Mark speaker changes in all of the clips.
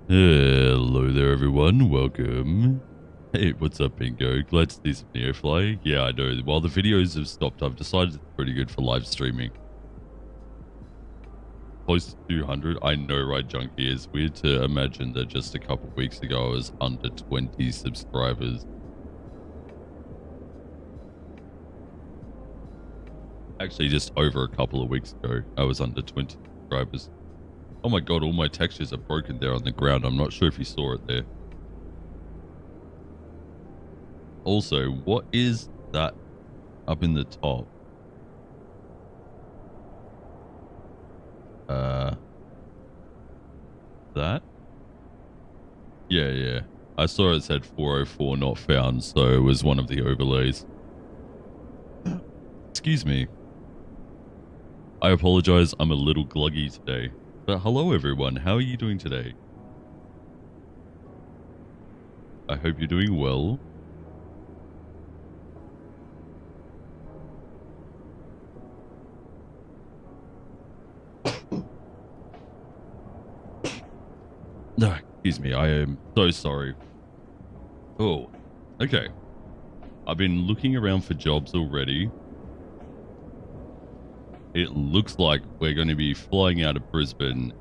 Speaker 1: Hello there, everyone. Welcome. Hey, what's up, Bingo? Glad to see some NEOFLY. Yeah, I know. While the videos have stopped, I've decided it's pretty good for live streaming. Close to 200. I know, right, Junkie? It's weird to imagine that just a couple weeks ago I was under 20 subscribers. Actually, just over a couple of weeks ago, I was under 20 subscribers. Oh my god, all my textures are broken there on the ground. I'm not sure if you saw it there. Also, what is that up in the top? That? Yeah. I saw it said 404 not found, so it was one of the overlays. Excuse me. I apologize, I'm a little gluggy today. But hello everyone, how are you doing today? I hope you're doing well. No, excuse me, I am so sorry. Oh, okay. I've been looking around for jobs already. It looks like we're going to be flying out of Brisbane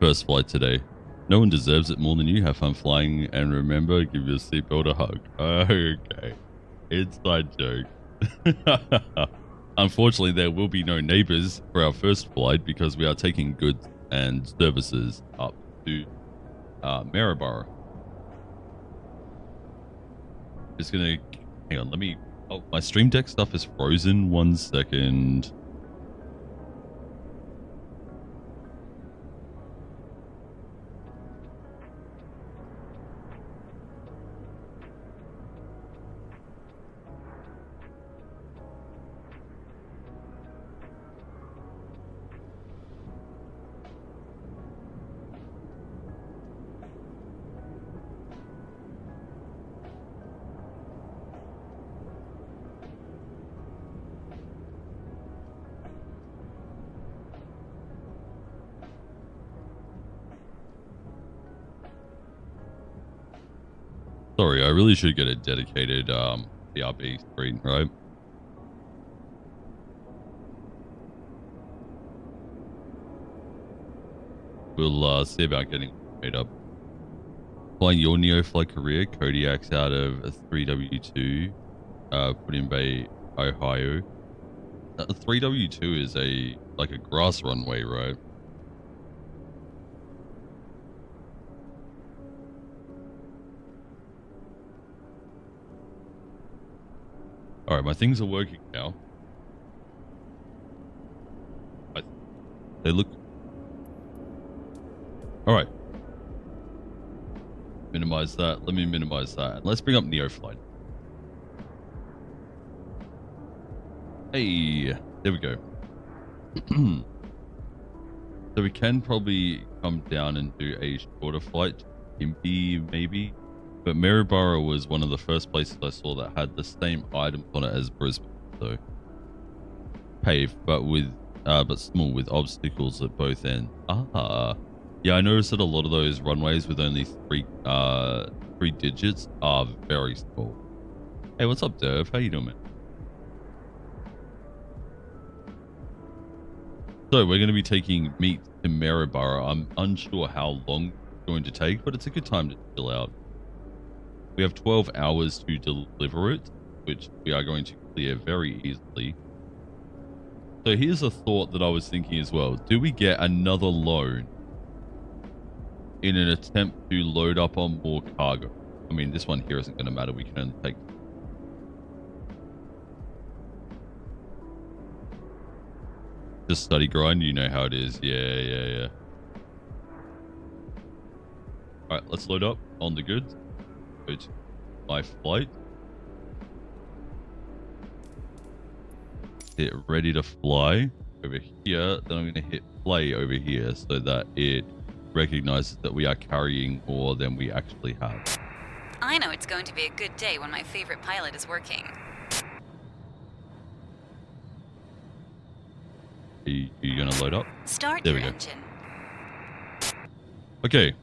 Speaker 1: first flight today. No one deserves it more than you. Have fun flying, and remember, give your seatbelt a hug. Okay. Inside joke. Unfortunately, there will be no neighbors for our first flight because we are taking goods and services up to Maryborough. Just gonna hang on. Let me. Oh, my Stream Deck stuff is frozen. 1 second. Sorry, I really should get a dedicated PRB screen, right? We'll see about getting made up. Flying your NEOFLY career, Kodiak's out of a 3W2, put in Bay, Ohio. 3W2 is like a grass runway, right? All right, my things are working now. They look... All right. Minimize that. Let me minimize that. And let's bring up NEOFLY. Hey, there we go. So we can probably come down and do a shorter flight. Impy, maybe. But Maryborough was one of the first places I saw that had the same items on it as Brisbane. So paved, but small with obstacles at both ends. Yeah, I noticed that a lot of those runways with only three digits are very small. Hey, what's up, Derv? How you doing, man? So we're going to be taking meat to Maryborough. I'm unsure how long it's going to take, but it's a good time to chill out. We have 12 hours to deliver it, which we are going to clear very easily. So here's a thought that I was thinking as well. Do we get another loan in an attempt to load up on more cargo? I mean, this one here isn't going to matter. We can only take... Just study grind. You know how it is. Yeah. All right, let's load up on the goods. Go to my flight. Hit ready to fly over here. Then I'm going to hit play over here so that it recognizes that we are carrying more than we actually have.
Speaker 2: I know it's going to be a good day when my favorite pilot is working.
Speaker 1: Are you going to load up?
Speaker 2: Start
Speaker 1: there
Speaker 2: your
Speaker 1: we go.
Speaker 2: engine.
Speaker 1: Okay.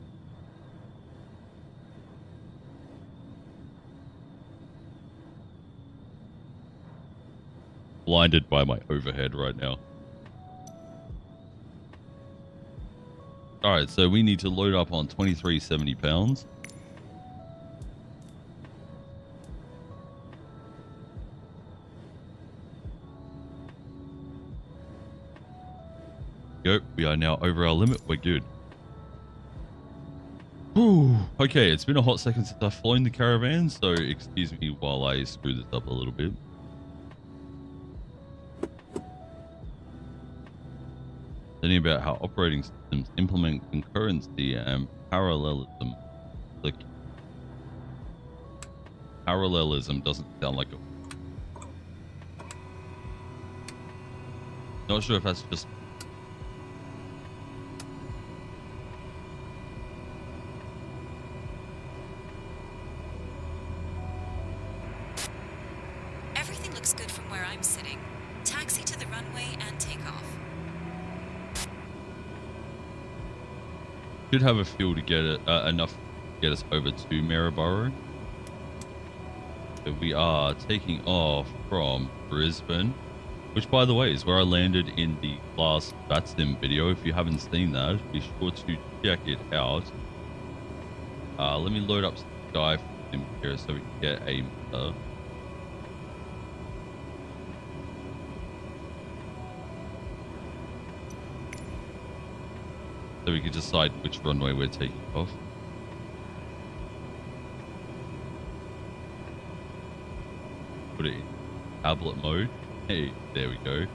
Speaker 1: blinded by my overhead right now. All right, so we need to load up on 2370 pounds. Go. We are now over our limit. We're good. Whew. Okay, it's been a hot second since I've flown the caravan, so excuse me while I screw this up a little bit. Learning about how operating systems implement concurrency and parallelism. Like, parallelism doesn't sound like a... Not sure if that's just...
Speaker 2: Everything looks good from where I'm sitting. Taxi to the runway and take off.
Speaker 1: Should have a fuel to get it enough to get us over to Maryborough. So we are taking off from Brisbane, which by the way is where I landed in the last VATSIM video. If you haven't seen that, be sure to check it out. Let me load up Sky Sim here so we can get a so we can decide which runway we're taking off. Put it in tablet mode. Hey, there we go.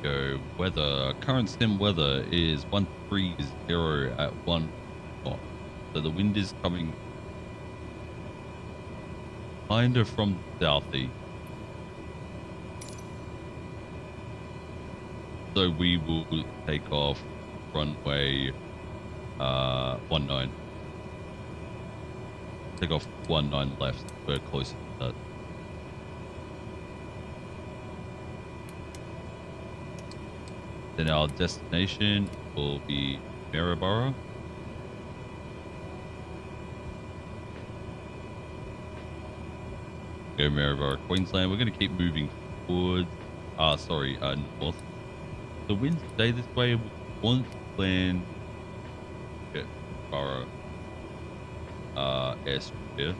Speaker 1: Go weather. Current sim weather is 130 at 1 knot. So the wind is coming kind of from southeast. So we will take off runway 19. Take off 19 left. We're closer to that. Then our destination will be Maryborough. Go Maryborough, Queensland. We're going to keep moving forward. North. The winds stay this way once land at Borough airstrip here.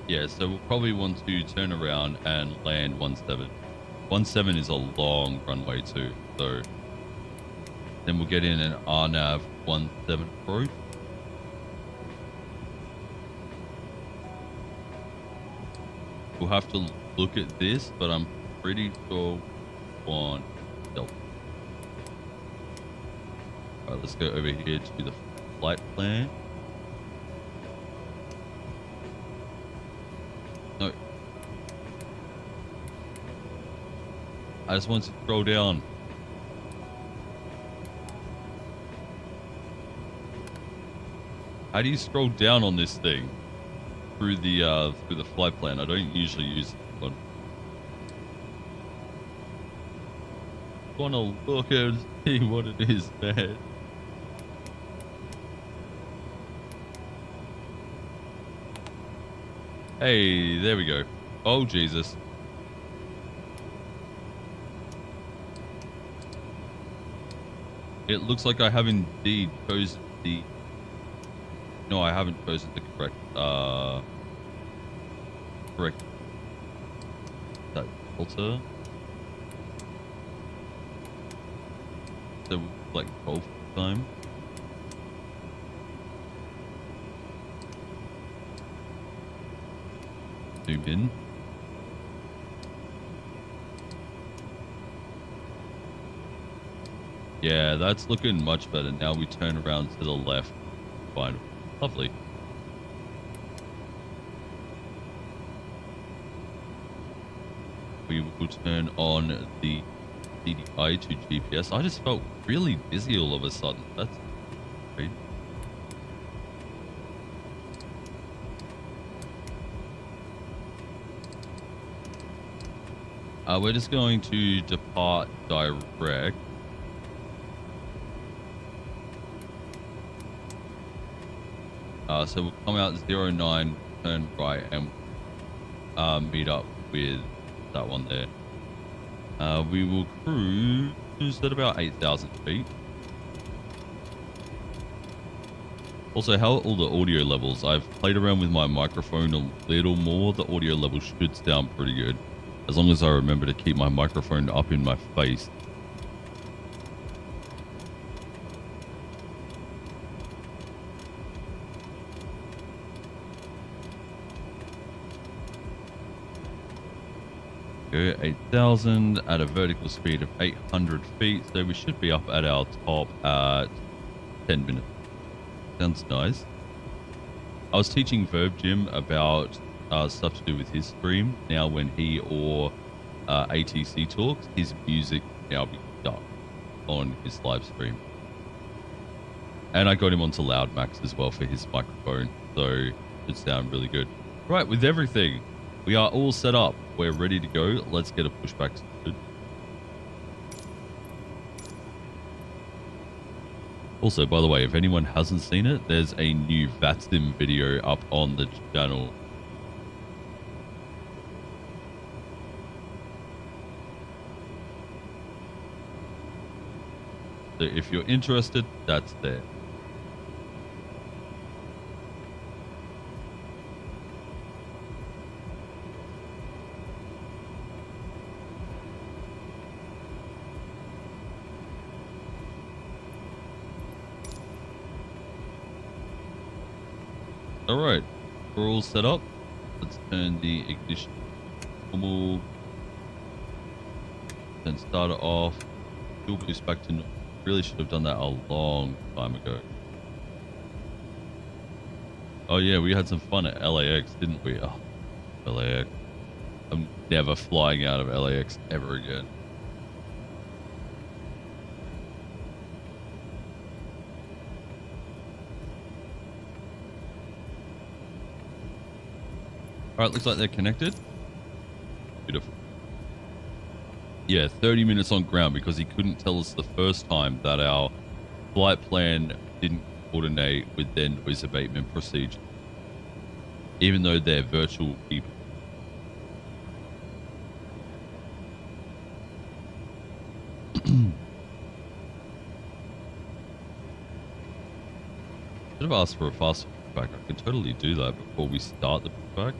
Speaker 1: Yeah, so we'll probably want to turn around and land 17. 17 is a long runway too, so then we'll get in an RNAV 17 approach. We'll have to look at this, but I'm pretty sure one Delta. All right, let's go over here to the flight plan. No, I just want to scroll down. How do you scroll down on this thing? Through the flight plan. I don't usually use this one. I want to look and see what it is, man. Hey, there we go. Oh, Jesus. It looks like I have indeed chosen the... No, I haven't chosen the correct that filter. So like golf time. Zoom in. Yeah, that's looking much better. Now we turn around to the left. Fine. Lovely. We will turn on the CDI to GPS. I just felt really busy all of a sudden. That's great. We're just going to depart direct. So we'll come out 09 turn right and meet up with that one there. We will cruise at about 8,000 feet. Also, how are all the audio levels? I've played around with my microphone a little more. The audio level should sound pretty good, as long as I remember to keep my microphone up in my face. Go 8,000 at a vertical speed of 800 feet, so we should be up at our top at 10 minutes. Sounds nice. I was teaching Verb Jim about stuff to do with his stream. Now when he or ATC talks, his music now be up on his live stream. And I got him onto Loud Max as well for his microphone, so it should sound really good. Right, with everything, we are all set up. We're ready to go. Let's get a pushback started. Also, by the way, if anyone hasn't seen it, there's a new VATSIM video up on the channel. So if you're interested, that's there. All right, we're all set up. Let's turn the ignition normal. Then start it off. Fuel boost back to normal. Really should have done that a long time ago. Oh yeah, we had some fun at LAX, didn't we? Oh, LAX. I'm never flying out of LAX ever again. All right, looks like they're connected. Beautiful. Yeah, 30 minutes on ground because he couldn't tell us the first time that our flight plan didn't coordinate with their noise abatement procedure, even though they're virtual people. Should have asked for a fast pushback. I could totally do that before we start the pushback.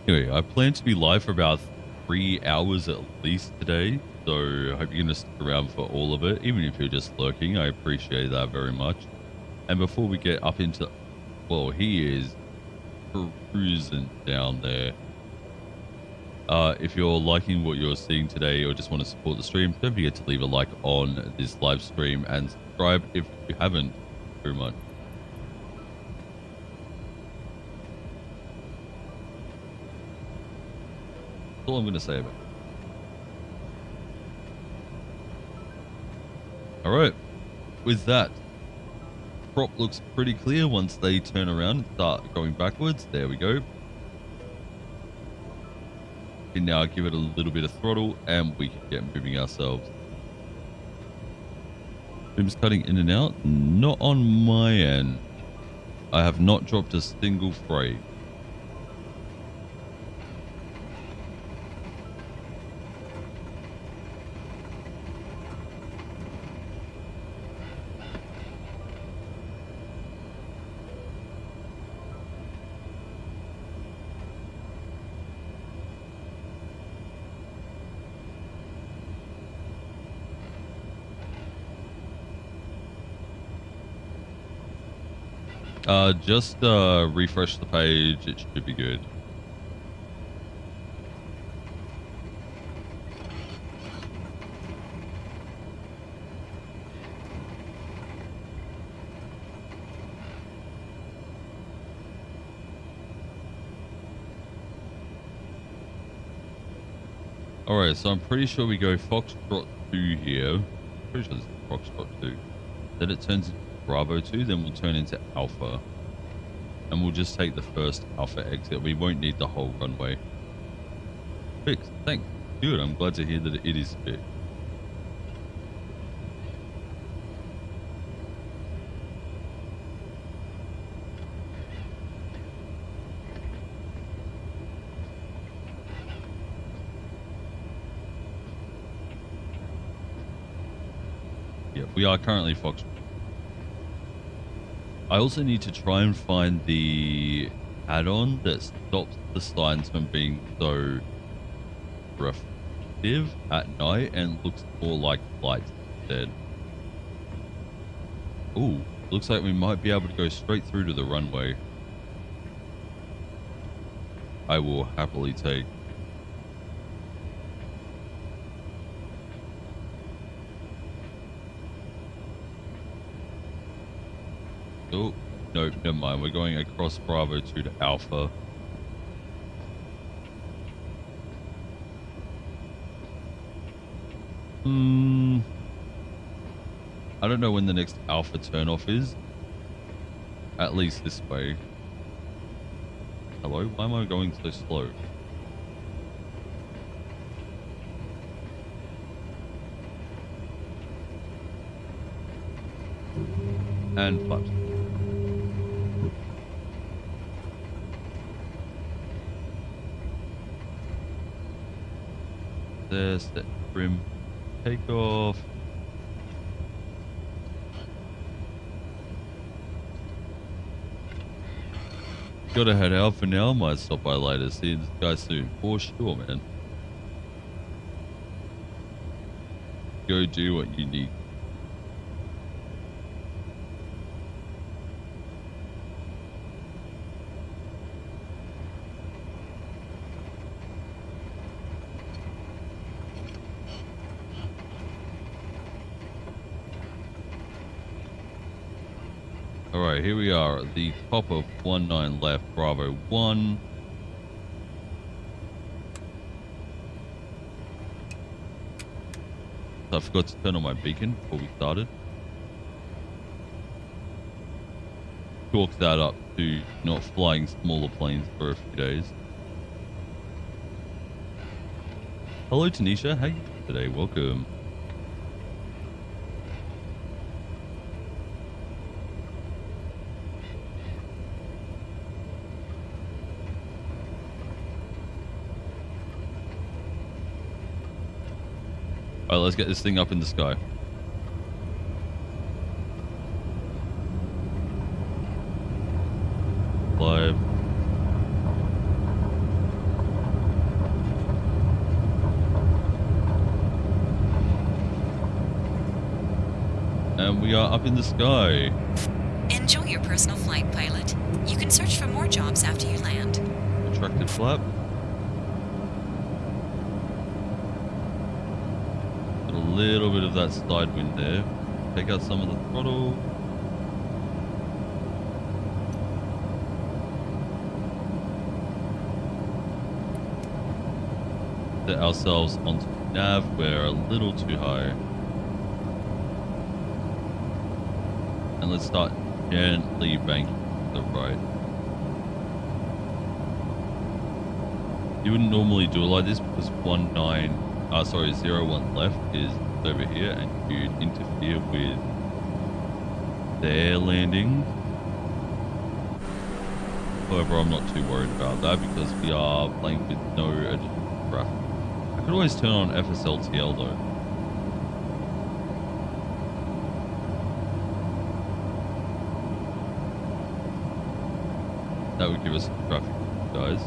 Speaker 1: Anyway, I plan to be live for about 3 hours at least today, so I hope you're going to stick around for all of it, even if you're just lurking. I appreciate that very much. And before we get up into... Well, he is cruising down there. If you're liking what you're seeing today or just want to support the stream, don't forget to leave a like on this live stream and subscribe if you haven't. Very much. That's all I'm going to say about it. All right. With that, prop looks pretty clear once they turn around and start going backwards. There we go. We can now give it a little bit of throttle and we can get moving ourselves. Boom's cutting in and out. Not on my end. I have not dropped a single freight. Just refresh the page. It should be good. Alright, so I'm pretty sure we go Foxtrot 2 here. Pretty sure this is Foxtrot 2. Then it turns into Bravo 2, then we'll turn into Alpha. and we'll just take the first Alpha exit. We won't need the whole runway. Fixed. Thanks. Good. I'm glad to hear that it is fixed. Yeah, we are currently Fox. I also need to try and find the add-on that stops the signs from being so reflective at night and looks more like lights instead. Ooh, looks like we might be able to go straight through to the runway. I will happily take. Oh, no, never mind. We're going across Bravo 2 to Alpha. I don't know when the next Alpha turnoff is. At least this way. Hello? Why am I going so slow? And flaps. There's the trim takeoff. Gotta head out for now. Might stop by later. See you guys soon. For sure, man. Go do what you need. Alright, here we are at the top of 19 left, Bravo 1. I forgot to turn on my beacon before we started. Chalk that up to not flying smaller planes for a few days. Hello Tanisha, how are you today? Welcome. Alright, let's get this thing up in the sky. Live. And we are up in the sky.
Speaker 2: Enjoy your personal flight, pilot. You can search for more jobs after you land.
Speaker 1: Retracted flap. Got a little bit of that side wind there. Take out some of the throttle. Set ourselves onto nav. We're a little too high. And let's start gently banking to the right. You wouldn't normally do it like this because 01 left is over here and you'd interfere with their landing. However, I'm not too worried about that because we are playing with no additional traffic. I could always turn on FSLTL though. That would give us some traffic, guys.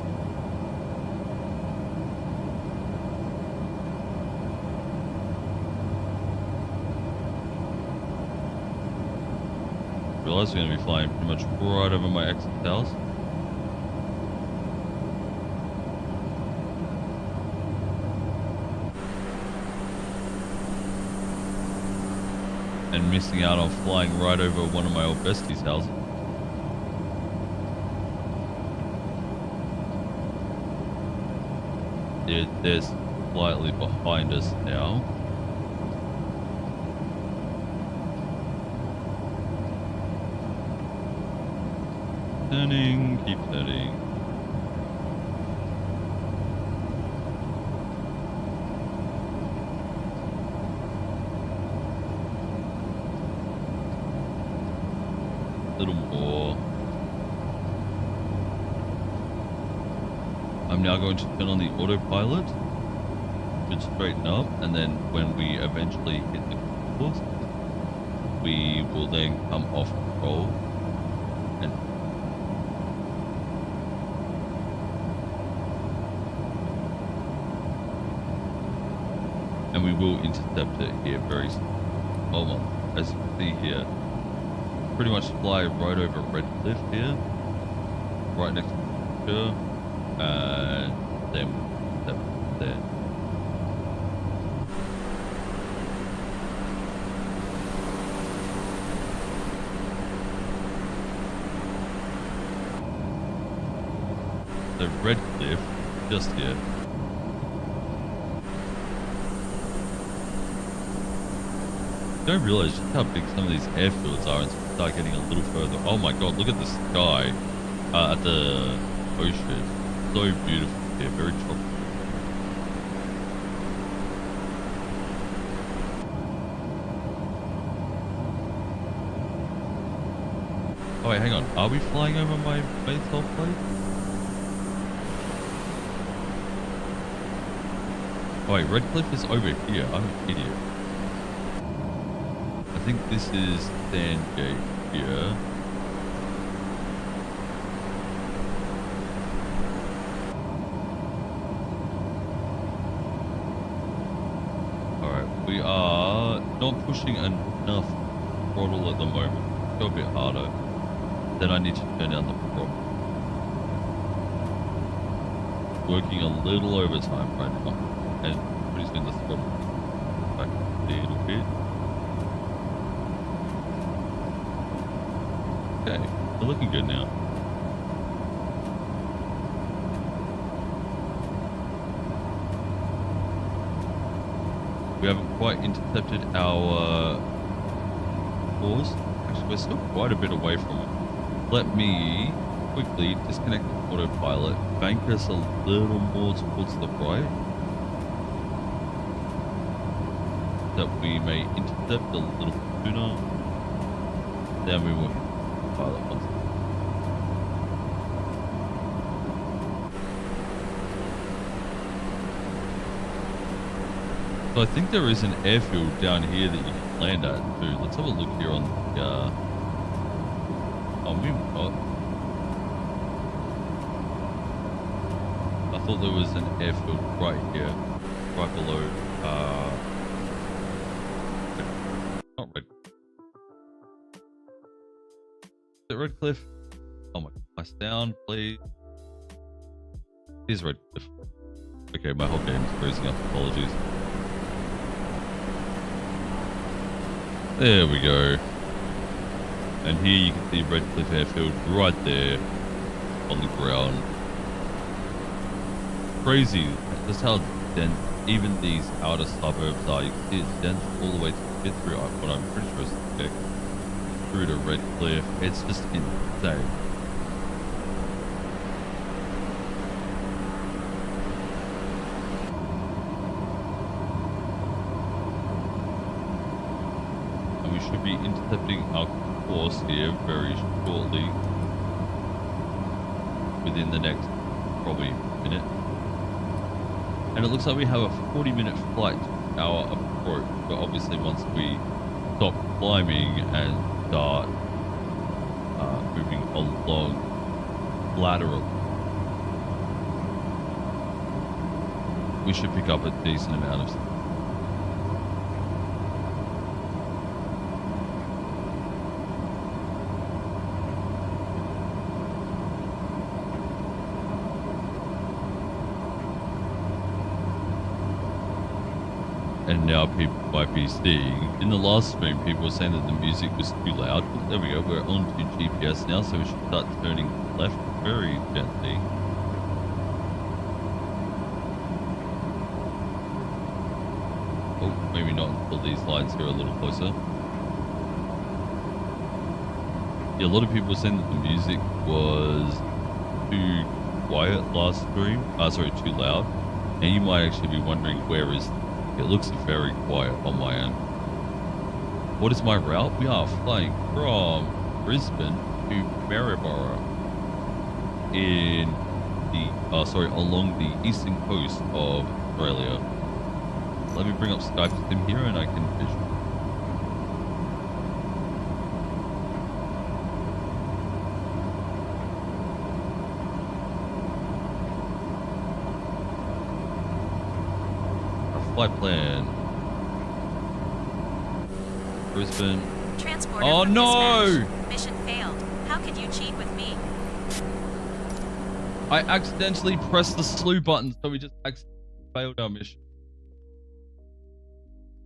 Speaker 1: Realize we're going to be flying pretty much right over my exit house. And missing out on flying right over one of my old besties' houses. They're slightly behind us now. turning, keep turning. A little more. I'm now going to turn on the autopilot. Should straighten up, and then when we eventually hit the course, we will then come off roll and we will intercept it here very soon. Oh well, as you can see here, pretty much fly right over Red Cliff here, right next to the picture, and then we'll intercept there. The Red Cliff, just here. I don't realize just how big some of these airfields are until you start getting a little further. Oh my god, look at the sky at the ocean. So beautiful here, very tropical. Oh wait, hang on. Are we flying over my base plate? Oh wait, Red Cliff is over here. I'm an idiot. I think this is Sandgate here. Alright, we are not pushing enough throttle at the moment. Go a bit harder. Then I need to turn down the throttle. Working a little overtime right now. And pretty soon the throttle back a little bit. Okay, we're looking good now. We haven't quite intercepted our course. Actually, we're still quite a bit away from it. Let me quickly disconnect the autopilot, bank us a little more towards the right, that we may intercept a little sooner. Then we will hit the pilot once. So I think there is an airfield down here that you can land at too. Let's have a look here on the oh, maybe not. I thought there was an airfield right here, right below not Red. Is it Red Cliff? Oh my, nice down, please. Here's Red Cliff. Okay, my whole game is freezing up. Apologies. There we go. And here you can see Red Cliff Airfield right there on the ground. Crazy just how dense even these outer suburbs are. You can see it's dense all the way to get through what I'm pretty sure is through to Red Cliff. It's just insane. And we should be intercepting our course here very shortly, within the next probably minute. And it looks like we have a 40-minute flight to our approach, but obviously once we stop climbing and start moving along laterally, we should pick up a decent amount of. And now people might be seeing, in the last stream, people were saying that the music was too loud. But there we go, we're on to GPS now, so we should start turning left very gently. Oh, maybe not until these lights are a little closer. Yeah, a lot of people were saying that the music was too quiet last stream. Sorry, too loud. And you might actually be wondering where is. It looks very quiet on my end. What is my route? We are flying from Brisbane to Maryborough in along the eastern coast of Australia. Let me bring up Skype system here and I can visualize. Flight plan. Brisbane.
Speaker 2: Transporter
Speaker 1: Oh
Speaker 2: from
Speaker 1: no!
Speaker 2: dispatch. Mission failed. How could you cheat with me?
Speaker 1: I accidentally pressed the slew button, so we just accidentally failed our mission.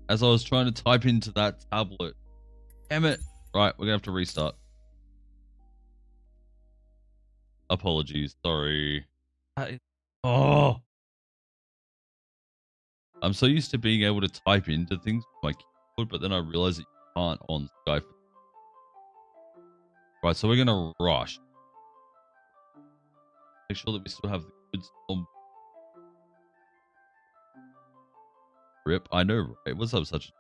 Speaker 1: As I was trying to type into that tablet. Damn it. Right, we're gonna have to restart. Apologies, sorry. Oh! I'm so used to being able to type into things with my keyboard, but then I realized that you can't on Skype. Right, so we're gonna rush. Make sure that we still have the goods on. Rip, I know, right? What's up, such?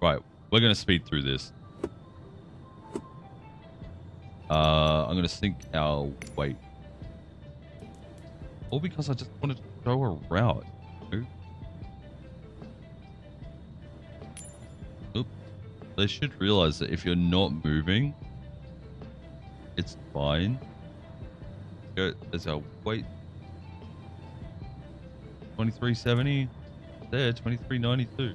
Speaker 1: Right, we're gonna speed through this. I'm gonna sync our weight. All because I just wanted to go a route. Oops. They should realize that if you're not moving, it's fine. There's our weight. 2370. There, 2392.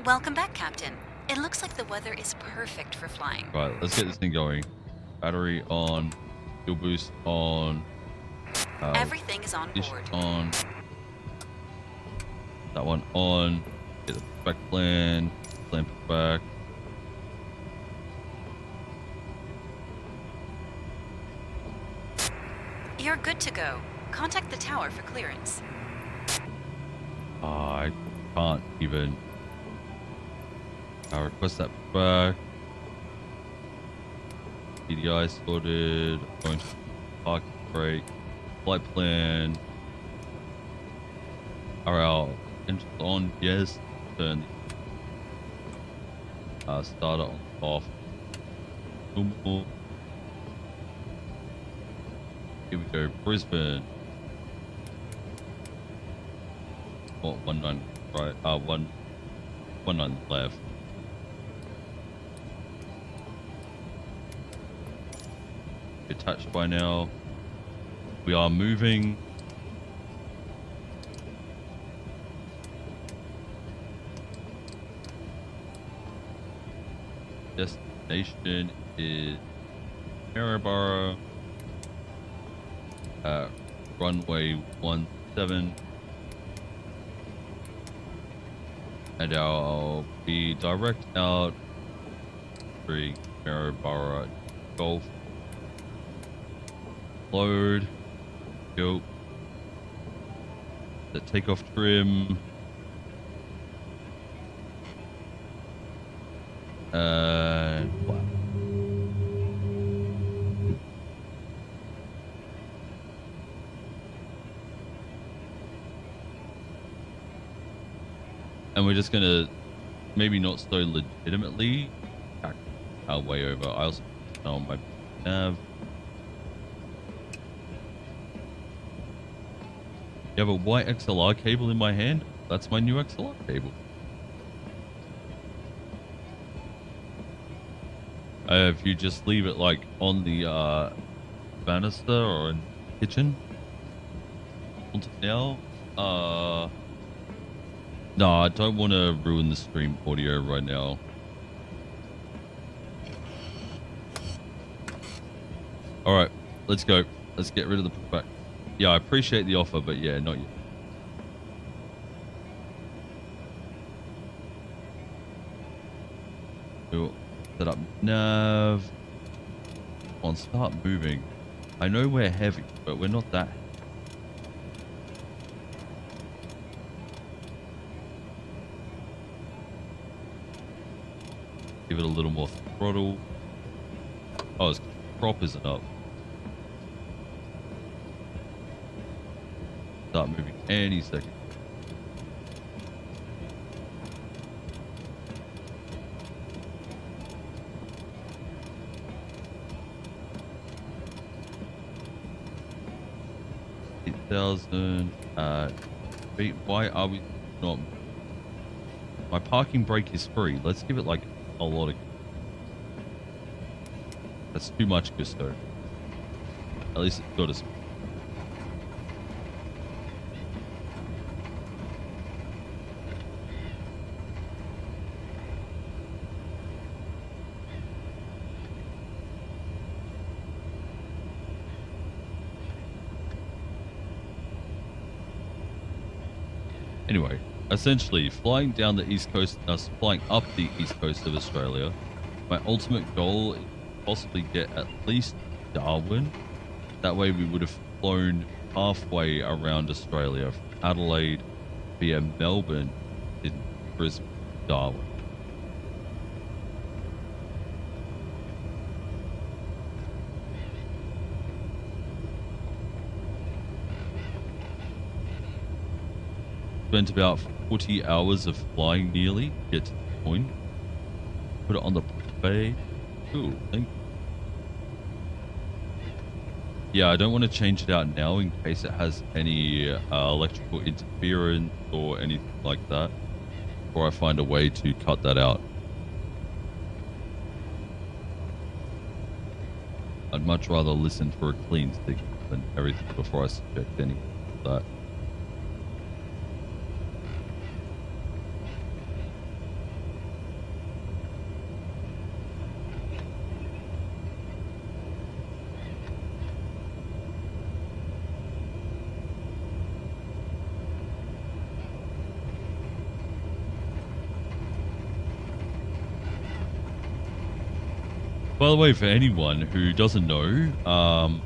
Speaker 2: Welcome back, Captain. It looks like the weather is perfect for flying.
Speaker 1: Right, let's get this thing going. Battery on. Fuel boost on.
Speaker 2: Everything is on board.
Speaker 1: On. That one on. Get the back plan. Clamp it back.
Speaker 2: You're good to go. Contact the tower for clearance.
Speaker 1: I can't even. I'll request that back. PDI sorted. Going to park brake. Flight plan. RL engine on. Yes. Turn the starter on off. Normal. Here we go. Brisbane. Oh, 19 right. 19 left. Attached by now. We are moving. Destination is Maryborough. Runway 17. And I'll be direct out. Maryborough Golf. Load. Go. The takeoff trim. Wow. And we're just gonna maybe not so legitimately back our way over. I also know my nav. You have a white XLR cable in my hand? That's my new XLR cable. If you just leave it like on the banister or in the kitchen. Until now. No, I don't want to ruin the stream audio right now. Alright, let's go. Let's get rid of the pushback. Yeah, I appreciate the offer, but yeah, not yet. We'll set up nav. Come on, start moving. I know we're heavy, but we're not that. Give it a little more throttle. Oh, its prop isn't up. Start moving any second. Feet. Why are we not? My parking brake is free. Let's give it like a lot of. That's too much gusto. At least it's got us. Anyway, essentially, flying down the east coast, flying up the east coast of Australia, my ultimate goal is to possibly get at least Darwin. That way we would have flown halfway around Australia from Adelaide via Melbourne in Brisbane, Darwin. Spent about 40 hours of flying nearly to get to the point. Put it on the buffet. Cool, thank you. Yeah, I don't want to change it out now in case it has any electrical interference or anything like that, or I find a way to cut that out. I'd much rather listen for a clean signal than everything before I subject anything like that. By the way, for anyone who doesn't know, an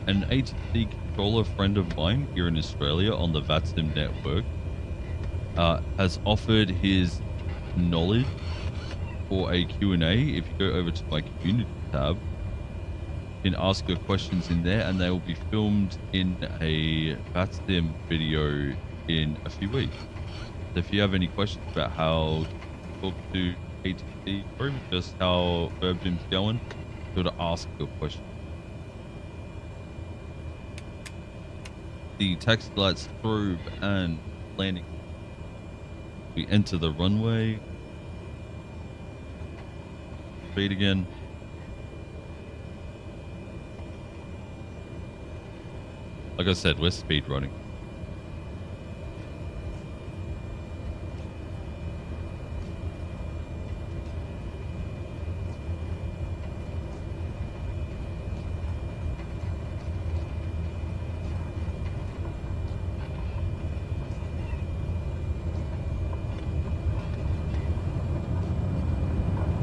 Speaker 1: ATC controller friend of mine here in Australia on the VATSIM network has offered his knowledge for a Q&A. If you go over to my community tab, you can ask your questions in there and they will be filmed in a VATSIM video in a few weeks. So if you have any questions about how to talk to ATC or even just how VerbGym's going, be able to ask your question. The taxi lights through and landing. We enter the runway. Speed again. Like I said, we're speed running.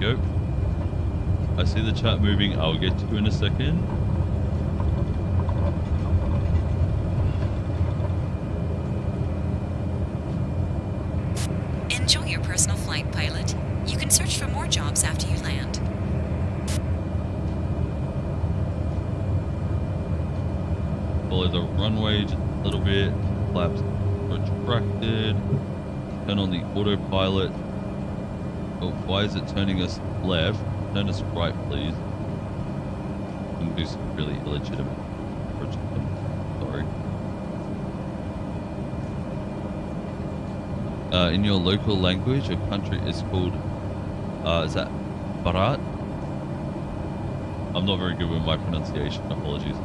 Speaker 1: Go. I see the chat moving. I'll get to you in a second.
Speaker 2: Enjoy your personal flight, pilot. You can search for more jobs after you land.
Speaker 1: Follow the runway just a little bit. Flaps retracted. Turn on the autopilot. Oh, why is it turning us left? Turn us right, please. I'm going to do some really illegitimate. Sorry. In your local language, a country is called, is that Bharat? I'm not very good with my pronunciation, apologies.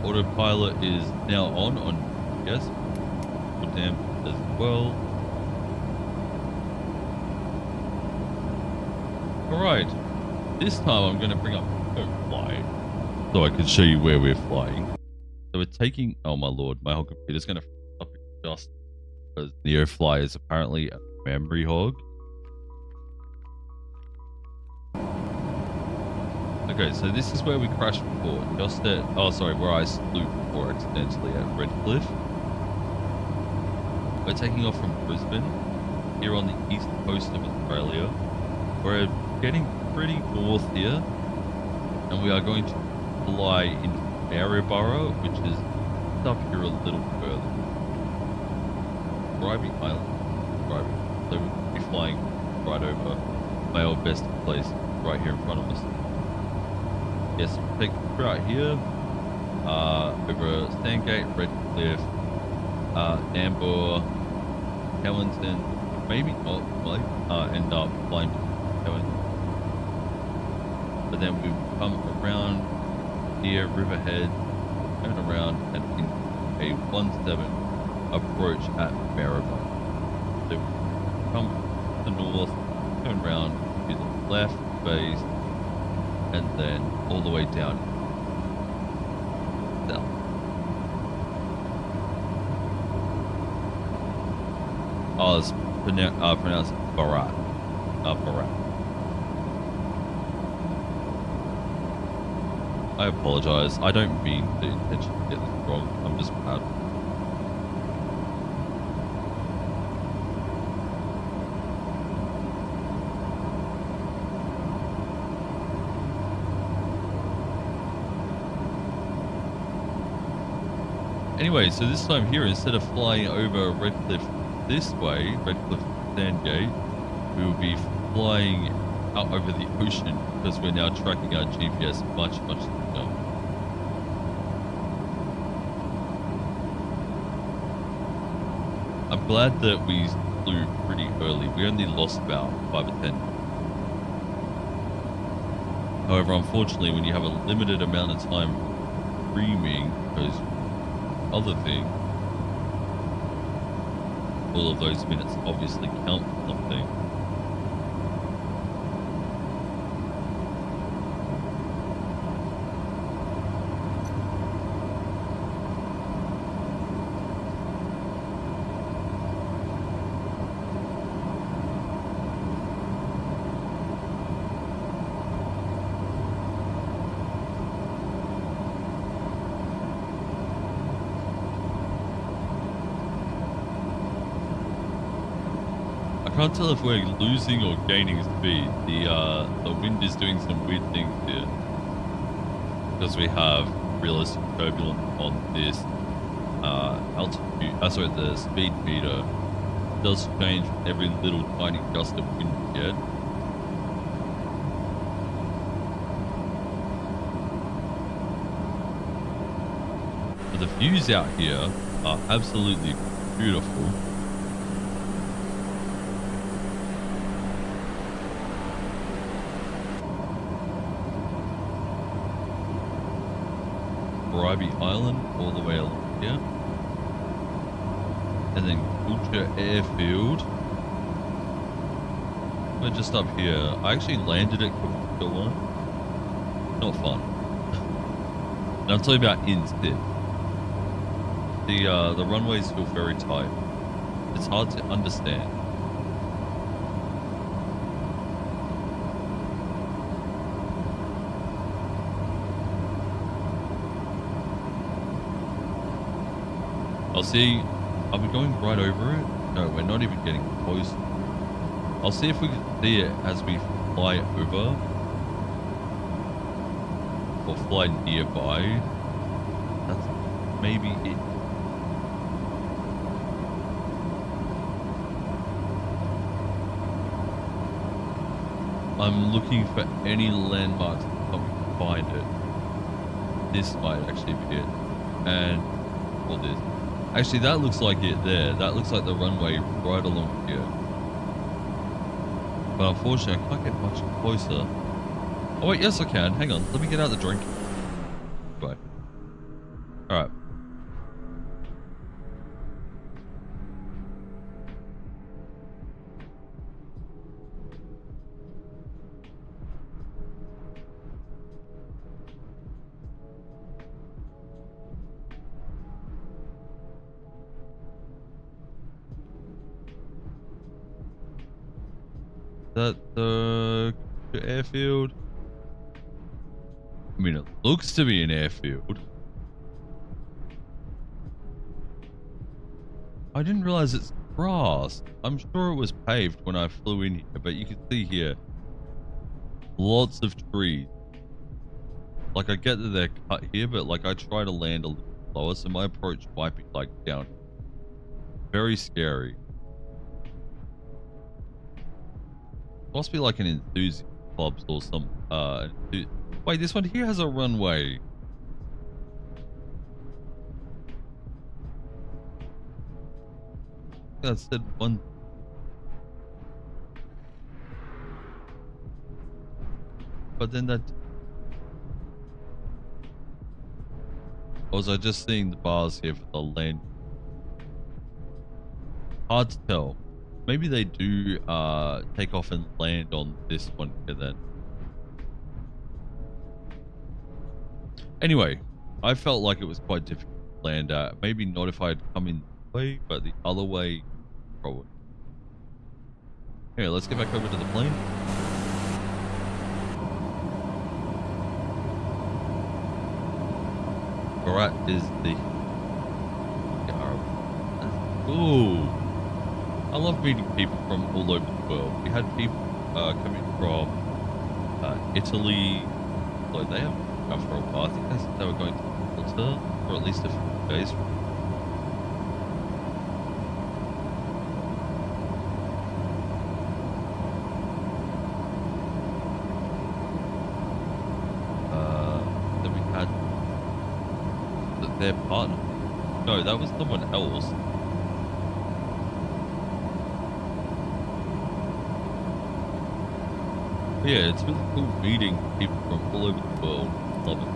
Speaker 1: Autopilot is now on yes. Good damn as well. Alright. This time I'm gonna bring up fly so I can show you where we're flying. So we're taking oh my lord, my whole computer's gonna up just because NEOFLY is apparently a memory hog. Okay, so this is where we crashed before. Just at, oh sorry, where I flew before accidentally at Redcliffe. We're taking off from Brisbane, here on the east coast of Australia. We're getting pretty north here, and we are going to fly into Maryborough, which is up here a little further. Bribey Island. Bribey. So we'll be flying right over my old best place right here in front of us. Yes, we'll take the route here, over Sandgate, Redcliffe, Nambour, Hellington, maybe not, might end up flying to Hellington. But then we come around here, Riverhead, turn around and into a 1-7 approach at Maryborough. So we come to the north, turn around to the left base, and then all the way down south. Oh, it's pronounced Barat. Barat. I apologize. I don't mean to intentionally get this wrong. I'm just bad. Anyway, so this time here, instead of flying over Redcliffe this way, Redcliffe Sandgate, we will be flying out over the ocean because we're now tracking our GPS much sooner. I'm glad that we flew pretty early. We only lost about 5 or 10. However, unfortunately, when you have a limited amount of time streaming those other thing, all of those minutes obviously count for something. I can't tell if we're losing or gaining speed. The wind is doing some weird things here because we have realistic turbulence on this altitude. Sorry, the speed meter does change with every little tiny gust of wind we get. But the views out here are absolutely beautiful. Bribey Island all the way along here, and then Culture Airfield. We're just up here. I actually landed at Culture one. Not fun. And I'm talking about instead. The runways feel very tight. It's hard to understand. I'll see. Are we going right over it? No, we're not even getting close. I'll see if we can see it as we fly over or fly nearby. That's maybe it. I'm looking for any landmarks if we can find it. This might actually be it. And all this. Actually, that looks like it there. That looks like the runway right along here. But unfortunately, I can't get much closer. Oh wait, yes I can. Hang on. Let me get out the drink. Bye. Alright. That the airfield? I mean, it looks to be an airfield. I didn't realize it's grass. I'm sure it was paved when I flew in here, but you can see here lots of trees. Like, I get that they're cut here, but like I try to land a little lower, so my approach might be like down. Very scary. Must be like an enthusiast clubs or some wait, this one here has a runway. That said one. But then that, or was I just seeing the bars here for the land? Hard to tell. Maybe they do take off and land on this one here then. Anyway, I felt like it was quite difficult to land at. Maybe not if I had come in this way, but the other way, probably. Here, let's get back over to the plane. Alright, is the... Ooh. I love meeting people from all over the world. We had people coming from Italy. Like, they haven't come for a while. I think they said they were going to Malta for at least a few days. Then we had their partner. No, that was someone else. Yeah, it's really cool meeting people from all over the world. Love it.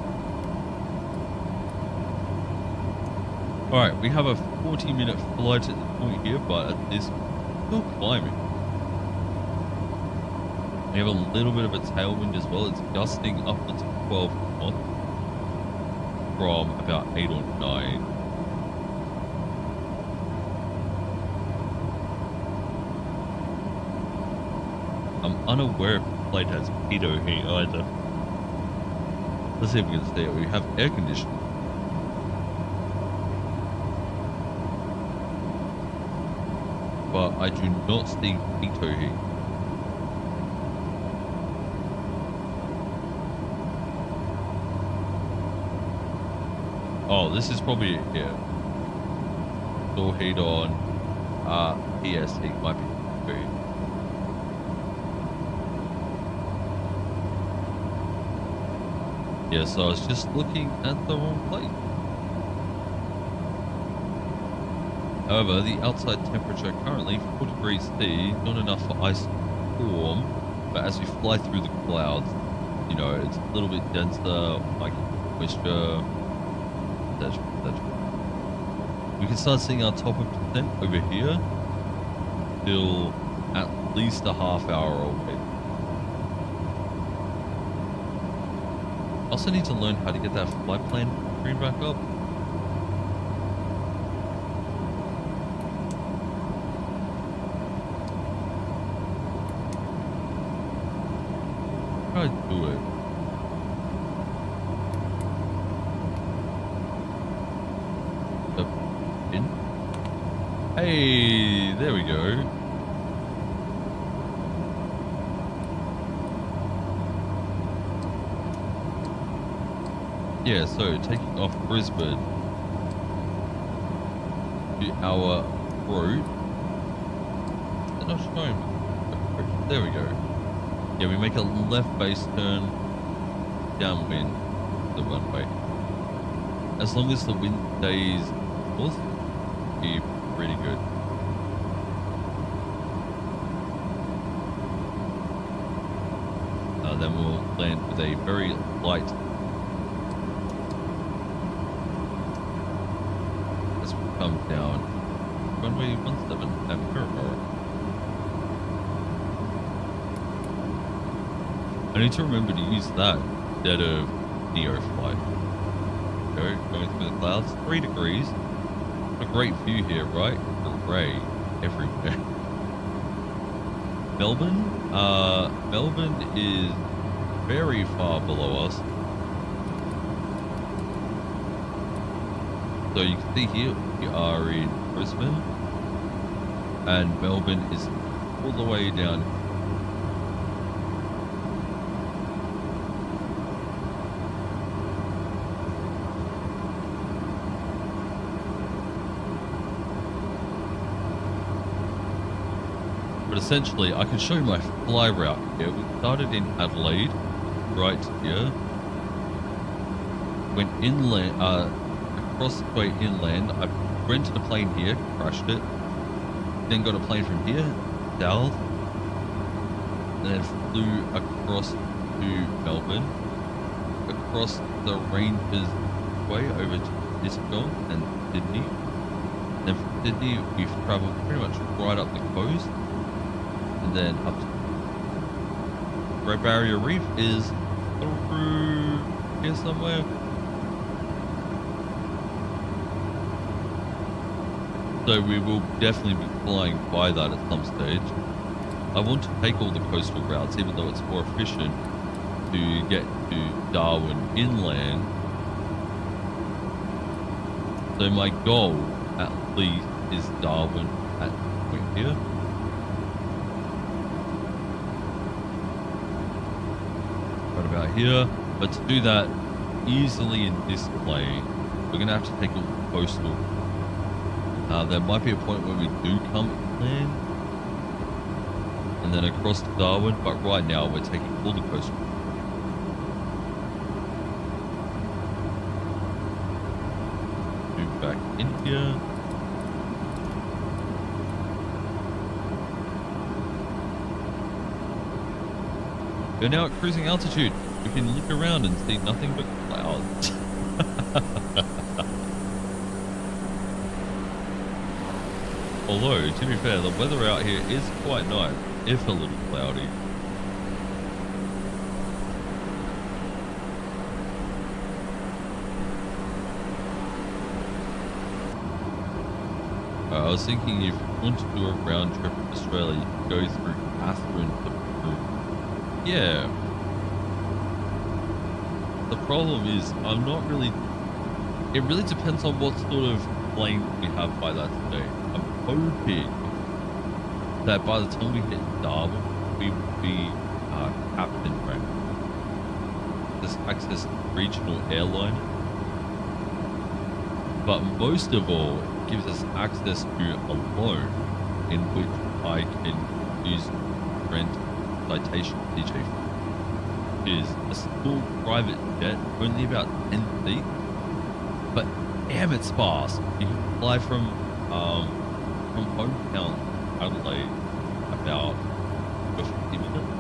Speaker 1: Alright, we have a 40-minute flight at this point here, but at this, still climbing. We have a little bit of a tailwind as well. It's gusting upwards of 12 knots from about 8 or 9. I'm unaware if the plane has pitot heat either. Let's see if we can stay. We have air conditioning. But I do not see pitot heat. Oh, this is probably it here. Door heat on. PS heat might be very. Yeah, so I was just looking at the wrong place. However, the outside temperature currently 4 degrees C, not enough for ice to form, but as we fly through the clouds, you know, it's a little bit denser, like moisture, etc. We can start seeing our top of descent over here, still at least a half hour away. I also need to learn how to get that flight plan screen back up. How do I do it? In? Hey, there we go. Yeah, so taking off Brisbane to our route. They're not showing me. There we go. Yeah, we make a left base turn downwind the runway. As long as the wind stays north, it'll be pretty good. Then we'll land with a very light. Come down runway 17 at Miramar. I need to remember to use that instead of NEOFLY. Going through the clouds, 3 degrees. A great view here, right? Grey everywhere. Melbourne? Melbourne is very far below us. So you can see here we are in Brisbane, and Melbourne is all the way down. But essentially, I can show you my fly route here. We started in Adelaide, right here. Went inland, across the way inland. I rented a plane here, crashed it. Then got a plane from here, south. And then flew across to Melbourne. Across the Rangers Way over to Discon and Sydney. Then from Sydney, we've travelled pretty much right up the coast. And then up to Great Barrier Reef is through here somewhere. So we will definitely be flying by that at some stage. I want to take all the coastal routes, even though it's more efficient to get to Darwin inland. So my goal, at least, is Darwin at point here. Right about here. But to do that easily in this plane, we're going to have to take all the coastal. There might be a point where we do come inland and then across to Darwin, but right now we're taking all the coastal. Move back in here. We're now at cruising altitude. We can look around and see nothing but clouds. Although, to be fair, the weather out here is quite nice, if a little cloudy. I was thinking if you want to do a round trip to Australia, you could go through Catherine to Peru. Yeah. The problem is, I'm not really... It really depends on what sort of plane we have by that stage. I'm hoping that by the time we hit Darwin, we will be captain rank. There's access to regional airline. But most of all, it gives us access to a loan in which I can use rent citation DJ, which is a small private jet, only about 10 seats. But damn, it's fast. You can fly from hometown Adelaide about 50 minutes,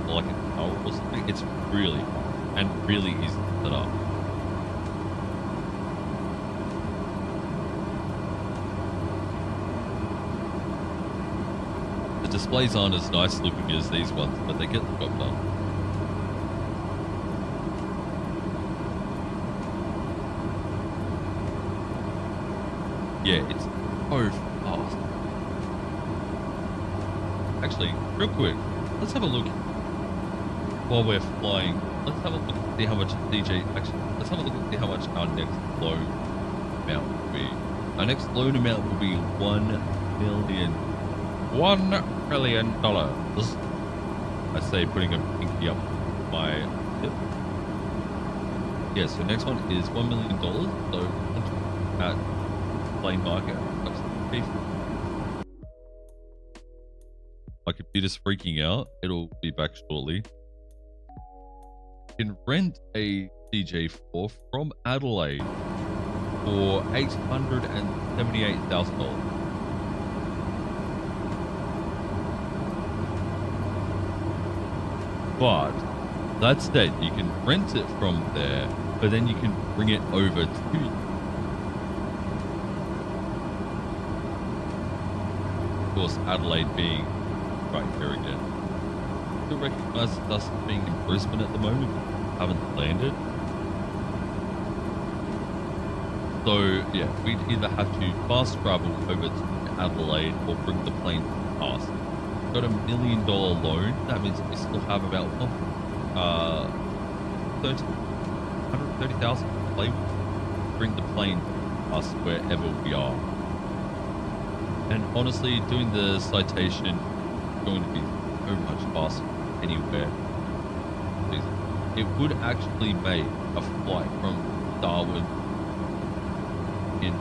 Speaker 1: or like an hour or something. It's really easy to set up. The displays aren't as nice looking as these ones, but they get the job done. Yeah, it's so fast. Actually, real quick, let's have a look while we're flying. Let's have a look and see how much DJ. Actually, let's have a look and see how much our next loan amount will be. Our next loan amount will be $1 million. I say putting a pinky up my hip. Yeah, so next one is $1 million. So at plane market. My computer's freaking out. It'll be back shortly. You can rent a DJ4 from Adelaide for $878,000. But that said, you can rent it from there, but then you can bring it over to you. Of course, Adelaide being right here again. Still recognise us being in Brisbane at the moment. We haven't landed. So yeah, we'd either have to fast travel over to Adelaide or bring the plane past. Got $1 million loan. That means we still have about 130,000 to play with. bring the plane to us wherever we are. And honestly, doing the citation is going to be so much faster anywhere. It would actually make a flight from Darwin in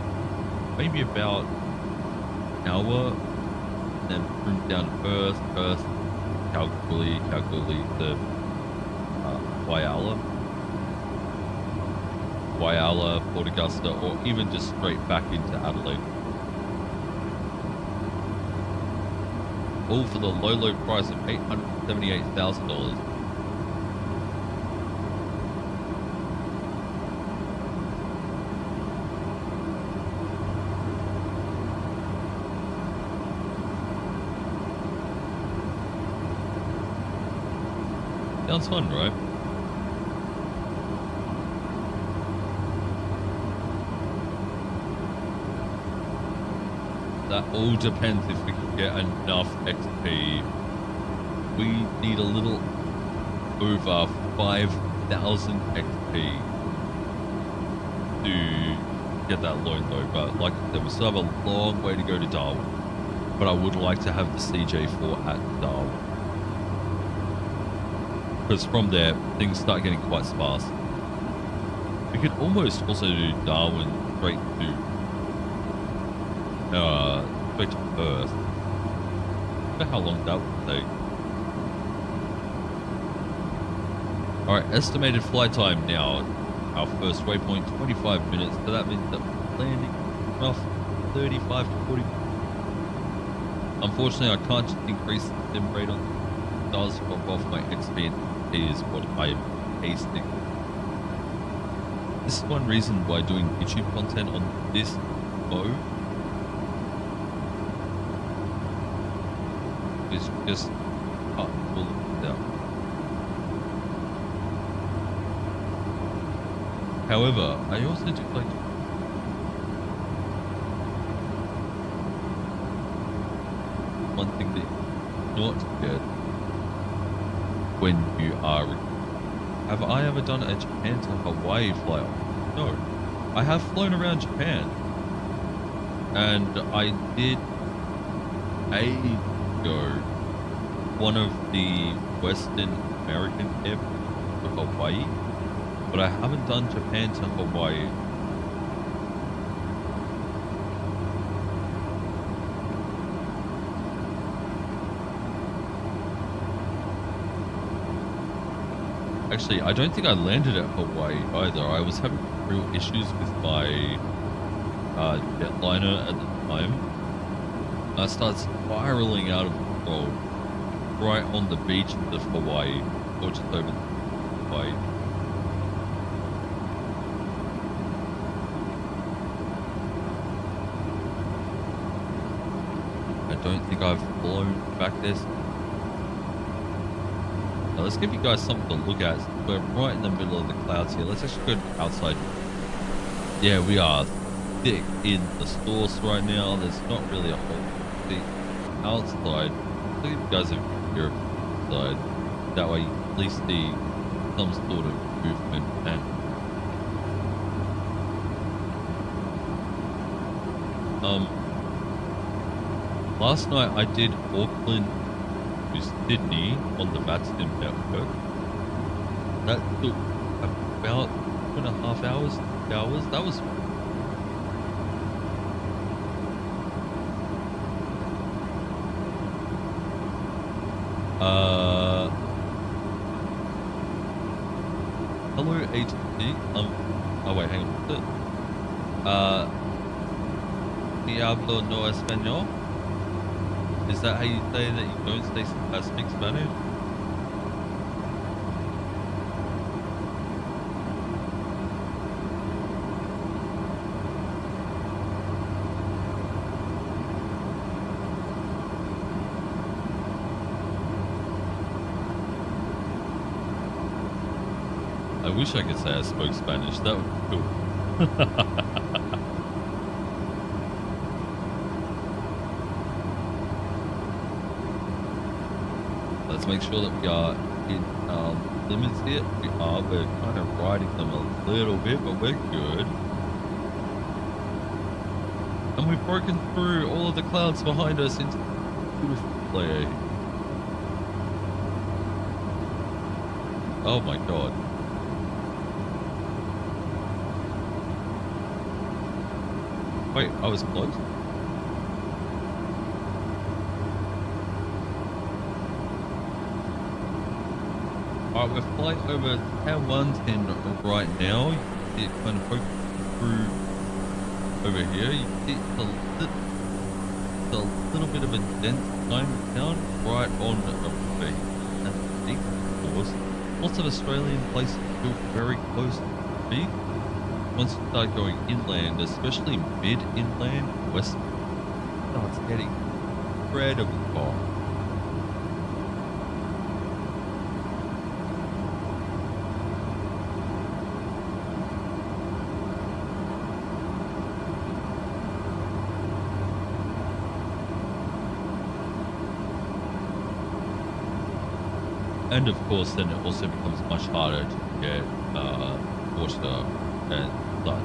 Speaker 1: maybe about an hour, and then from down to Perth, Kalgoorlie to Whyalla, Port Augusta, or even just straight back into Adelaide. All for the low price of $878,000. Sounds fun, right? That all depends if we can get enough XP. We need a little over 5,000 XP to get that loan though. But like I said, we still have a long way to go to Darwin. But I would like to have the CJ4 at Darwin, because from there things start getting quite sparse. We could almost also do Darwin straight to Perth. I don't know how long that would take. Alright, estimated flight time now. Our first waypoint, 25 minutes. So that means that landing off 35 to 40 minutes. Unfortunately, I can't just increase the sim rate on it. Does drop off my XP is what I am tasting. This is one reason why doing YouTube content on this mode is just full down. However, I also do like one thing that you not get when you are. Have I ever done a Japan to Hawaii flight? No. I have flown around Japan, and I did one of the Western American airports to Hawaii, but I haven't done Japan to Hawaii. Actually, I don't think I landed at Hawaii either. I was having real issues with my jetliner at the time. I started spiraling out of control right on the beach of Hawaii, or just over Hawaii. I don't think I've flown back there. Now let's give you guys something to look at. We're right in the middle of the clouds here. Let's actually go outside. Yeah, we are thick in the source right now. There's not really a whole thing outside. Look at you guys over here outside. That way you at least see some sort of movement. And last night I did Auckland to Sydney on the Matson network. That took about 2.5 hours. That was hello ATC. Oh wait, hang on. Diablo no Español? Is that how you say that you don't speak Spanish? I wish I could say I spoke Spanish. That would be cool. Let's make sure that we are in limits here. We're kind of riding them a little bit, but we're good. And we've broken through all of the clouds behind us into beautiful flare. Oh my god. Wait, I was close? Alright, we're flying over Tower 110 right now. You can see it kind of poking through over here. You can see it's a little bit of a dense Chinatown right on over here. And the beach, of course. Lots of Australian places built very close to the beach. Once you start going inland, especially mid-inland, west, it's getting incredibly far. And of course, then it also becomes much harder to get water and sun.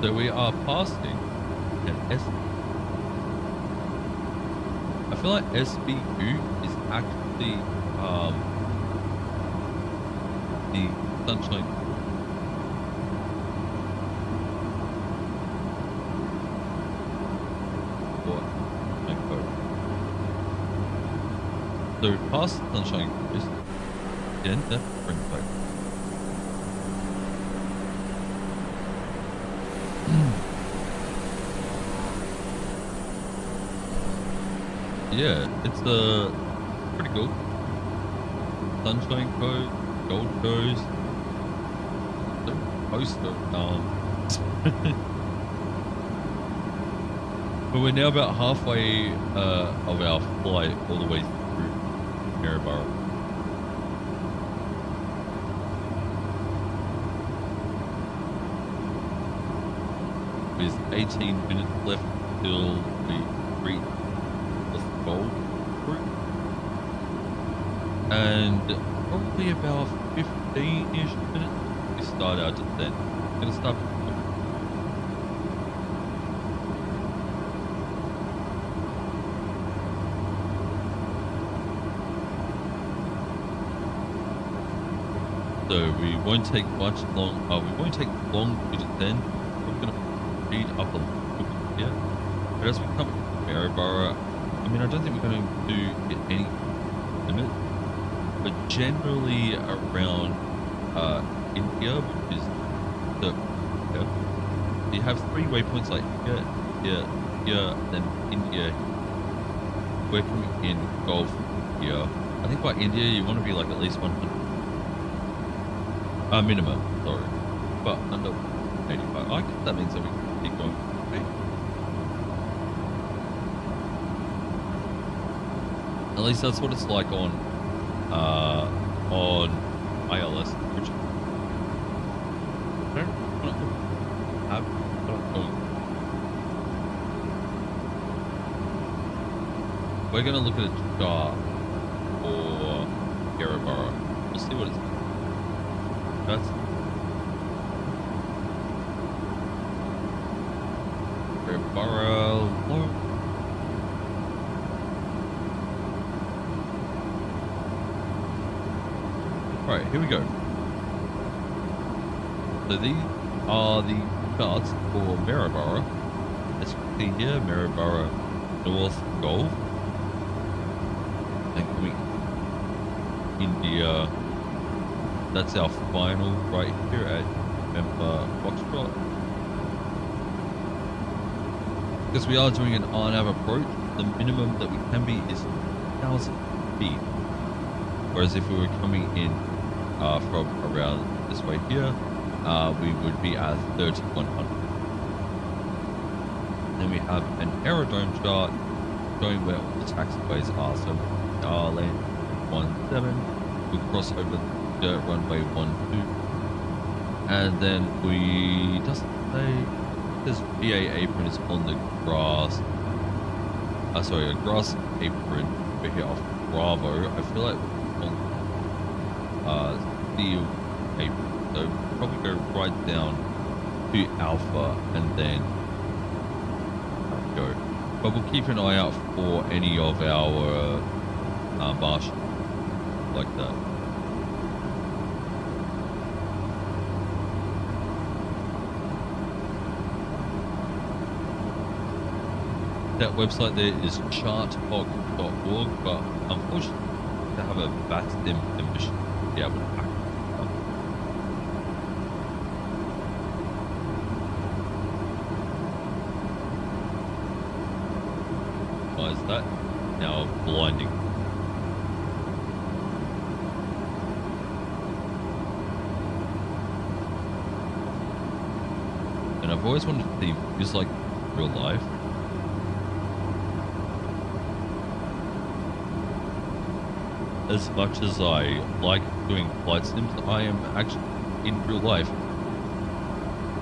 Speaker 1: So we are passing an S. I feel like SBU is actually the sunshine. So past sunshine is then that brings back. Yeah, it's pretty cool. Sunshine Coast, Gold Coast, the poster. But we're now about halfway of our flight all the way through Maryborough. There's 18 minutes left till we reach the Gold Route. And probably about 15-ish minutes we start our descent. I'm going to start. So we won't take much long. We won't take long to descend. We're going to speed up a little bit here. But as we come to Maryborough, I mean, I don't think we're going to hit any limit. But generally around India, which is the you have 3 waypoints like here, here, here, then India. We're coming in Gulf here. I think by India you want to be like at least 100. Minimum, sorry. But under 85. I guess that means that we can keep going. Okay. At least that's what it's like on ILS. Which I don't have what I'm going. We're gonna look at a chart for Maryborough. We'll see what it's. That's Maryborough. Right, here we go. So these are the charts for Maryborough. As you can see here, Maryborough North Gulf. And coming India. That's our final right here at November Foxtrot. Because we are doing an RNAV approach, the minimum that we can be is 1,000 feet. Whereas if we were coming in from around this way here, we would be at 3,100. Then we have an aerodrome chart showing where all the taxiways are. So our land 17, we cross over the runway 12, and then we just say says GA apron is on the grass. Sorry, a grass apron over here off Bravo. I feel like on steel apron, so probably go right down to Alpha and then go. But we'll keep an eye out for any of our marshals like that. That website there is charthog.org, but unfortunately, to have a VATSIM membership to be able to hack it up. Why is that now blinding? And I've always wanted to see views like real life. As much as I like doing flight sims, I am actually in real life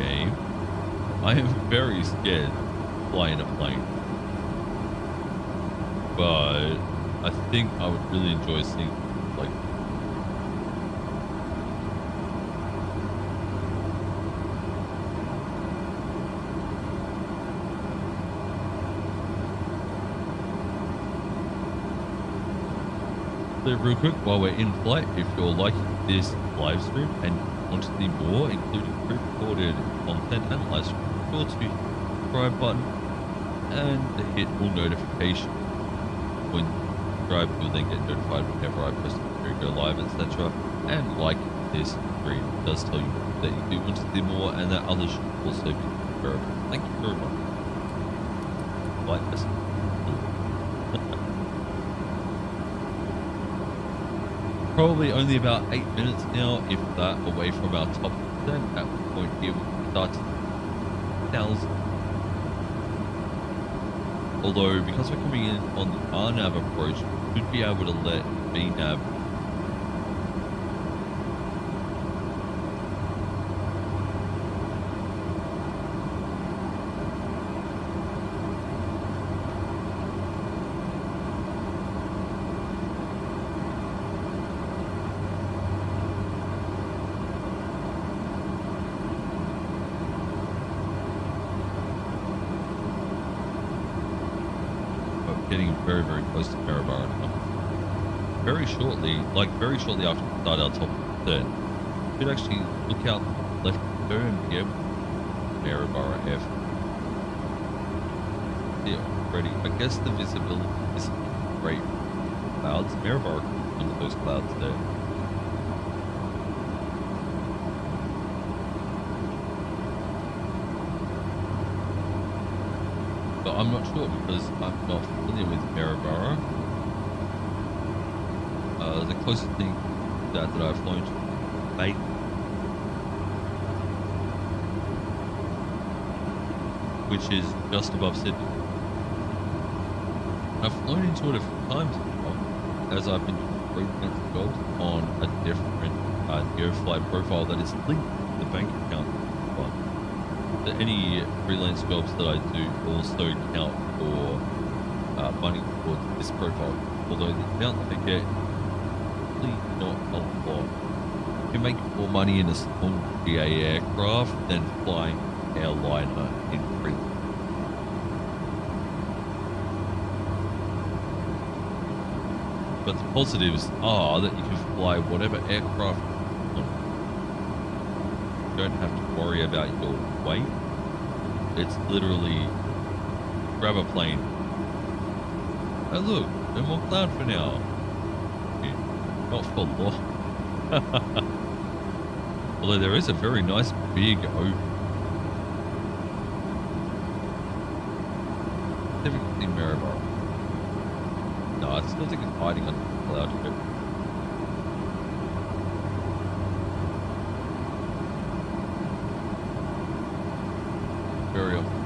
Speaker 1: game. I am very scared flying a plane, but I think I would really enjoy seeing like. Real quick, while we're in flight, if you're liking this live stream and want to see more, including pre-recorded content and live stream, be sure to hit the subscribe button and hit all notifications. When you subscribe, you'll then get notified whenever I post a video, go live, etc. And like this stream does tell you that you do want to see more and that others should also be subscribed. Thank you very much. Like this. Probably only about 8 minutes now, if that, away from our top 10. At which point here we can start to 1,000. Although, because we're coming in on the RNAV approach, we should be able to let VNAV. Getting very, very close to Maryborough now. Very shortly after we start our top 10, we should actually look out left there and be able to Maryborough F. Yeah, already. I guess the visibility is great. Clouds. Maryborough under those clouds there. But I'm not sure because I'm not familiar with Maryborough. The closest thing that I've flown to Bay, which is just above Sydney. I've flown into it a few times now, as I've been doing freelance jobs on a different NEOFLY profile that is linked to the bank account. Any freelance jobs that I do also count for money towards this profile, although the amount that I get really not a lot. You can make more money in a small GA aircraft than flying airliner in freelance. But the positives are that you can fly whatever aircraft you want. You don't have to worry about your weight. It's literally grab a plane. Oh look, no more cloud for now. Not for long. Although there is a very nice big open. Typically Maryborough. No, I still think it's hiding under the cloud here. Very often.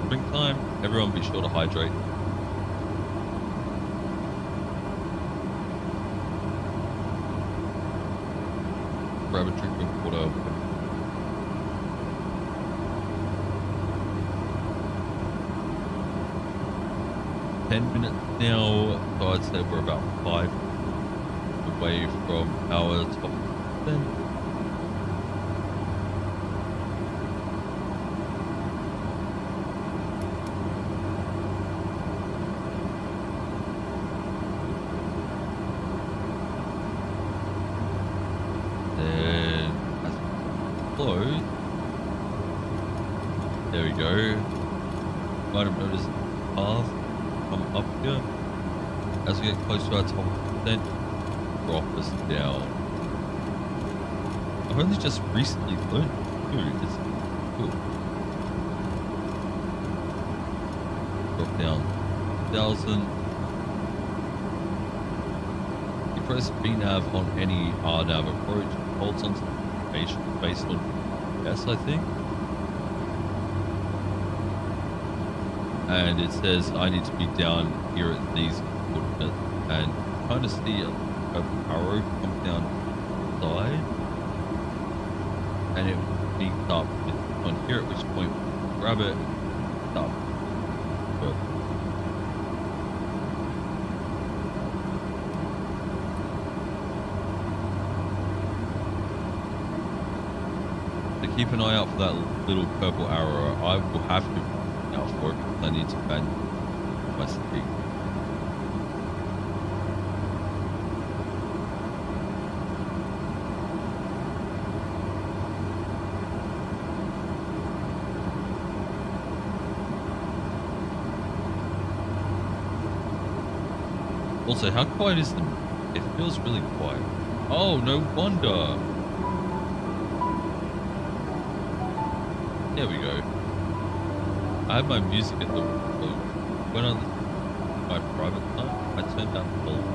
Speaker 1: Springtime, everyone be sure to hydrate. grab a drink of water. 10 minutes now, so I'd say we're about 5 away from our top 10. Then, as we close, there we go. Might have noticed the path come up here. As we get close to our top percent, drop us down. I've only just recently learned to do this. Cool. Drop down 1,000. You press VNav on any RNav approach, it holds on to information based on yes, I think. And it says I need to be down here at these coordinates, and kind of see a arrow come down the side, and it meets up with on here, at which point we grab it, stop. So keep an eye out for that little purple arrow. I will have to out for it because I need to ban my speed. Also, how quiet is the... It feels really quiet. Oh, no wonder. There we go. I had my music at the... When on my private time, I turned down the volume.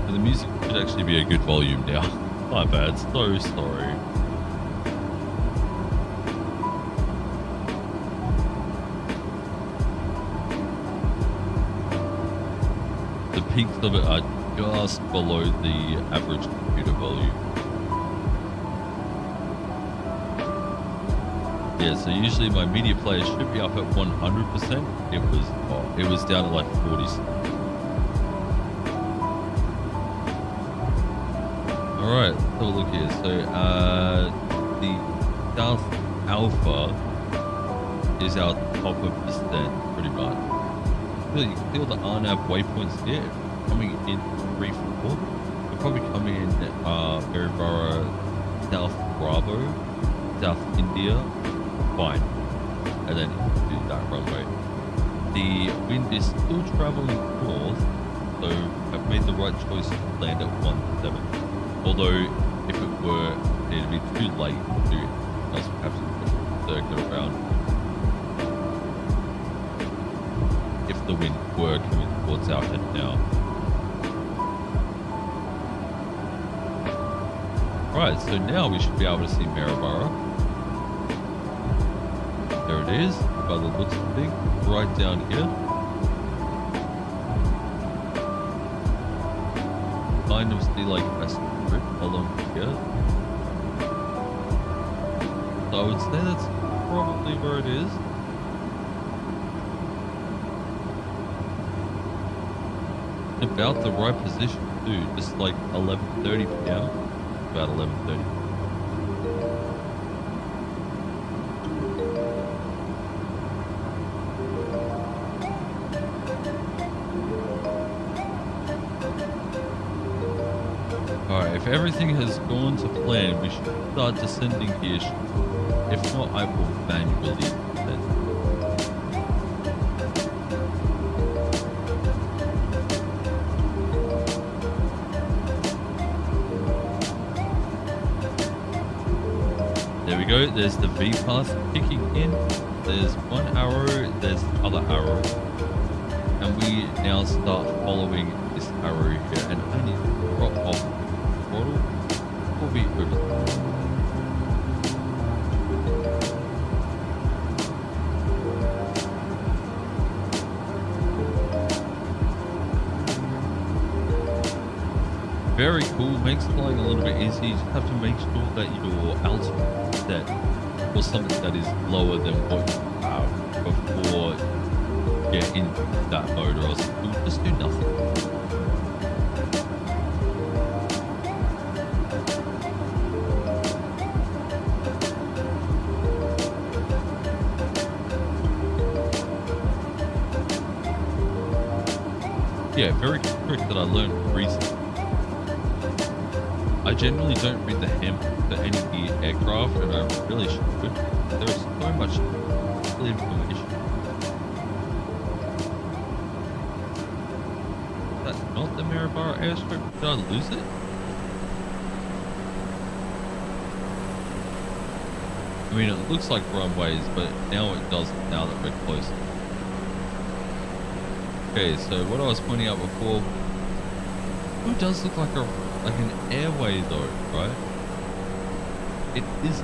Speaker 1: So the music should actually be a good volume now. My bad, so sorry. The peaks of it are just below the average computer volume. Yeah, so usually my media player should be up at 100%. It was down at like 40. All right, let's have a look here. So the South Alpha is our top of percent, pretty much. You can feel the RNAV waypoints here coming in 3-4. They'll probably come in Maryborough, South Bravo, South India. Fine, and then do that runway. The wind is still traveling north, so I've made the right choice to land at 17. Although, if it were, it'd be too late to do it. Else we have to circle around. If the wind were coming towards our head now. Right, so now we should be able to see Maryborough. There it is, by the looks of things, right down here. Kind of see like a strip along here. So I would say that's probably where it is. About the right position too, just like 11:30 p.m. About 11:30. Alright, if everything has gone to plan, we should start descending here. If not, I will manually descend. There we go, there's the V path kicking in. There's one arrow, there's the other arrow. And we now start following this arrow here. And I need to drop off the throttle before we over. very cool. Makes flying a little bit easy. You just have to make sure that your altitude is set for something that is lower than what you have before you get into that mode, or else you'll just do nothing. Yeah, very trick that I learned recently. I generally don't read the handbook for any aircraft, and I really should. There is so much information. That's not the Maribara airstrip. Did I lose it? I mean, it looks like runways, but now it doesn't, now that we're close. Okay, so what I was pointing out before, it does look like an airway though, right? It is.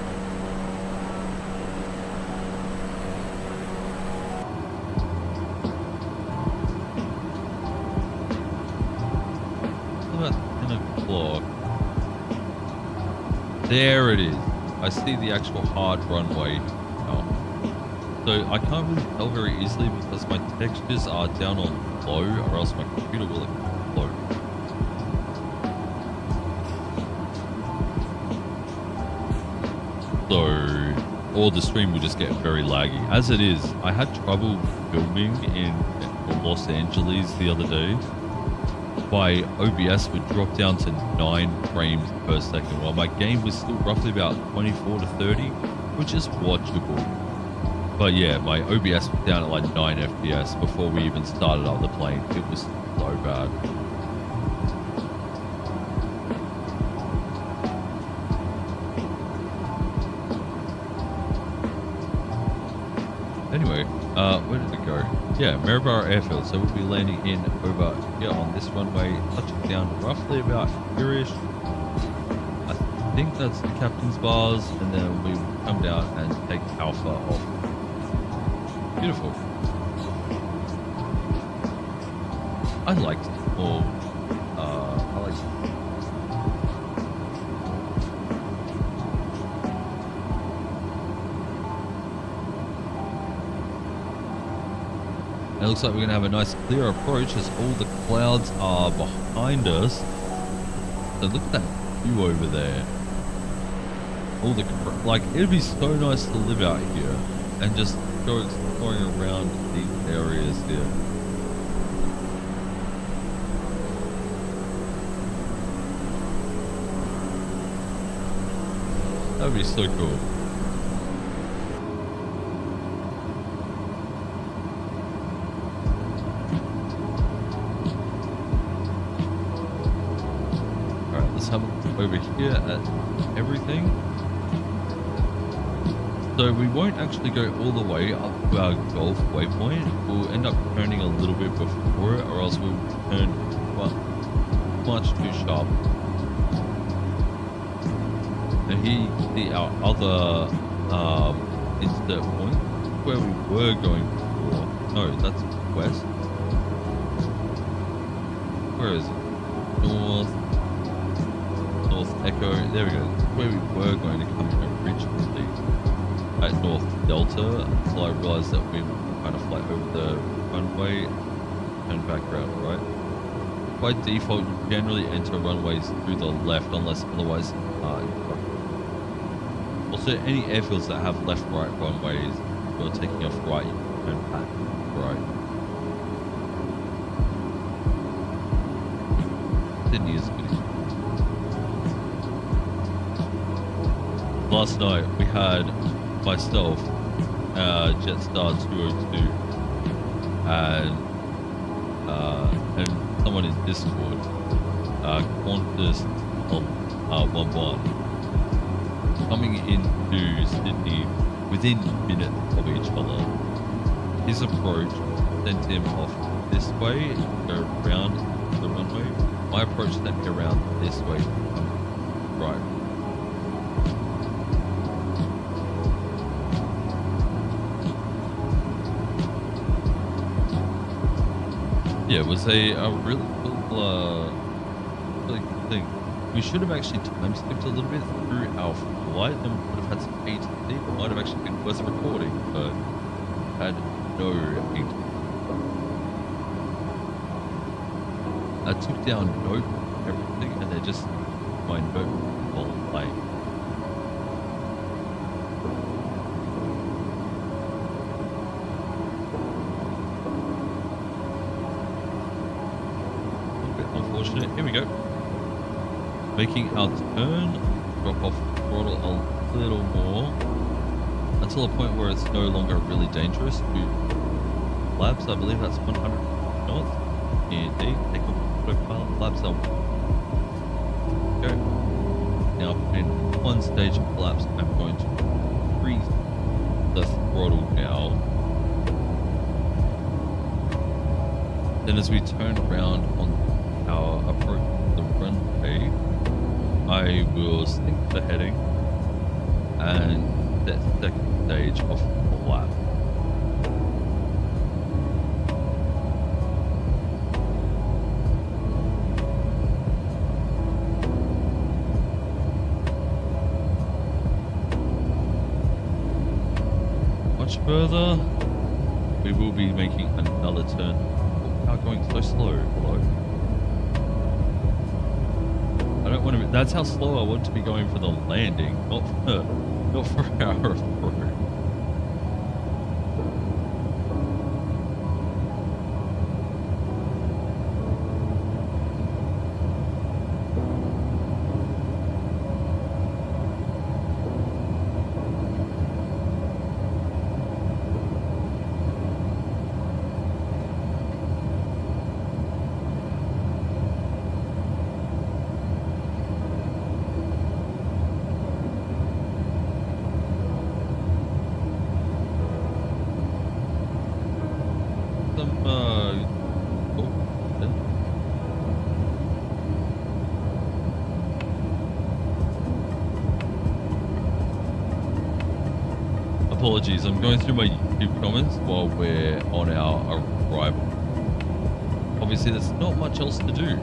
Speaker 1: About 10 o'clock. There it is. I see the actual hard runway now. So I can't really tell very easily because my textures are down on low, or else my computer will explode. So, or the stream will just get very laggy. As it is, I had trouble filming in Los Angeles the other day. My OBS would drop down to 9 frames per second, while my game was still roughly about 24 to 30, which is watchable. But yeah, my OBS was down at like 9 FPS before we even started up the plane. It was so bad. Anyway, where did it go? Yeah, Maribara Airfield. So we'll be landing in over here on this runway, touching down roughly about here-ish. I think that's the captain's bars, and then we will come down and take Alpha off. Beautiful. I liked it more. I liked it. It looks like we're going to have a nice clear approach as all the clouds are behind us. So look at that view over there. All the, like, it'd be so nice to live out here and just go exploring around these areas here. That would be so cool. Alright, let's have a look over here at everything. So we won't actually go all the way up to our Gulf waypoint. We'll end up turning a little bit before it, or else we'll turn much too sharp. And here you can see our other insert point where we were going before. No, that's west. Where is it? North Echo. There we go. Where we were going to come in originally. At North Delta, until I realized that we were kind of fly over the runway and back around, right? By default, you generally enter runways through the left unless otherwise also, any airfields that have left-right runways, you're taking off right, you can turn back right. Sydney is good. Last night, we had myself, Jetstar 202, and someone in Discord, Qantas 11, coming into Sydney within minutes of each other. His approach sent him off this way, go around the runway. My approach sent me around this way, right. Yeah, it was a really cool thing. We should have actually time skipped a little bit through our flight, then we would have had some ATC. It might have actually been worth recording, but had no ATC. I took down note everything, and they're just my note all lane. A little bit unfortunate. Here we go. Making our turn, drop off the throttle a little more until a point where it's no longer really dangerous to laps. I believe that's 100 knots. Indeed, take off autopilot, laps up. Go. Now, in one stage of laps, I'm going to increase the throttle now. Then, as we turn around on our approach to the runway, I will stick the heading and set second stage of the lap. Much further, we will be making another turn. Oh, how going so slow? Hello. I don't want to be, that's how slow I want to be going for the landing, not for our approach. Apologies, I'm going through my YouTube comments while we're on our arrival. Obviously, there's not much else to do.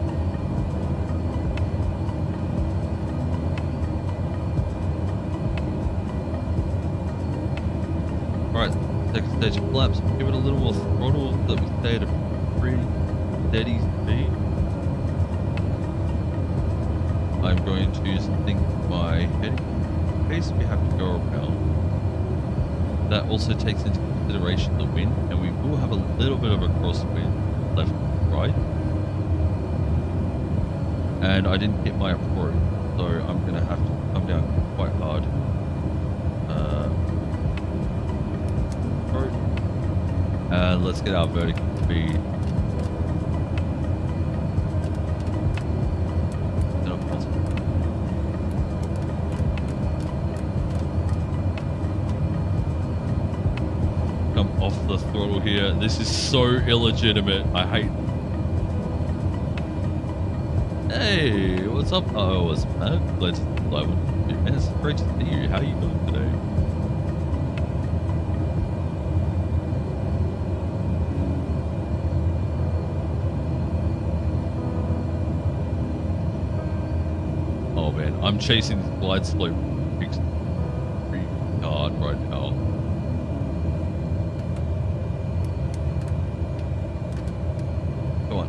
Speaker 1: Alright, second stage of flaps. Give it a little more throttle so that we stay at a pretty steady speed. I'm going to sync my heading in case we have to go around. That also takes into consideration the wind, and we will have a little bit of a crosswind left and right. And I didn't hit my approach, so I'm going to have to come down quite hard. And let's get our vertical speed. Come off the throttle here. This is so illegitimate. I hate. Hey, what's up? Oh, what's Matt? Glad to live with you, man. It's great to see you. How are you doing today? Oh man, I'm chasing this glide slope pretty hard right now. Come on.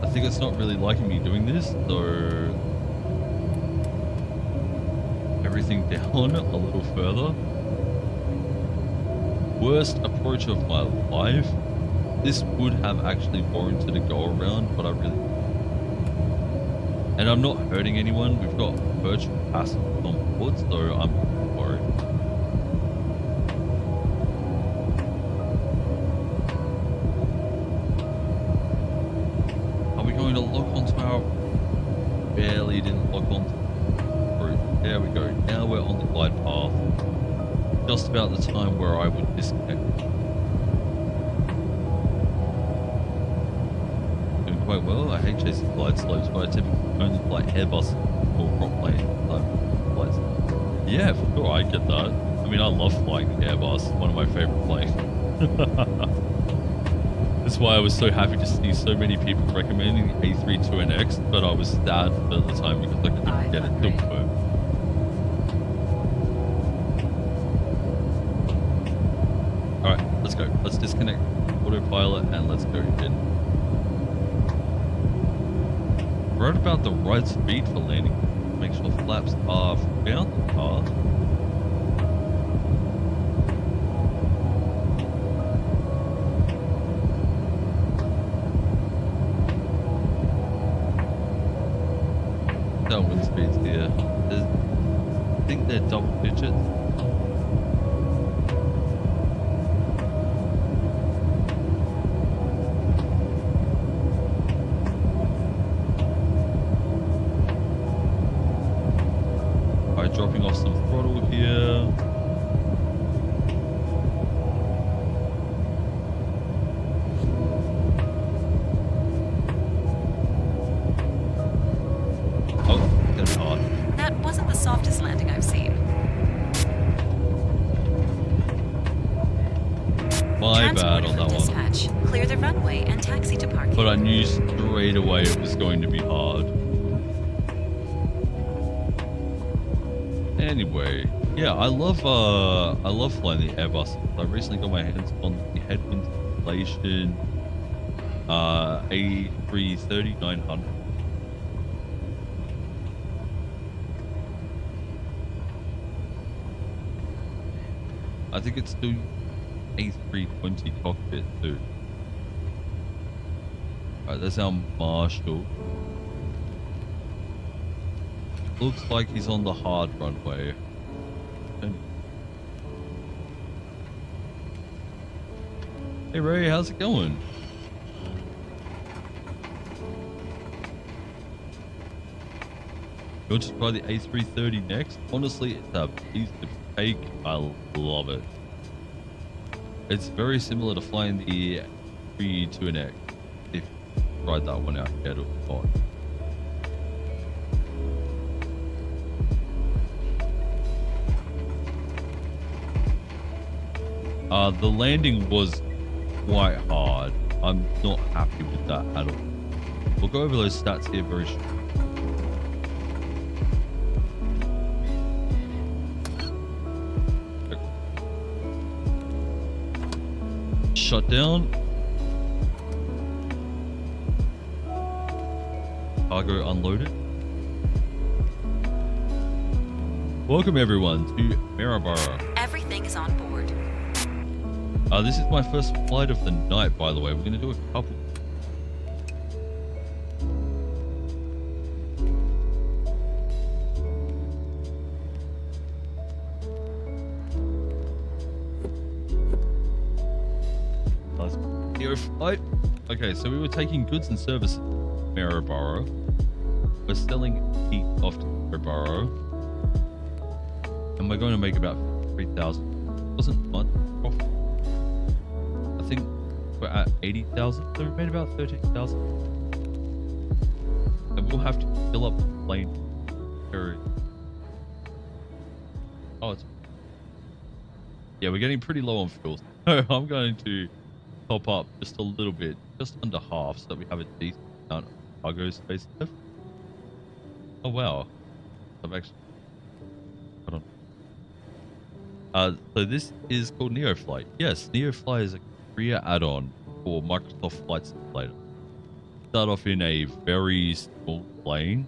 Speaker 1: I think it's not really liking me doing this, so everything down a little further. Worst approach of my life. This would have actually warranted a go around, but I really... And I'm not hurting anyone. We've got virtual passengers on board, so I'm not worried. Are we going to lock onto our... Barely didn't lock onto the roof. There we go. Now we're on the glide path. Just about the time where I would disconnect. Doing quite well. I hate chasing glide slopes, but I typically only fly Airbus or prop plane flights. Yeah, for sure, I get that. I mean, I love flying the Airbus, one of my favorite planes. That's why I was so happy to see so many people recommending the A32NX, but I was sad at the time because I couldn't get it to work. Alright, let's go. Let's disconnect autopilot and let's go in. Right about the right speed for landing. Make sure flaps are found the car. Wind speeds here. I think they're double digits. Alright, dropping off some throttle here.
Speaker 2: Softest landing I've seen.
Speaker 1: My bad on that
Speaker 2: dispatch.
Speaker 1: one.
Speaker 2: Clear the runway and taxi to parking.
Speaker 1: But I knew straight away it was going to be hard. Anyway, yeah, I love flying the Airbus. I recently got my hands on the headwind simulation A330-900. I think it's still A320 cockpit too. Alright, that's our Marshall. Looks like he's on the hard runway. Hey Ray, how's it going? You want to try the A330 next? Honestly, it's a piece of cake. I love it. It's very similar to flying the A320X. If you tried that one out yet or not. The landing was quite hard. I'm not happy with that at all. We'll go over those stats here very shortly. Shut down. Cargo unloaded. Welcome everyone to Maryborough.
Speaker 2: Everything is on board.
Speaker 1: This is my first flight of the night, by the way. We're going to do a couple. NEOFLY. Okay, so we were taking goods and services to Maryborough. We're selling heat off to Maryborough. And we're going to make about 3,000. Wasn't much profit. I think we're at 80,000, so we made about 13,000. And we'll have to fill up the plane. Oh, it's... Yeah, we're getting pretty low on fuel. So I'm going to top up just a little bit, just under half, so that we have a decent amount of cargo space left. Oh wow. I've actually... Hold on. So this is called NEOFLY. Yes, NEOFLY is a career add-on for Microsoft Flight Simulator. Start off in a very small plane,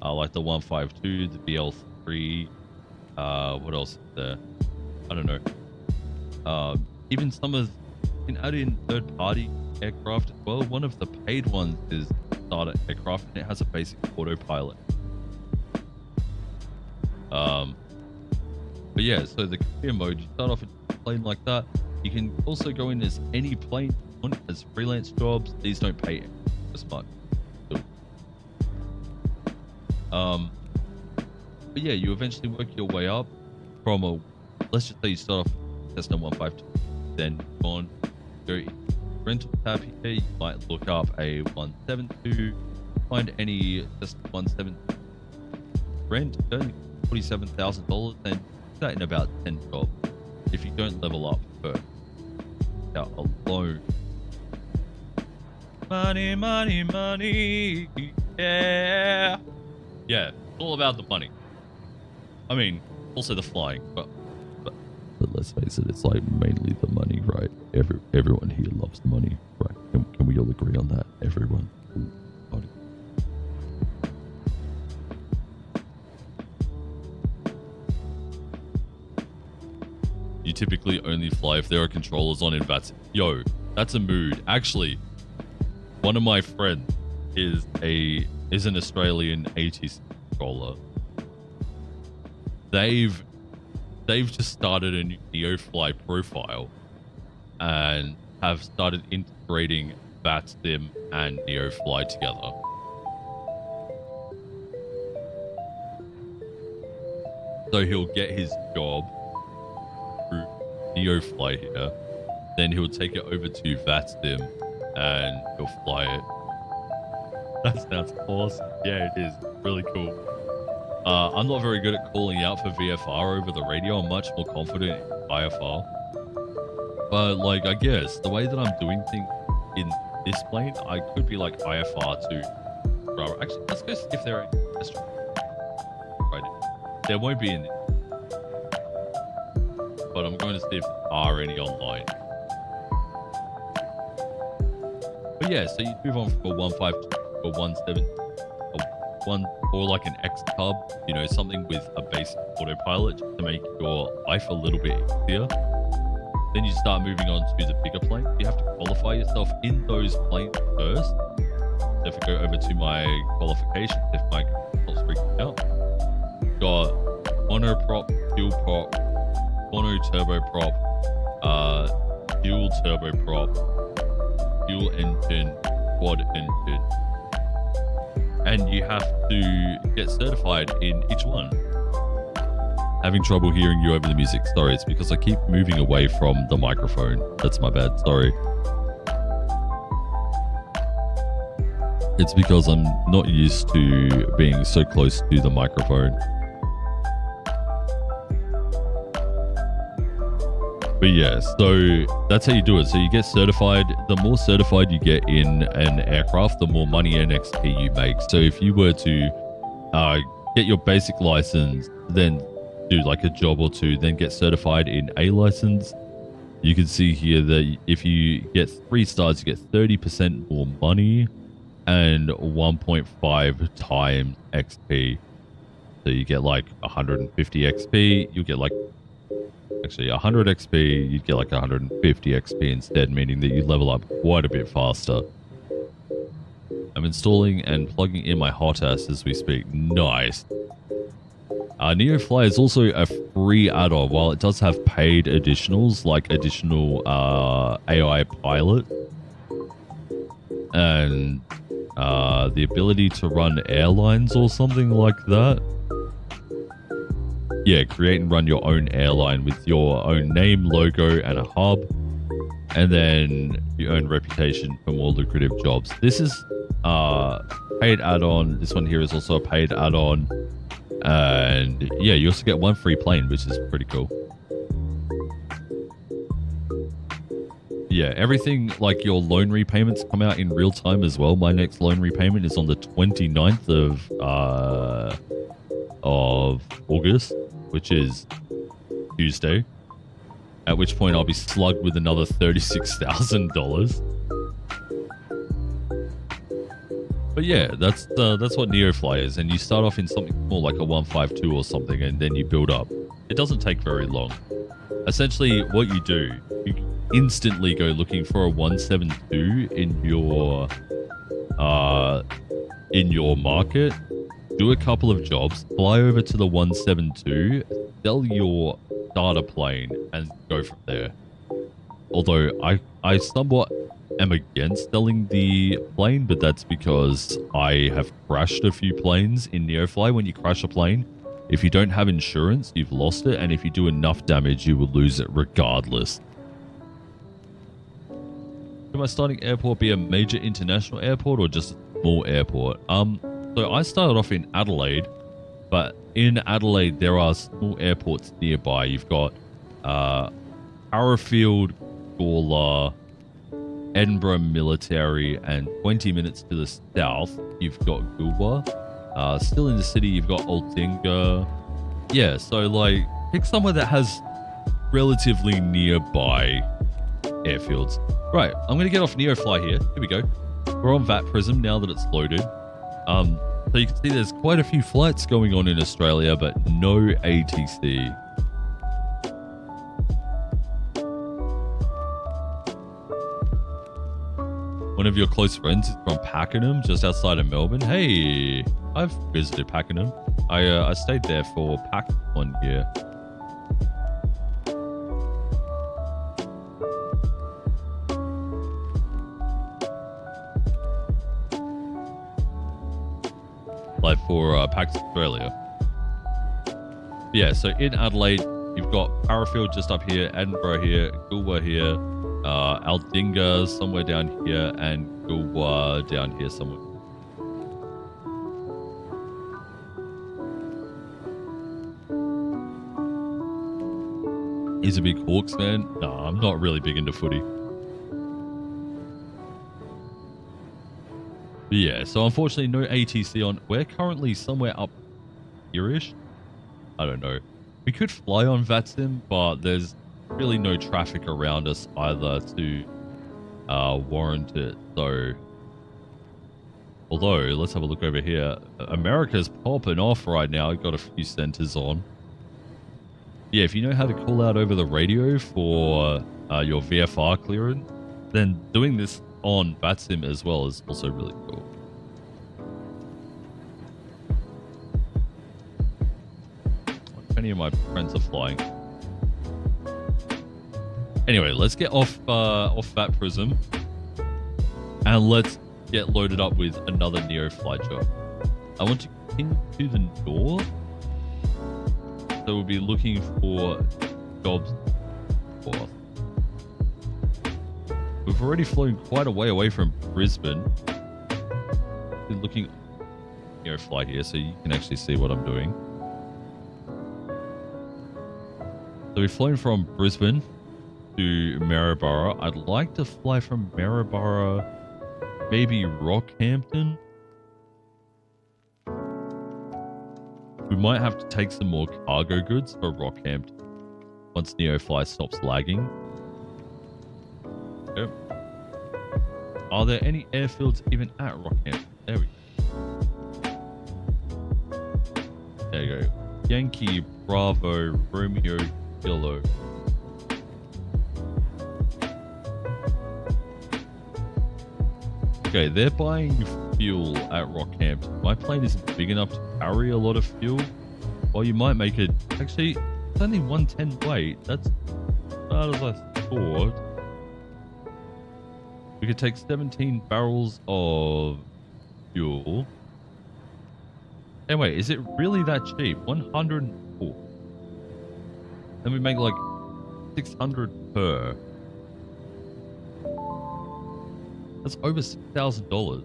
Speaker 1: like the 152, the BL3. What else is there? I don't know. Even some of, you can add in third-party aircraft as well. One of the paid ones is starter aircraft, and it has a basic autopilot. But yeah, so the career mode, you start off in a plane like that. You can also go in as any plane you want, as freelance jobs. These don't pay as much. But yeah, you eventually work your way up from a, let's just say you start off with Cessna 152, then on go rental tab here, you might look up a 172, find any Cessna 172 rent, earn $47,000, and that in about 10 jobs if you don't level up first. discount alone. Money, money, money. Yeah. Yeah, it's all about the money. I mean, also the flying, but let's face it, it's like mainly the money, right? Everyone here loves money, right? Can we all agree on that? Everyone. Money. You typically only fly if there are controllers on in VATS. Yo, that's a mood. Actually, one of my friends is an Australian ATC controller. They've just started a new NEOFLY profile and have started integrating VATSIM and NEOFLY together. So he'll get his job through NEOFLY here, then he'll take it over to VATSIM and he'll fly it. That sounds awesome. Yeah, it is really cool. I'm not very good at calling out for VFR over the radio. I'm much more confident in IFR. But, like, I guess the way that I'm doing things in this plane, I could be like IFR to... Actually, let's go see if there are any... Right. There won't be any. But I'm going to see if there are any online. But yeah, so you move on from a 152 or 17... or like an X Cub, you know, something with a basic autopilot just to make your life a little bit easier. Then you start moving on to the bigger planes. You have to qualify yourself in those planes first. So if I go over to my qualifications, if my computer's freaking out, got monoprop, fuel prop, mono turboprop, dual turboprop, fuel engine, quad engine. And you have to get certified in each one. Having trouble hearing you over the music. Sorry, it's because I keep moving away from the microphone. That's my bad. Sorry. It's because I'm not used to being so close to the microphone. But yeah, so that's how you do it. So you get certified. The more certified you get in an aircraft, the more money and XP you make. So if you were to get your basic license, then do like a job or two, then get certified in A license, you can see here that if you get 3 stars, you get 30% more money and 1.5 times XP. So you get like 150 XP. You get like actually 100 XP, you'd get like 150 XP instead, meaning that you level up quite a bit faster. I'm installing and plugging in my hot ass as we speak. Nice. NEOFLY is also a free add-on. While it does have paid additionals, like additional AI pilot and the ability to run airlines or something like that. Yeah, create and run your own airline with your own name, logo, and a hub. And then you earn reputation for more lucrative jobs. This is paid add-on. This one here is also a paid add-on. And yeah, you also get 1 free plane, which is pretty cool. Yeah, everything like your loan repayments come out in real time as well. My next loan repayment is on the 29th of August, which is Tuesday, at which point I'll be slugged with another $36,000. But yeah, that's what NEOFLY is, and you start off in something more like a 152 or something, and then you build up. It doesn't take very long. Essentially, what you do, you instantly go looking for a 172 in your market. Do a couple of jobs, fly over to the 172, sell your starter plane, and go from there. Although I somewhat am against selling the plane, but that's because I have crashed a few planes in NEOFLY. When you crash a plane, if you don't have insurance, you've lost it, and if you do enough damage, you will lose it regardless. Should my starting airport be a major international airport or just a small airport? So I started off in Adelaide, but in Adelaide, there are small airports nearby. You've got Arrowfield, Gawler, Edinburgh Military, and 20 minutes to the south, you've got Gulwa. Still in the city, you've got Aldinga. Yeah, so like, pick somewhere that has relatively nearby airfields. Right, I'm going to get off NEOFLY here. Here we go. We're on VAT Prism now that it's loaded. So you can see there's quite a few flights going on in Australia, but no ATC. One of your close friends is from Pakenham, just outside of Melbourne. Hey, I've visited Pakenham. I stayed there for PAC 1 year. Like for PAX Australia. Yeah, so in Adelaide, you've got Parafield just up here, Edinburgh here, Gulwa here, Aldinga somewhere down here, and Gulwa down here somewhere. He's a big Hawks fan. No, I'm not really big into footy. But yeah, so unfortunately no ATC on. We're currently somewhere up here-ish. I don't know. We could fly on VATSIM, but there's really no traffic around us either to warrant it. So, although, let's have a look over here. America's popping off right now. I've got a few centers on. Yeah, if you know how to call out over the radio for your VFR clearance, then doing this on VATSIM as well is also really cool. Many of my friends are flying. Anyway, let's get off VAT Prism and let's get loaded up with another NEOFLY job. I want to continue to the north, so we'll be looking for jobs for. We've already flown quite a way away from Brisbane. Been looking NEOFLY here, so you can actually see what I'm doing. So we've flown from Brisbane to Maryborough. I'd like to fly from Maryborough, maybe Rockhampton. We might have to take some more cargo goods for Rockhampton once NEOFLY stops lagging. Yep. Are there any airfields even at Rockhampton? There we go. There you go. Yankee, Bravo, Romeo, Kilo. Okay, they're buying fuel at Rockhampton. My plane isn't big enough to carry a lot of fuel. Well, you might make it... Actually, it's only 110 weight. That's not as I thought. We could take 17 barrels of fuel. Anyway, is it really that cheap? 104. Then we make like 600 per. That's over $6,000.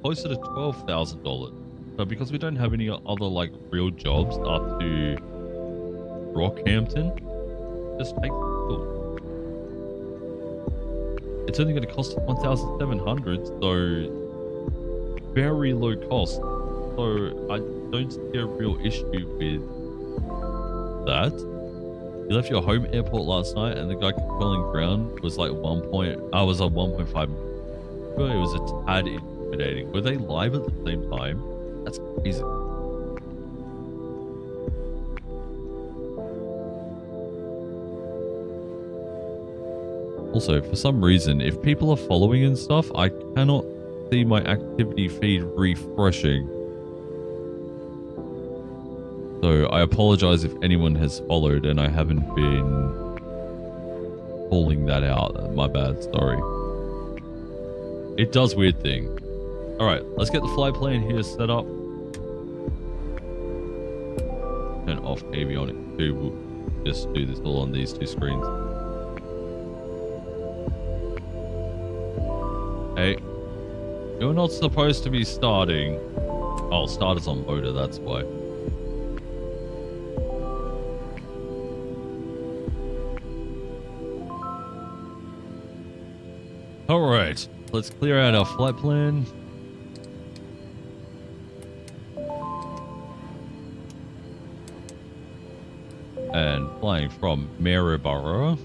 Speaker 1: Closer to $12,000. But because we don't have any other like real jobs up to Rockhampton, just take the fuel. It's only going to cost 1,700, so very low cost. So I don't see a real issue with that. You left your home airport last night, and the guy calling ground was like I was on 1.5. It was a tad intimidating. Were they live at the same time? That's crazy. Also, for some reason, if people are following and stuff, I cannot see my activity feed refreshing. So I apologize if anyone has followed and I haven't been calling that out. My bad, sorry. It does weird thing. Alright, let's get the fly plan here set up. Turn off avionics too. We'll just do this all on these two screens. Hey, you're not supposed to be starting. Oh, starters on motor, that's why. Alright, let's clear out our flight plan. And flying from Maryborough.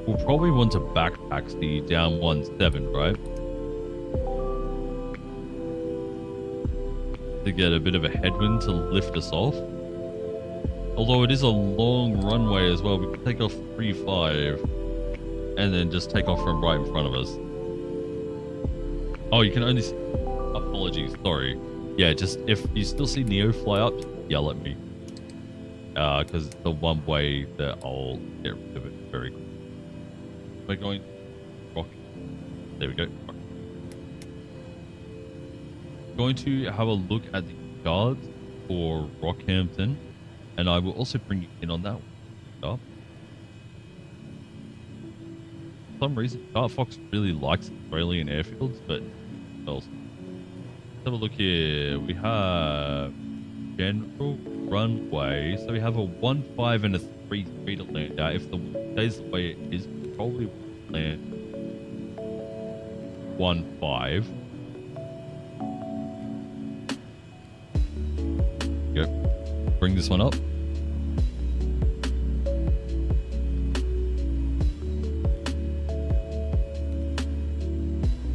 Speaker 1: We'll probably want to back taxi down 17, right? To get a bit of a headwind to lift us off. Although it is a long runway as well, we can take off 35 and then just take off from right in front of us. Oh, you can only see... Apologies, sorry. Yeah, just if you still see NEOFLY up, yell at me. Because it's the one way that I'll get rid of it very quickly. We're going... Rock. There we go. Going to have a look at the guards for Rockhampton, and I will also bring you in on that one. For some reason, Dart Fox really likes Australian airfields, but else. Let's have a look here. We have general runway, so we have a 1.5 and a 3.3 to land out. If the wind stays the way it is, we'll probably land 1.5. Go. Bring this one up.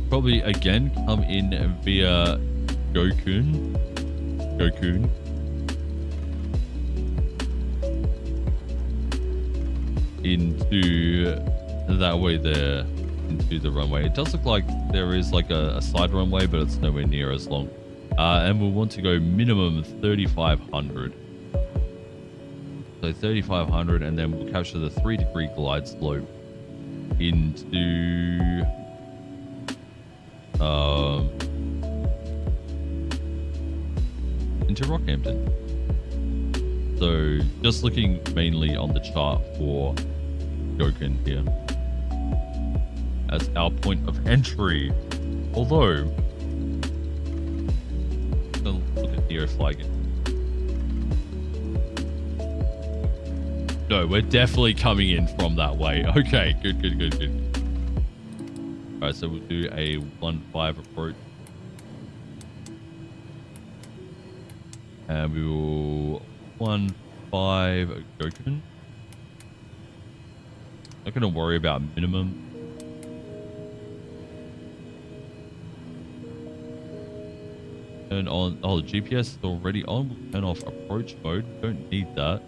Speaker 1: Probably again come in via Gokun. Into that way there, into the runway. It does look like there is like a side runway, but it's nowhere near as long. And we'll want to go minimum 3,500. So 3,500, and then we'll capture the 3-degree glide slope into Rockhampton. So just looking mainly on the chart for Gokun here as our point of entry. Although, look at NEOFLY again. No, we're definitely coming in from that way. Okay, good. Alright, so we'll do a 1.5 approach. And we will 1.5 Gokun. Not going to worry about minimum. Turn on. Oh, the GPS is already on. We'll turn off approach mode. We don't need that.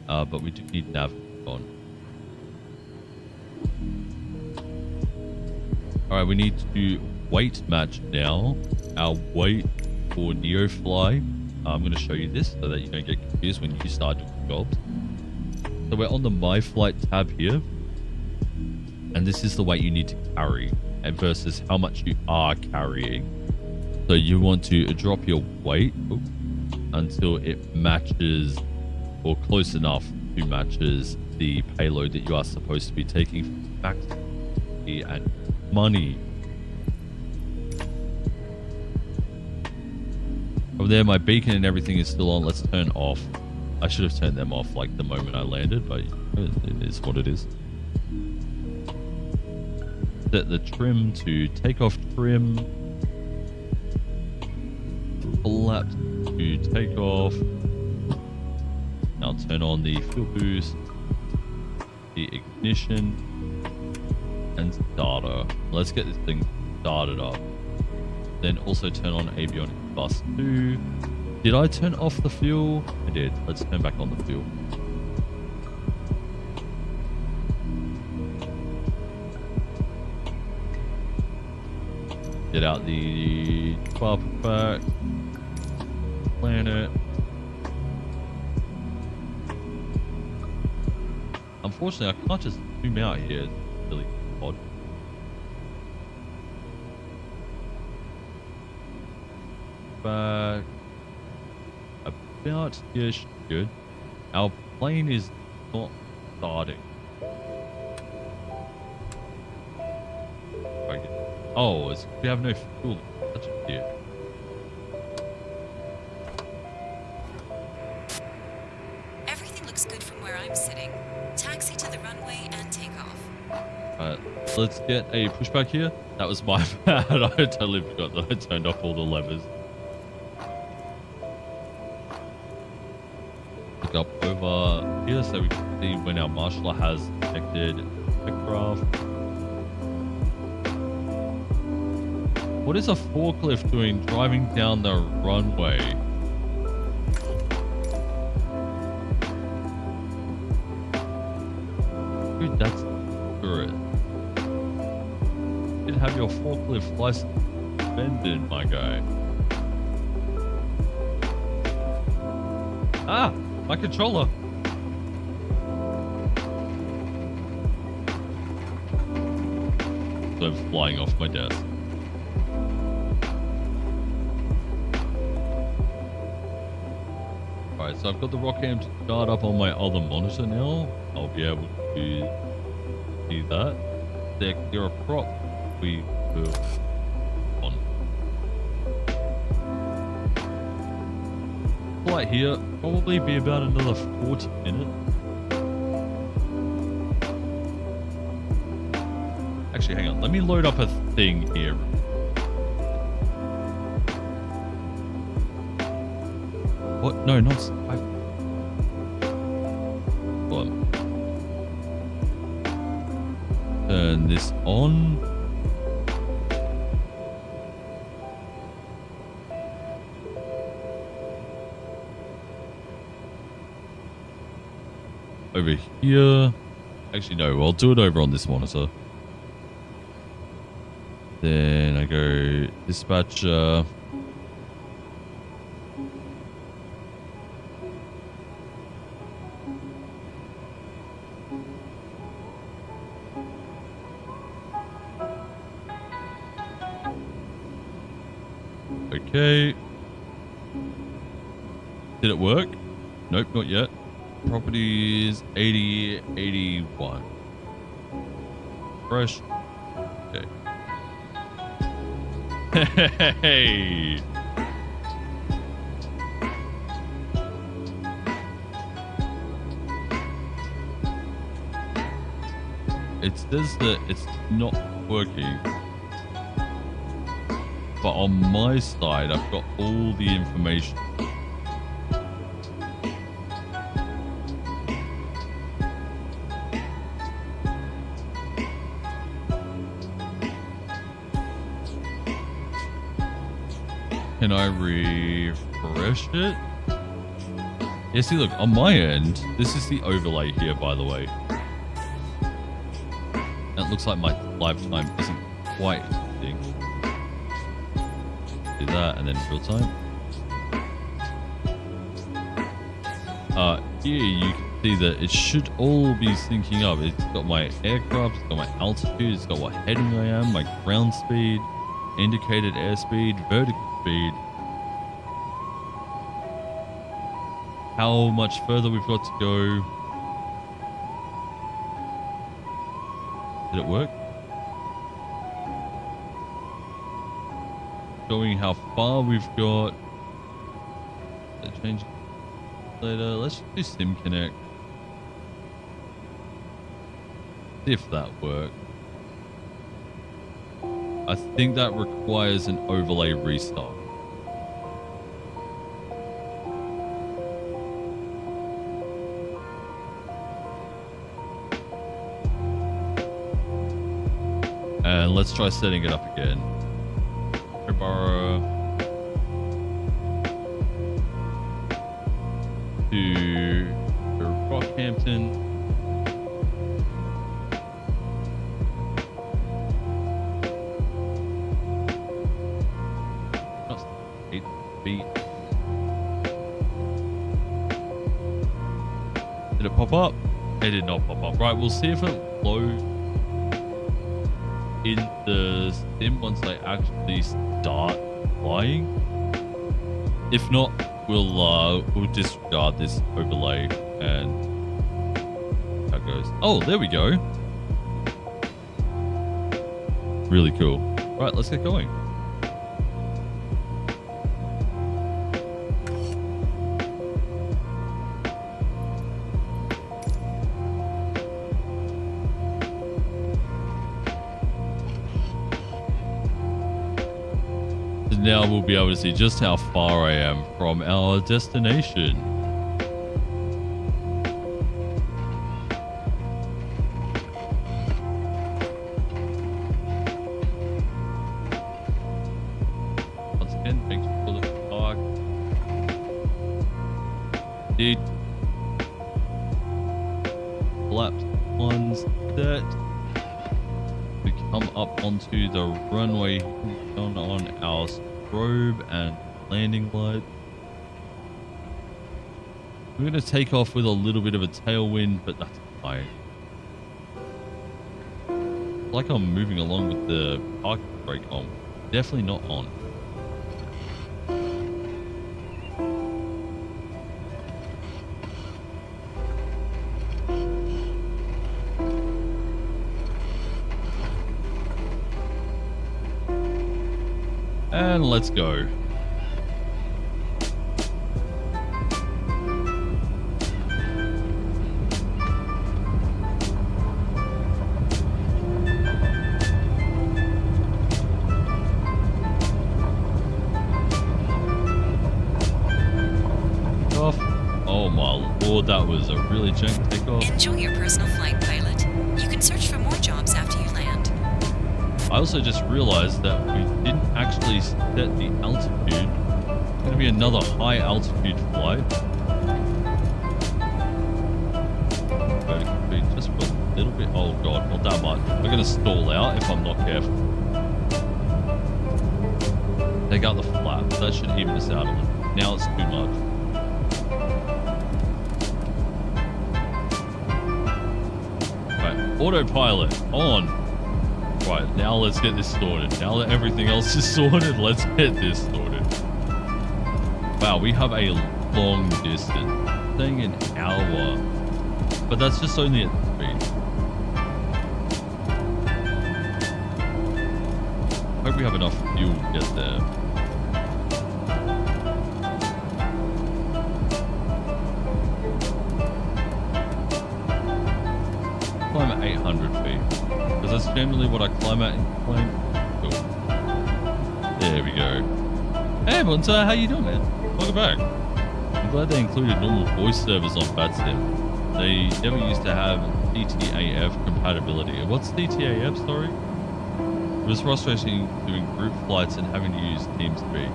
Speaker 1: But we do need nav on. Alright, we need to weight match now. Our weight for NEOFLY. I'm going to show you this so that you don't get confused when you start doing jobs. So we're on the My Flight tab here. And this is the weight you need to carry and versus how much you are carrying. So you want to drop your weight until it matches or close enough to matches the payload that you are supposed to be taking from max and money. Over there, my beacon and everything is still on. Let's turn off. I should have turned them off like the moment I landed, but it is what it is. Set the trim to takeoff trim. Flaps to takeoff. Now turn on the fuel boost, the ignition, and starter. Let's get this thing started up. Then also turn on avionics bus 2. Did I turn off the fuel? I did. Let's turn back on the fuel. Get out the bar pack. Planet. Unfortunately, I can't just zoom out here. It's really odd. Back. About ish. Good. Our plane is not starting. Oh, we have no fuel. Such a dear.
Speaker 2: sitting. Taxi to the runway and take off.
Speaker 1: Alright, let's get a pushback here. That was my bad. I totally forgot that I turned off all the levers. Look up over here so we can see when our marshaller has detected aircraft. What is a forklift doing driving down the runway? Dude, that's accurate. You should have your forklift license suspended, my guy. Ah, my controller. So I'm flying off my desk. Alright, so I've got the rock cam to start up on my other monitor now. I'll be able to see that. There are props we will on. Flight here, probably be about another 40 minutes. Actually, hang on. Let me load up a thing here. What? No, not. Hold on. Turn this on. Over here. Actually, no. I'll do it over on this monitor. Then I go dispatcher. Okay. Did it work? Nope, not yet. Properties 80, 81. Fresh. Okay. Hey. It says that it's not working. But on my side, I've got all the information. Can I refresh it? Yeah, see, look, on my end, this is the overlay here, by the way. And it looks like my lifetime isn't quite interesting. Do that, and then real time. Here you can see that it should all be syncing up. It's got my aircraft, it's got my altitude, it's got what heading I am, my ground speed, indicated airspeed, vertical speed, how much further we've got to go. Did it work? Showing how far we've got. Change later. Let's just do Sim Connect. See if that works. I think that requires an overlay restart. And let's try setting it up again. Borrow to Rockhampton. Just 8 feet. Did it pop up? It did not pop up. Right, we'll see if it loads in the sim once I actually start flying. If not, we'll disregard this overlay and how it goes. Oh, there we go. Really cool. Right, let's get going. now we'll be able to see just how far I am from our destination. Once again, thanks for the talk. Did collapse ones that we come up onto the runway on our strobe and landing light. We're going to take off with a little bit of a tailwind, but that's fine. Like I'm moving along with the parking brake on. Definitely not on. And let's go. Off. Oh my lord, that was a really jank takeoff.
Speaker 2: Enjoy your personal flight, pilot. You can search for more jobs after you land.
Speaker 1: I also just realized that we didn't actually set the altitude. It's going to be another high altitude flight. Vertical speed just for a little bit. Oh god, not that much. We're going to stall out if I'm not careful. Take out the flaps. That should even us out a little. Now it's too much. Right, autopilot on. Right, now let's get this sorted. Now that everything else is sorted, let's get this sorted. Wow, we have a long distance. Saying an hour. But that's just only at 3. Hope we have enough fuel to get there. Climb at 800 feet. Because that's generally what I climb at in the plane. Cool. There we go. Hey, Bonta, how you doing, man? Welcome back. I'm glad they included normal voice servers on BATSIM. They never used to have DTAF compatibility. What's DTAF, sorry? It was frustrating doing group flights and having to use TeamSpeak.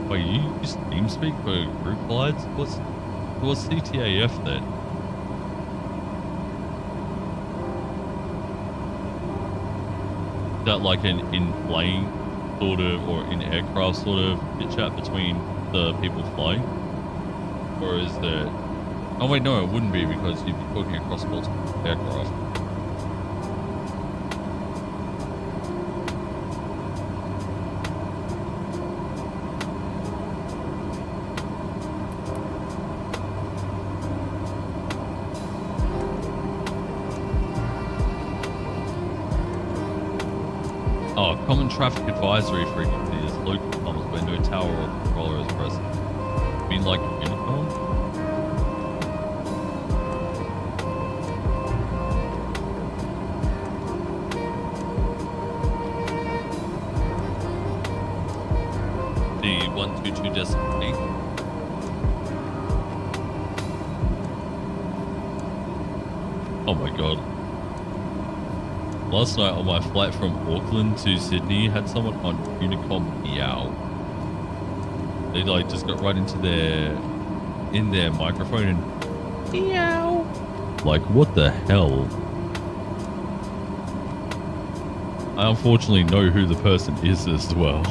Speaker 1: Wait, you use TeamSpeak for group flights? What's DTAF then? That like an in-plane sort of or in aircraft sort of chit chat between the people flying? Or is that... Oh wait, no, it wouldn't be because you'd be talking across multiple aircraft. Oh, common traffic advisory frequency is local comms where no tower or controller is present. You mean like Unicom? The 122.8. Oh my god. Last night on my flight from Auckland to Sydney, had someone on Unicom meow. They like just got right into their microphone and meow. Like what the hell? I unfortunately know who the person is as well.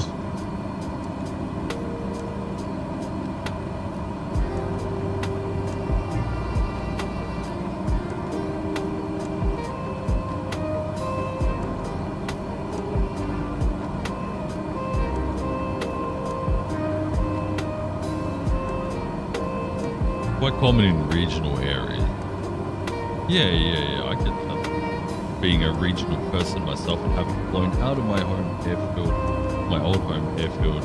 Speaker 1: Quite common in regional areas. Yeah, I get that. Being a regional person myself and having flown out of my home airfield, my old home airfield,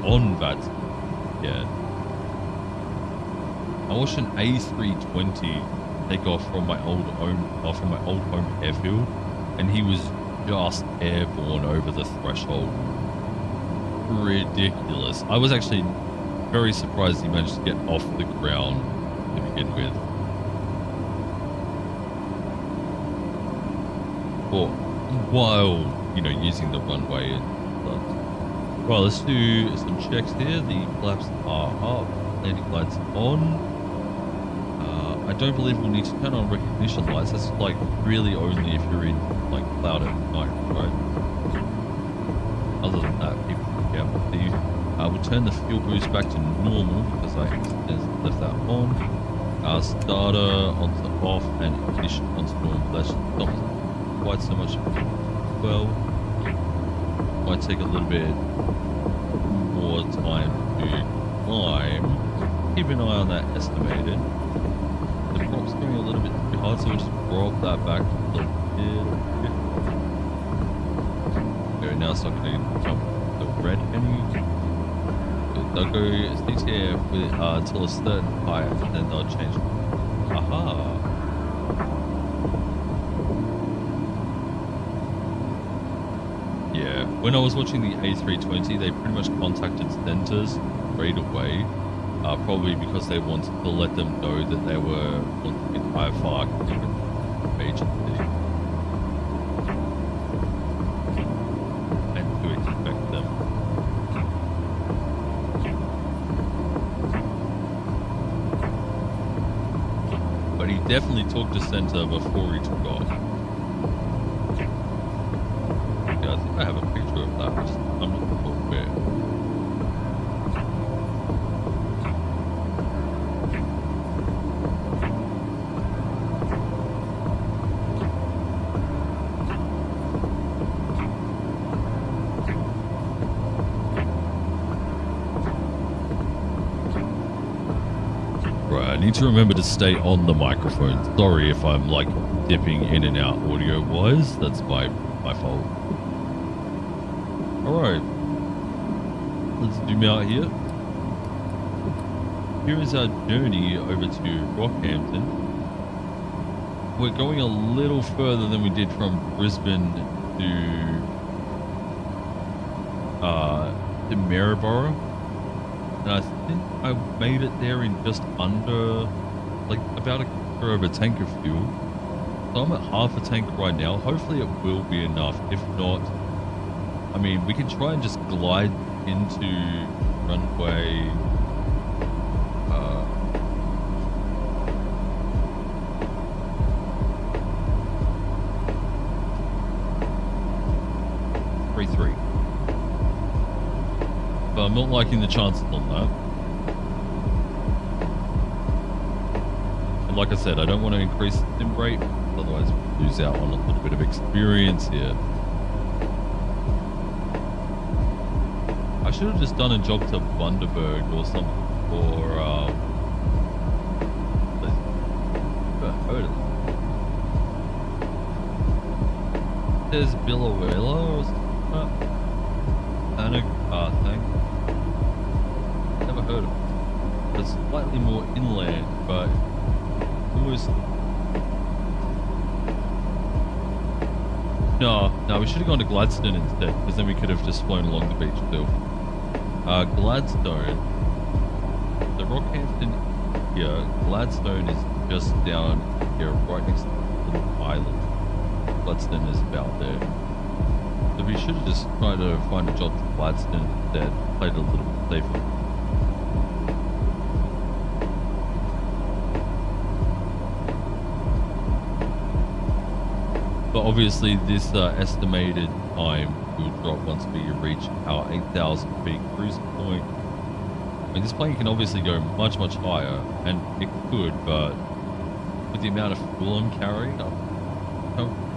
Speaker 1: on that, yeah. I watched an A320 take off from my old home airfield, and he was just airborne over the threshold. Ridiculous. I was actually very surprised he managed to get off the ground to begin with. Or while, you know, using the runway and stuff. Right, let's do some checks here. The flaps are up, landing lights on. I don't believe we'll need to turn on recognition lights. That's like really only if you're in like cloud at night, right? Other than that, people can get with you. We'll turn the fuel boost back to normal because I accidentally left that on. Starter onto off and ignition onto normal. That should stop quite so much. Well, might take a little bit more time to climb. Keep an eye on that estimated. The prop's going a little bit too hard, so we'll just drop that back a little bit. Okay, now it's not going to jump the red any. They'll go CTF with, until a certain height, and then they'll change. Aha! Yeah, when I was watching the A320, they pretty much contacted centers straight away. Probably because they wanted to let them know that they were wanting an IFR in major city. And to expect them. But he definitely talked to center before he took off. Yeah, I think I have a picture of that, which I'm not sure where. I need to remember to stay on the microphone. Sorry if I'm like dipping in and out audio wise. That's my fault. Alright. Let's zoom out here. Here is our journey over to Rockhampton. We're going a little further than we did from Brisbane to Maryborough. And I think I made it there in just under, like, about a quarter of a tank of fuel. So I'm at half a tank right now. Hopefully it will be enough. If not, I mean, we can try and just glide into runway. 33. But I'm not liking the chances on that. And like I said, I don't want to increase the sim rate, otherwise we'll lose out on a little bit of experience here. I should have just done a job to Bundaberg or something, or never heard of it. There's Billawela or something. And a car thing. Never heard of it. It's slightly more inland, but almost. No, we should have gone to Gladstone instead, because then we could have just flown along the beach too. Gladstone. The Rockhampton here. Gladstone is just down here, right next to the little island. Gladstone is about there. So we should have just tried to find a job to Gladstone instead. Played a little bit safer. But obviously this estimated time will drop once we reach our 8,000 feet cruise point. I mean, this plane can obviously go much, much higher, and it could, but with the amount of fuel I'm carrying, I don't.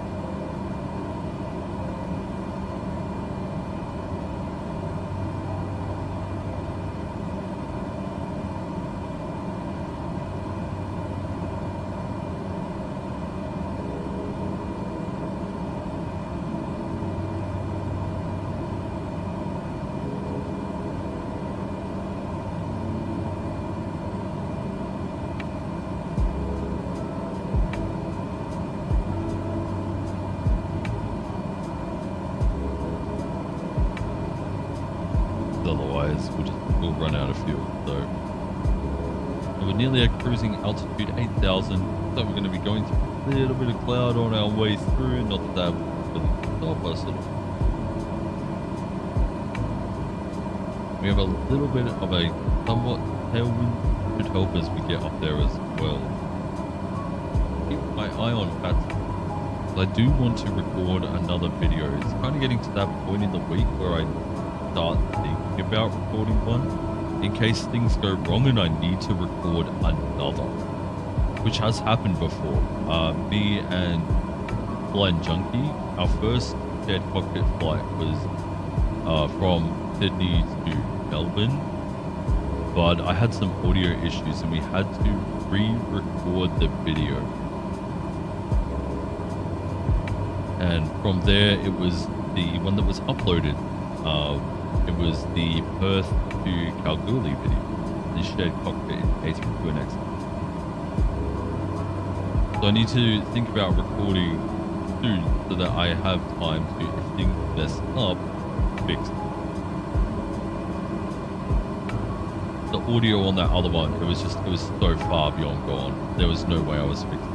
Speaker 1: otherwise we'll run out of fuel. So we're nearly at cruising altitude 8,000. So we're going to be going through a little bit of cloud on our way through. Not that will really stop us at all. We have a little bit of a somewhat tailwind should help as we get up there as well. Keep my eye on bats. I do want to record another video. It's kind of getting to that point in the week where I start thinking about recording one in case things go wrong and I need to record another, which has happened before. Me and Blind Junkie, our first dead cockpit flight was from Sydney to Melbourne, but I had some audio issues and we had to re-record the video. And from there, it was the one that was uploaded. It was the Perth to Kalgoorlie video, the shared cockpit in A320X. So I need to think about recording soon so that I have time to, if things mess up, fix it. The audio on that other one, it was so far beyond gone. There was no way I was fixing it.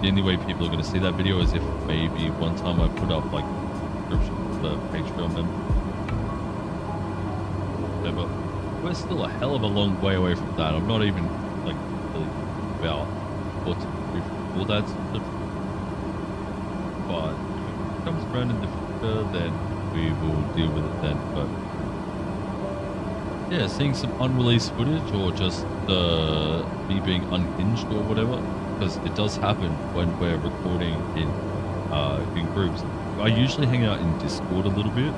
Speaker 1: The only way people are going to see that video is if maybe one time I put up like a description for the Patreon member. But we're still a hell of a long way away from that. I'm not even like really about what to do for all that stuff. But if it comes around in the future, then we will deal with it then. But yeah, seeing some unreleased footage or just me being unhinged or whatever, because it does happen when we're recording in groups. I usually hang out in Discord a little bit,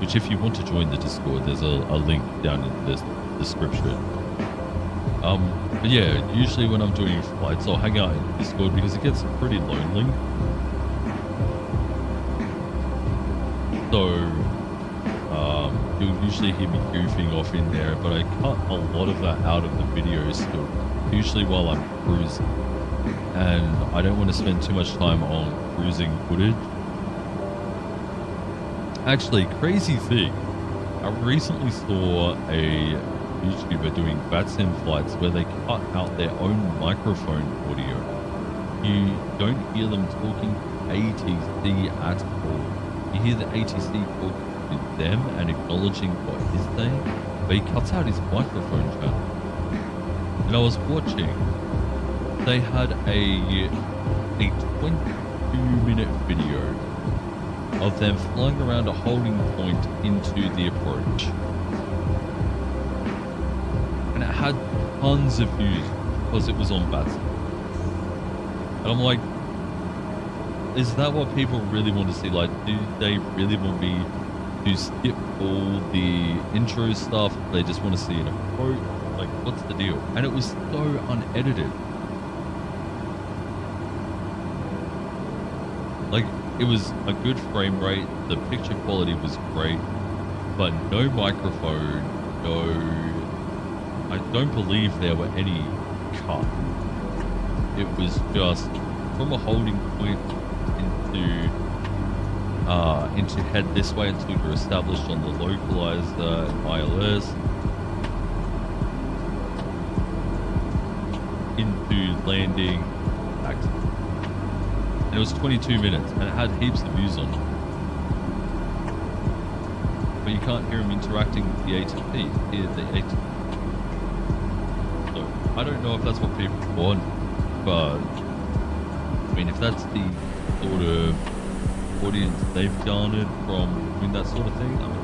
Speaker 1: which if you want to join the Discord, there's a link down in the description. But yeah, usually when I'm doing flights, I'll hang out in Discord because it gets pretty lonely. So you'll usually hear me goofing off in there, but I cut a lot of that out of the video still, usually while I'm cruising. And I don't want to spend too much time on cruising footage. Actually, crazy thing, I recently saw a YouTuber doing VATSIM flights where they cut out their own microphone audio. You don't hear them talking ATC at all. You hear the ATC talking with them and acknowledging what he's saying, but he cuts out his microphone channel. And I was watching, they had a 22-minute video of them flying around a holding point into the approach. And it had tons of views because it was on VATSIM. And I'm like, is that what people really want to see? Like, do they really want me to skip all the intro stuff? They just want to see an approach? Like, what's the deal? And it was so unedited. Like, it was a good frame rate, the picture quality was great, but no microphone, I don't believe there were any cut. It was just from a holding point into head this way until you're established on the localizer and ILS, into landing, back. And it was 22 minutes and it had heaps of views on it. But you can't hear them interacting with the ATP. So I don't know if that's what people want, but I mean, if that's the sort of audience they've garnered from doing that sort of thing, I mean,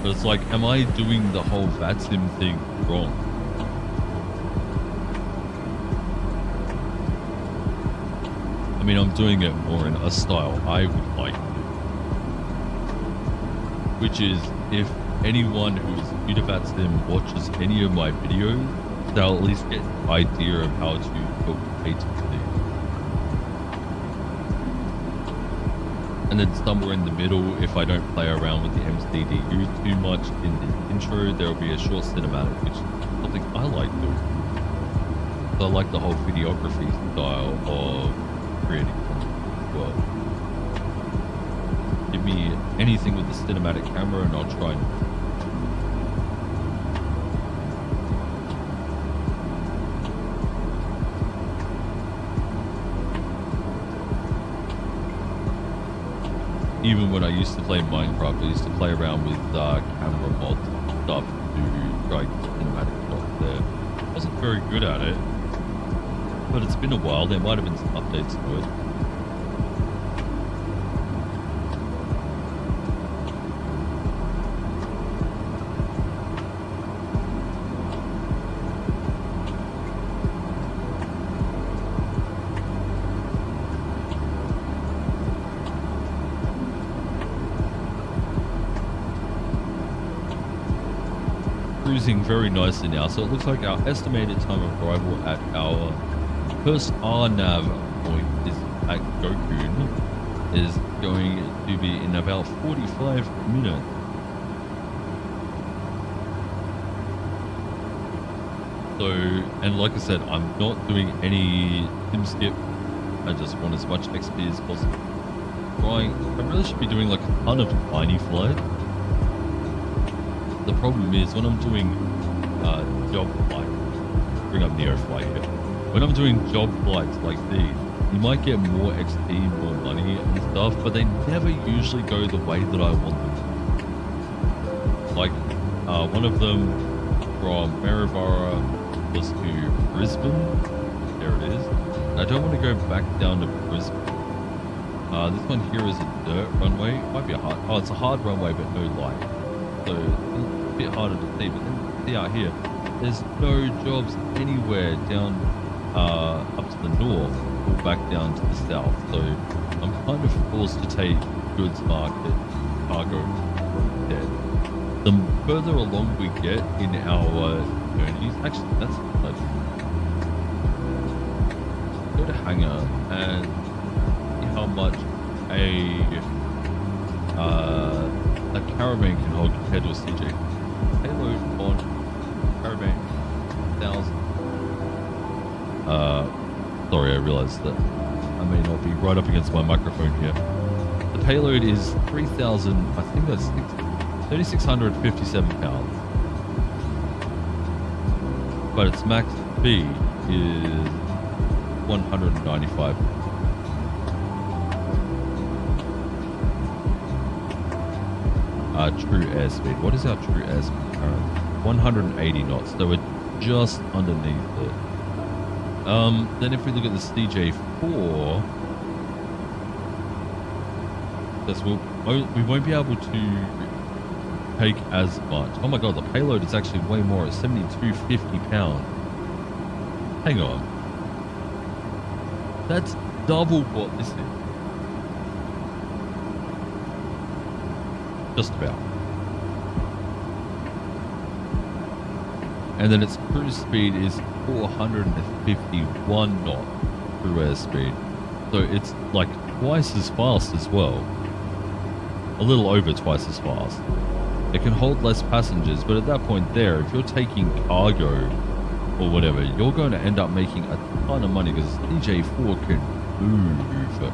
Speaker 1: but it's like, am I doing the whole VATSIM thing wrong? I mean, I'm doing it more in a style I would like to do, which is if anyone who's new to VATSIM watches any of my videos, they'll at least get an idea of how to talk ATC. And then somewhere in the middle, if I don't play around with the MCDU too much in the intro, there'll be a short cinematic, which is something I like doing. So I like the whole videography style of creating content as well. Give me anything with the cinematic camera and I'll try and even when I used to play Minecraft, I used to play around with camera mods and stuff to try and get cinematic shots there. Wasn't very good at it, but it's been a while. There might have been some updates to it. Cruising very nicely now, so it looks like our estimated time of arrival at our first RNAV point is at Gokun is going to be in about 45 minutes. So, and like I said, I'm not doing any sim skip. I just want as much XP as possible. I really should be doing like a ton of tiny flights. The problem is when I'm doing job flights, bring up NEOFLY here. When I'm doing job flights like these, you might get more XP, more money and stuff, but they never usually go the way that I want them to. Like one of them from Maryborough was to Brisbane. There it is. And I don't want to go back down to Brisbane. This one here is a dirt runway. It might be it's a hard runway, but no light. So it's a bit harder to see, but then see out here, there's no jobs anywhere down up to the north or back down to the south. So I'm kind of forced to take goods market cargo from there. The further along we get in our journeys, actually that's like go to hangar and see how much a caravan can hold compared to a CJ. Payload on caravan 1,000. Sorry, I realized that I may not be right up against my microphone here. The payload is 3,000. I think that's 3,657 pounds. But its max speed is 195. True airspeed. What is our true airspeed currently? 180 knots. So we're just underneath it. Then if we look at the CJ4, we won't be able to take as much. Oh my god, the payload is actually way more at 7,250 pounds. Hang on. That's double what this is. Just about. And then its cruise speed is 451 knots through airspeed. So it's like twice as fast as well. A little over twice as fast. It can hold less passengers, but at that point there, if you're taking cargo or whatever, you're going to end up making a ton of money because DJ4 can move.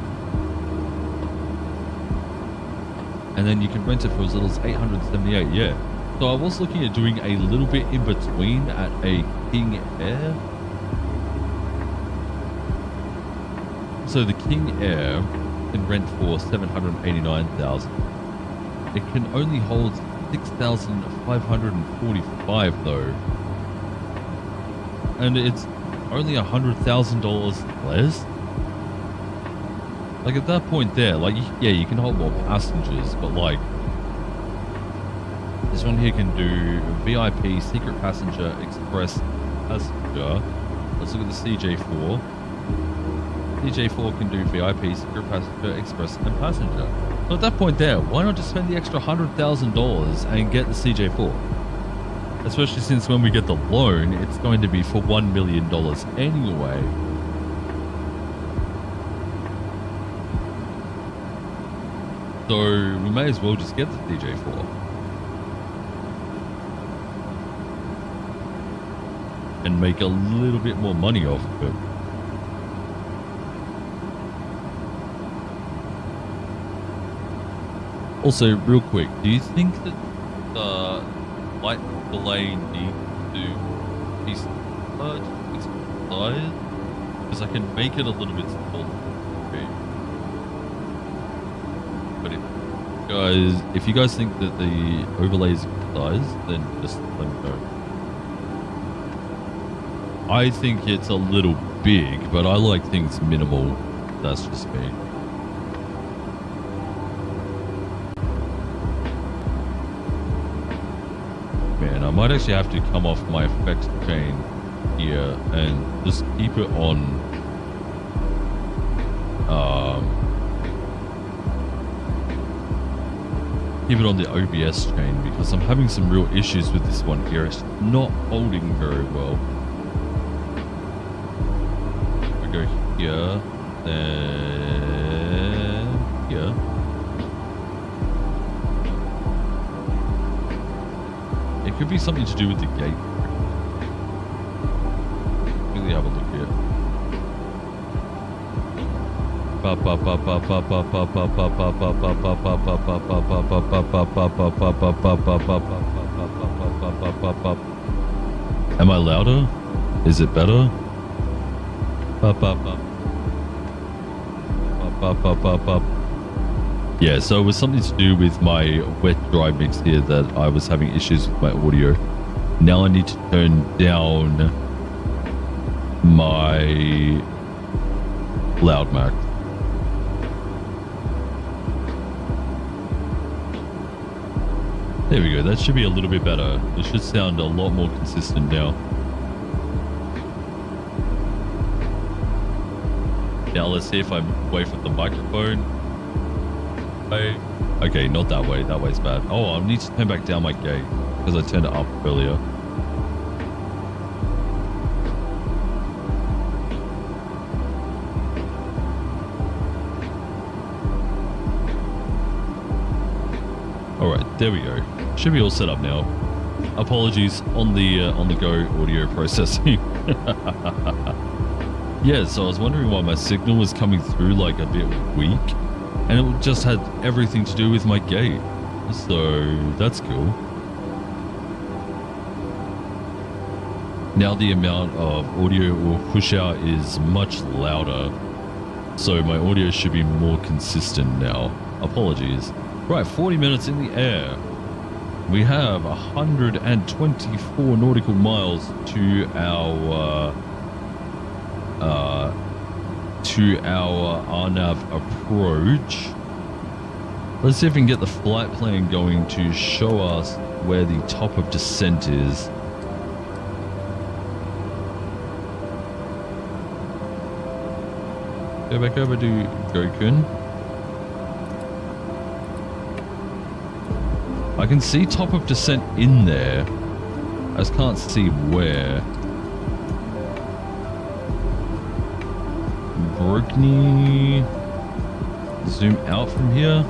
Speaker 1: And then you can rent it for as little as 878, yeah. So I was looking at doing a little bit in between at a King Air. So the King Air can rent for 789,000. It can only hold 6,545 though. And it's only $100,000 less. Like at that point there, like, yeah, you can hold more passengers, but like, this one here can do VIP, secret passenger, express passenger. Let's look at the CJ4. CJ4 can do VIP, secret passenger, express, and passenger. So at that point there, why not just spend the extra $100,000 and get the CJ4? Especially since when we get the loan, it's going to be for $1 million anyway. So we may as well just get the CJ4. and make a little bit more money off of it. Also, real quick, do you think that the light delay needs to be size? Because I can make it a little bit smaller. Okay. But if you guys think that the overlay is good size, then just let me know. I think it's a little big, but I like things minimal. That's just me. Man, I might actually have to come off my effects chain here and just keep it on the OBS chain, because I'm having some real issues with this one here. It's not holding very well. We go here, then here. It could be something to do with the gate. Really have a look here. Am I louder? Is it better? Yeah, so it was something to do with my wet dry mix here that I was having issues with my audio. Now I need to turn down my loud max. There we go, that should be a little bit better. It should sound a lot more consistent now. Now let's see if I move away from the microphone. Okay, not that way. That way's bad. Oh, I need to turn back down my gate because I turned it up earlier. All right, there we go. Should be all set up now. Apologies on the go audio processing. Yeah, so I was wondering why my signal was coming through like a bit weak, and it just had everything to do with my gate. So that's cool. Now the amount of audio or push out is much louder, so my audio should be more consistent now. Apologies. Right, 40 minutes in the air. We have 124 nautical miles to our RNAV approach. Let's see if we can get the flight plan going to show us where the top of descent is. Go back over to Gokun. I can see top of descent in there. I just can't see where. Brookney. Zoom out from here.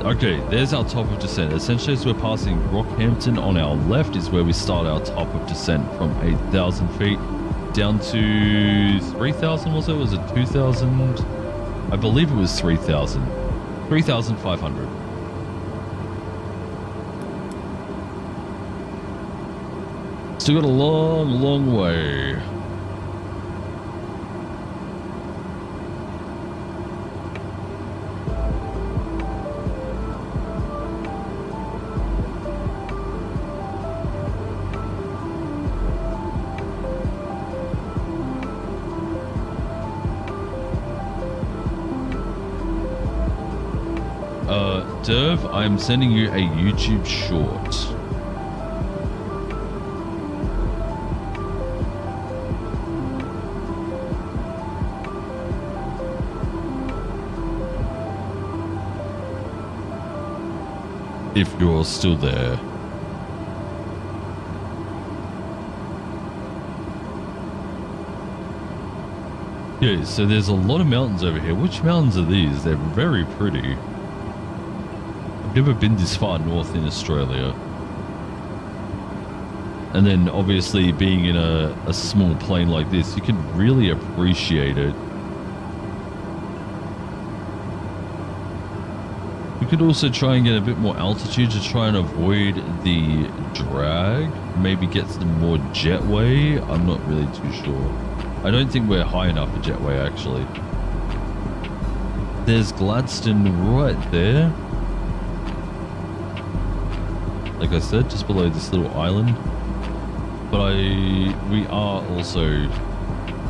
Speaker 1: Okay, there's our top of descent. Essentially, as we're passing Rockhampton on our left is where we start our top of descent from 8,000 feet down to 3,000, was it? Was it 2,000? I believe it was 3,000. 3,500. Still got a long, long way. Derv, I'm sending you a YouTube short. If you're still there. Yeah, so there's a lot of mountains over here. Which mountains are these? They're very pretty. I've never been this far north in Australia. And then obviously being in a small plane like this, you can really appreciate it. You could also try and get a bit more altitude to try and avoid the drag. Maybe get some more jetway. I'm not really too sure. I don't think we're high enough for jetway, actually. There's Gladstone right there. Like I said, just below this little island. But we are also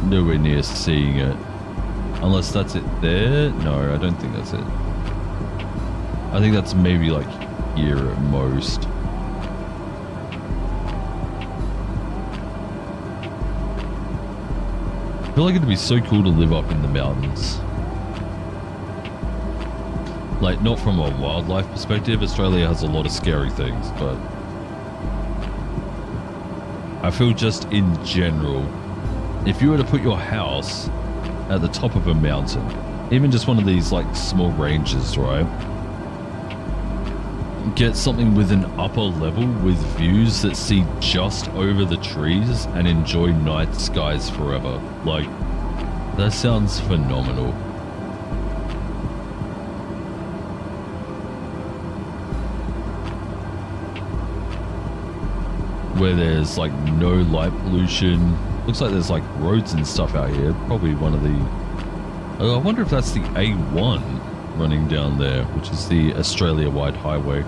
Speaker 1: nowhere near seeing it. Unless that's it there. No, I don't think that's it. I think that's maybe like here at most. I feel like it'd be so cool to live up in the mountains. Like, not from a wildlife perspective. Australia has a lot of scary things, but I feel just in general, if you were to put your house at the top of a mountain, even just one of these like small ranges, right? Get something with an upper level with views that see just over the trees and enjoy night skies forever. Like, that sounds phenomenal. Where there's like no light pollution. Looks like there's like roads and stuff out here. Probably one of the... I wonder if that's the A1 running down there, which is the Australia-wide highway.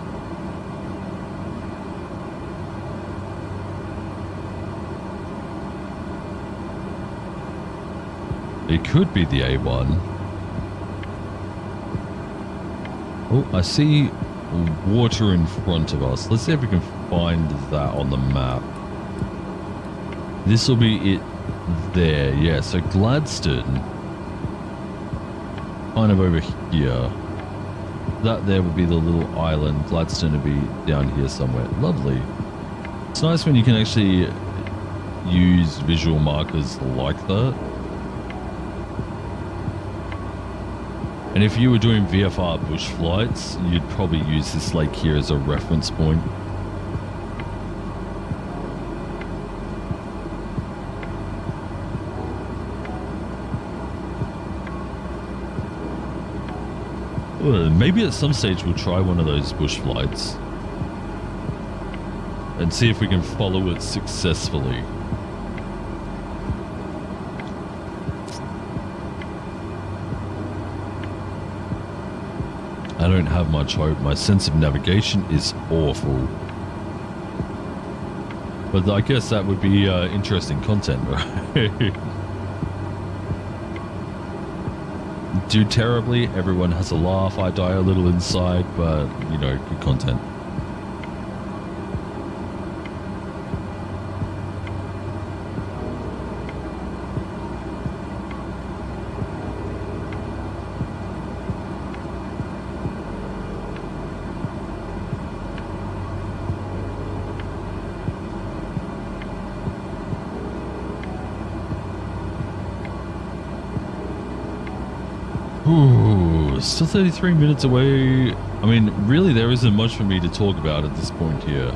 Speaker 1: It could be the A1. Oh, I see water in front of us. Let's see if we can find that on the map. This will be it there. Yeah, so Gladstone, kind of over here. That there would be the little island. Gladstone would be down here somewhere. Lovely. It's nice when you can actually use visual markers like that. And if you were doing VFR bush flights, you'd probably use this lake here as a reference point. Well, maybe at some stage we'll try one of those bush flights and see if we can follow it successfully. I don't have much hope. My sense of navigation is awful. But I guess that would be interesting content, right? Do terribly, everyone has a laugh, I die a little inside, but, you know, good content. Ooh, still 33 minutes away. I mean, really, there isn't much for me to talk about at this point here.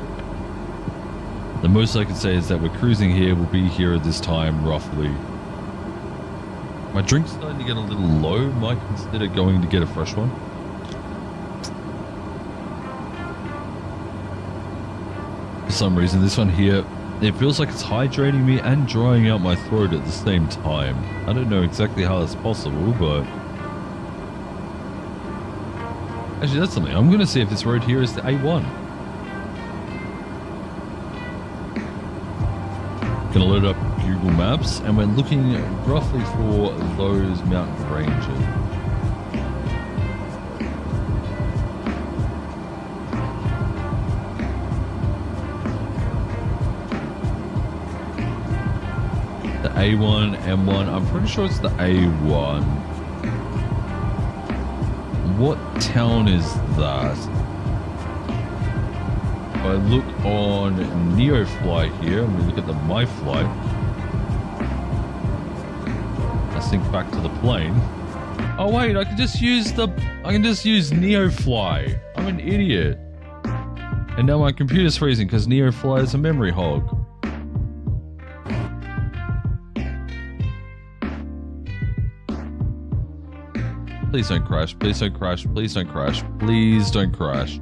Speaker 1: The most I can say is that we're cruising here. We'll be here at this time, roughly. My drink's starting to get a little low. Might consider going to get a fresh one. For some reason, this one here, it feels like it's hydrating me and drying out my throat at the same time. I don't know exactly how that's possible, but... Actually, that's something. I'm going to see if this road here is the A1. Going to load up Google Maps, and we're looking roughly for those mountain ranges. The A1, M1, I'm pretty sure it's the A1. What town is that? If I look on NEOFLY here, and we look at the My Flight, I sync back to the plane. Oh wait, I can just use NEOFLY. I'm an idiot. And now my computer's freezing because NEOFLY is a memory hog. Please don't crash. Please don't crash. Please don't crash. Please don't crash.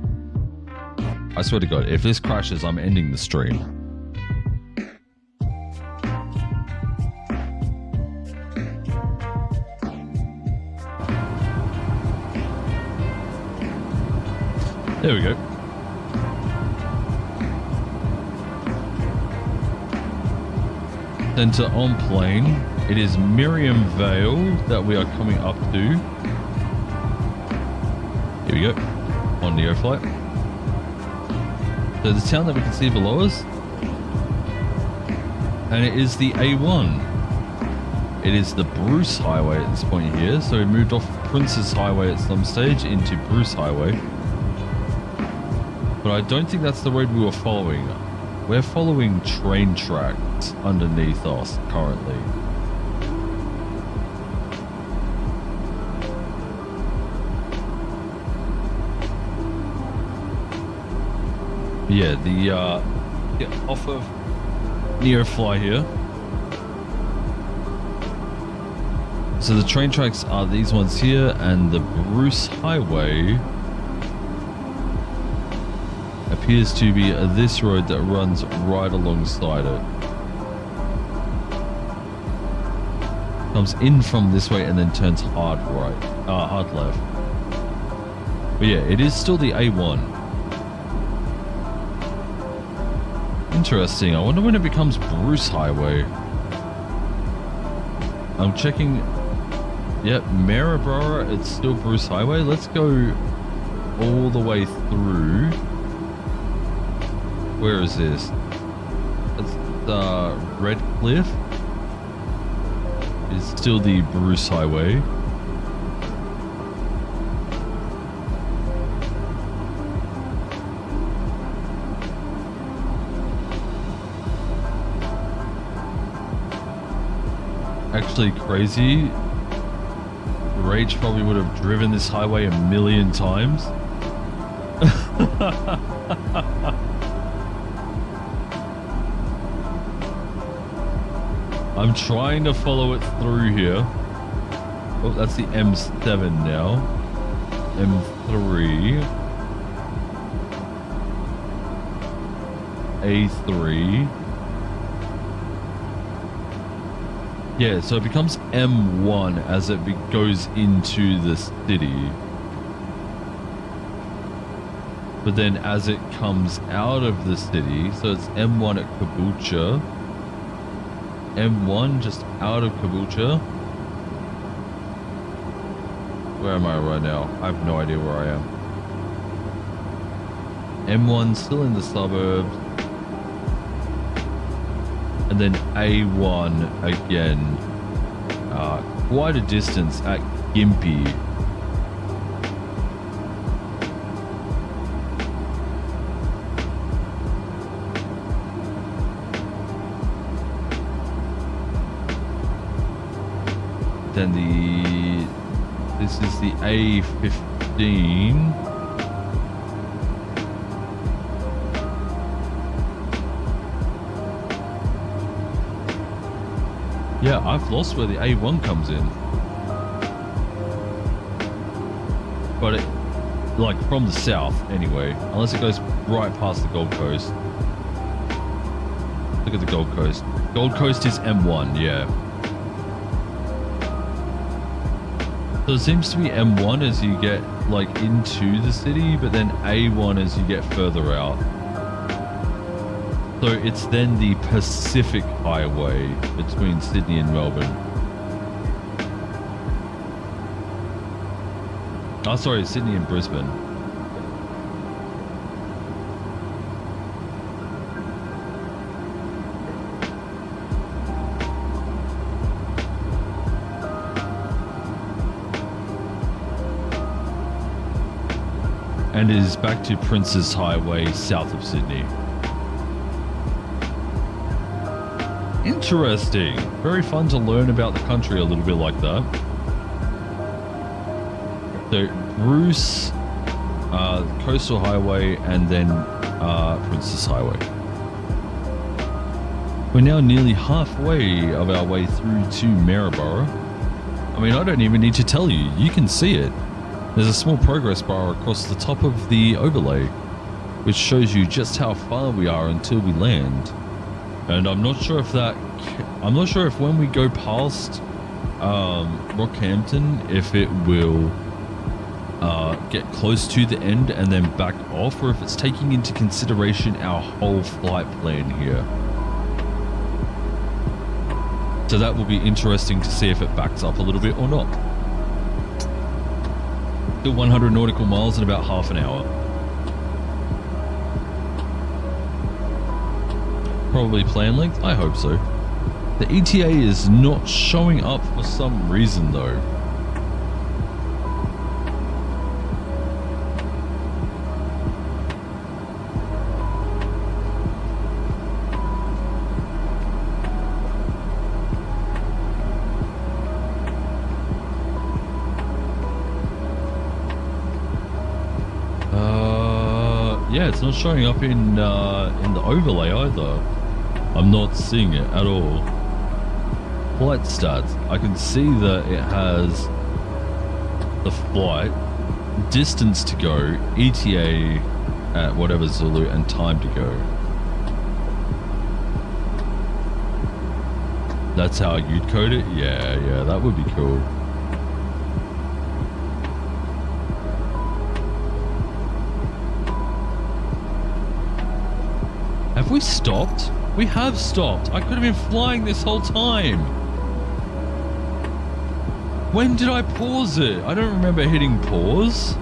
Speaker 1: I swear to God, if this crashes, I'm ending the stream. There we go. Center on plane. It is Miriam Vale that we are coming up to. Here we go. On NEOFLY. So the town that we can see below us. And it is the A1. It is the Bruce Highway at this point here. So we moved off Princess Highway at some stage into Bruce Highway. But I don't think that's the road we were following. We're following train tracks underneath us currently. Yeah, the off of NEOFLY here. So the train tracks are these ones here, and the Bruce Highway appears to be this road that runs right alongside it. Comes in from this way and then turns hard right, hard left. But yeah, it is still the A1. Interesting. I wonder when it becomes Bruce Highway. I'm checking. Yep, Maryborough, it's still Bruce Highway. Let's go all the way through. Where is this? It's Redcliffe. It's still the Bruce Highway. Actually crazy. Rage probably would have driven this highway a million times. I'm trying to follow it through here. Oh, that's the M7 now. M3. A3. Yeah, so it becomes M1 as it goes into the city. But then as it comes out of the city, so it's M1 at Caboolture. M1 just out of Caboolture. Where am I right now? I have no idea where I am. M1 still in the suburbs. And then A1 again. Quite a distance at Gympie. Then this is the A15. Yeah, I've lost where the A1 comes in. But it, like from the south anyway, unless it goes right past the Gold Coast. Look at the Gold Coast. Gold Coast is M1, yeah. So it seems to be M1 as you get like into the city, but then A1 as you get further out. So it's then the Pacific Highway between Sydney and Melbourne. Oh, sorry, Sydney and Brisbane. And it is back to Princess Highway south of Sydney. Interesting. Very fun to learn about the country a little bit like that. So Bruce, Coastal Highway, and then Princess Highway. We're now nearly halfway of our way through to Maryborough. I mean, I don't even need to tell you. You can see it. There's a small progress bar across the top of the overlay, which shows you just how far we are until we land. And I'm not sure if when we go past Rockhampton, if it will get close to the end and then back off, or if it's taking into consideration our whole flight plan here. So that will be interesting to see if it backs up a little bit or not. Still 100 nautical miles in about half an hour. Probably plan length? I hope so. The ETA is not showing up for some reason though. Yeah, it's not showing up in the overlay either. I'm not seeing it at all. Flight stats. I can see that it has the flight, distance to go, ETA at whatever Zulu, and time to go. That's how you'd code it? Yeah, that would be cool. Have we stopped? We have stopped. I could have been flying this whole time. When did I pause it? I don't remember hitting pause.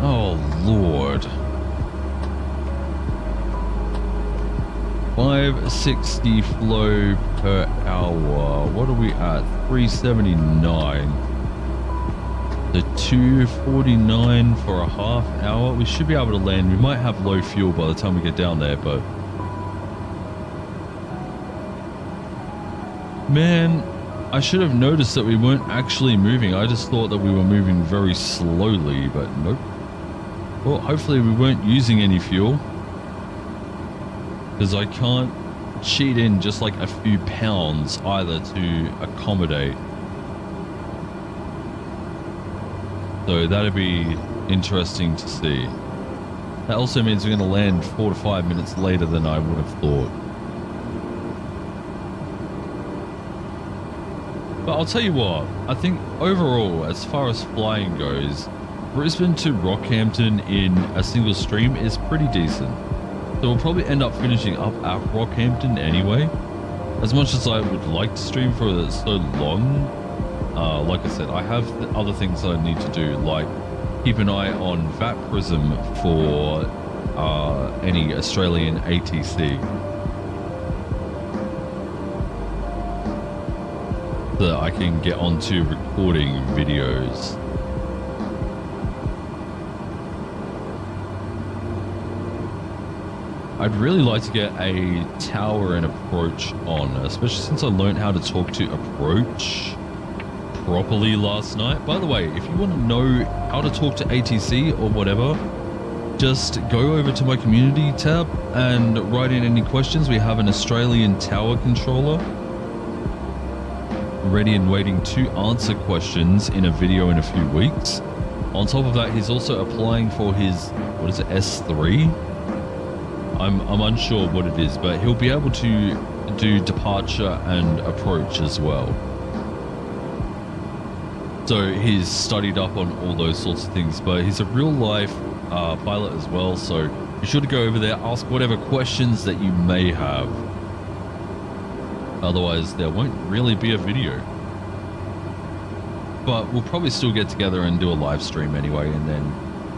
Speaker 1: Oh, Lord. 560 flow per hour. What are we at? 379. The 249 for a half hour. We should be able to land. We might have low fuel by the time we get down there, but man, I should have noticed that we weren't actually moving. I just thought that we were moving very slowly, but nope. Well, hopefully we weren't using any fuel, because I can't cheat in just like a few pounds either to accommodate. So that'd be interesting to see. That also means we're going to land 4 to 5 minutes later than I would have thought. But I'll tell you what, I think overall, as far as flying goes, Brisbane to Rockhampton in a single stream is pretty decent. So we'll probably end up finishing up at Rockhampton anyway. As much as I would like to stream for so long, like I said, I have other things I need to do, like keep an eye on VAT Prism for any Australian ATC. So that I can get onto recording videos. I'd really like to get a tower and approach on, especially since I learned how to talk to approach properly last night. By the way, if you want to know how to talk to ATC or whatever, just go over to my community tab and write in any questions. We have an Australian tower controller ready and waiting to answer questions in a video in a few weeks. On top of that, he's also applying for his, what is it, S3? I'm unsure what it is, but he'll be able to do departure and approach as well. So he's studied up on all those sorts of things, but he's a real life pilot as well. So be sure to go over there, ask whatever questions that you may have. Otherwise, there won't really be a video. But we'll probably still get together and do a live stream anyway. And then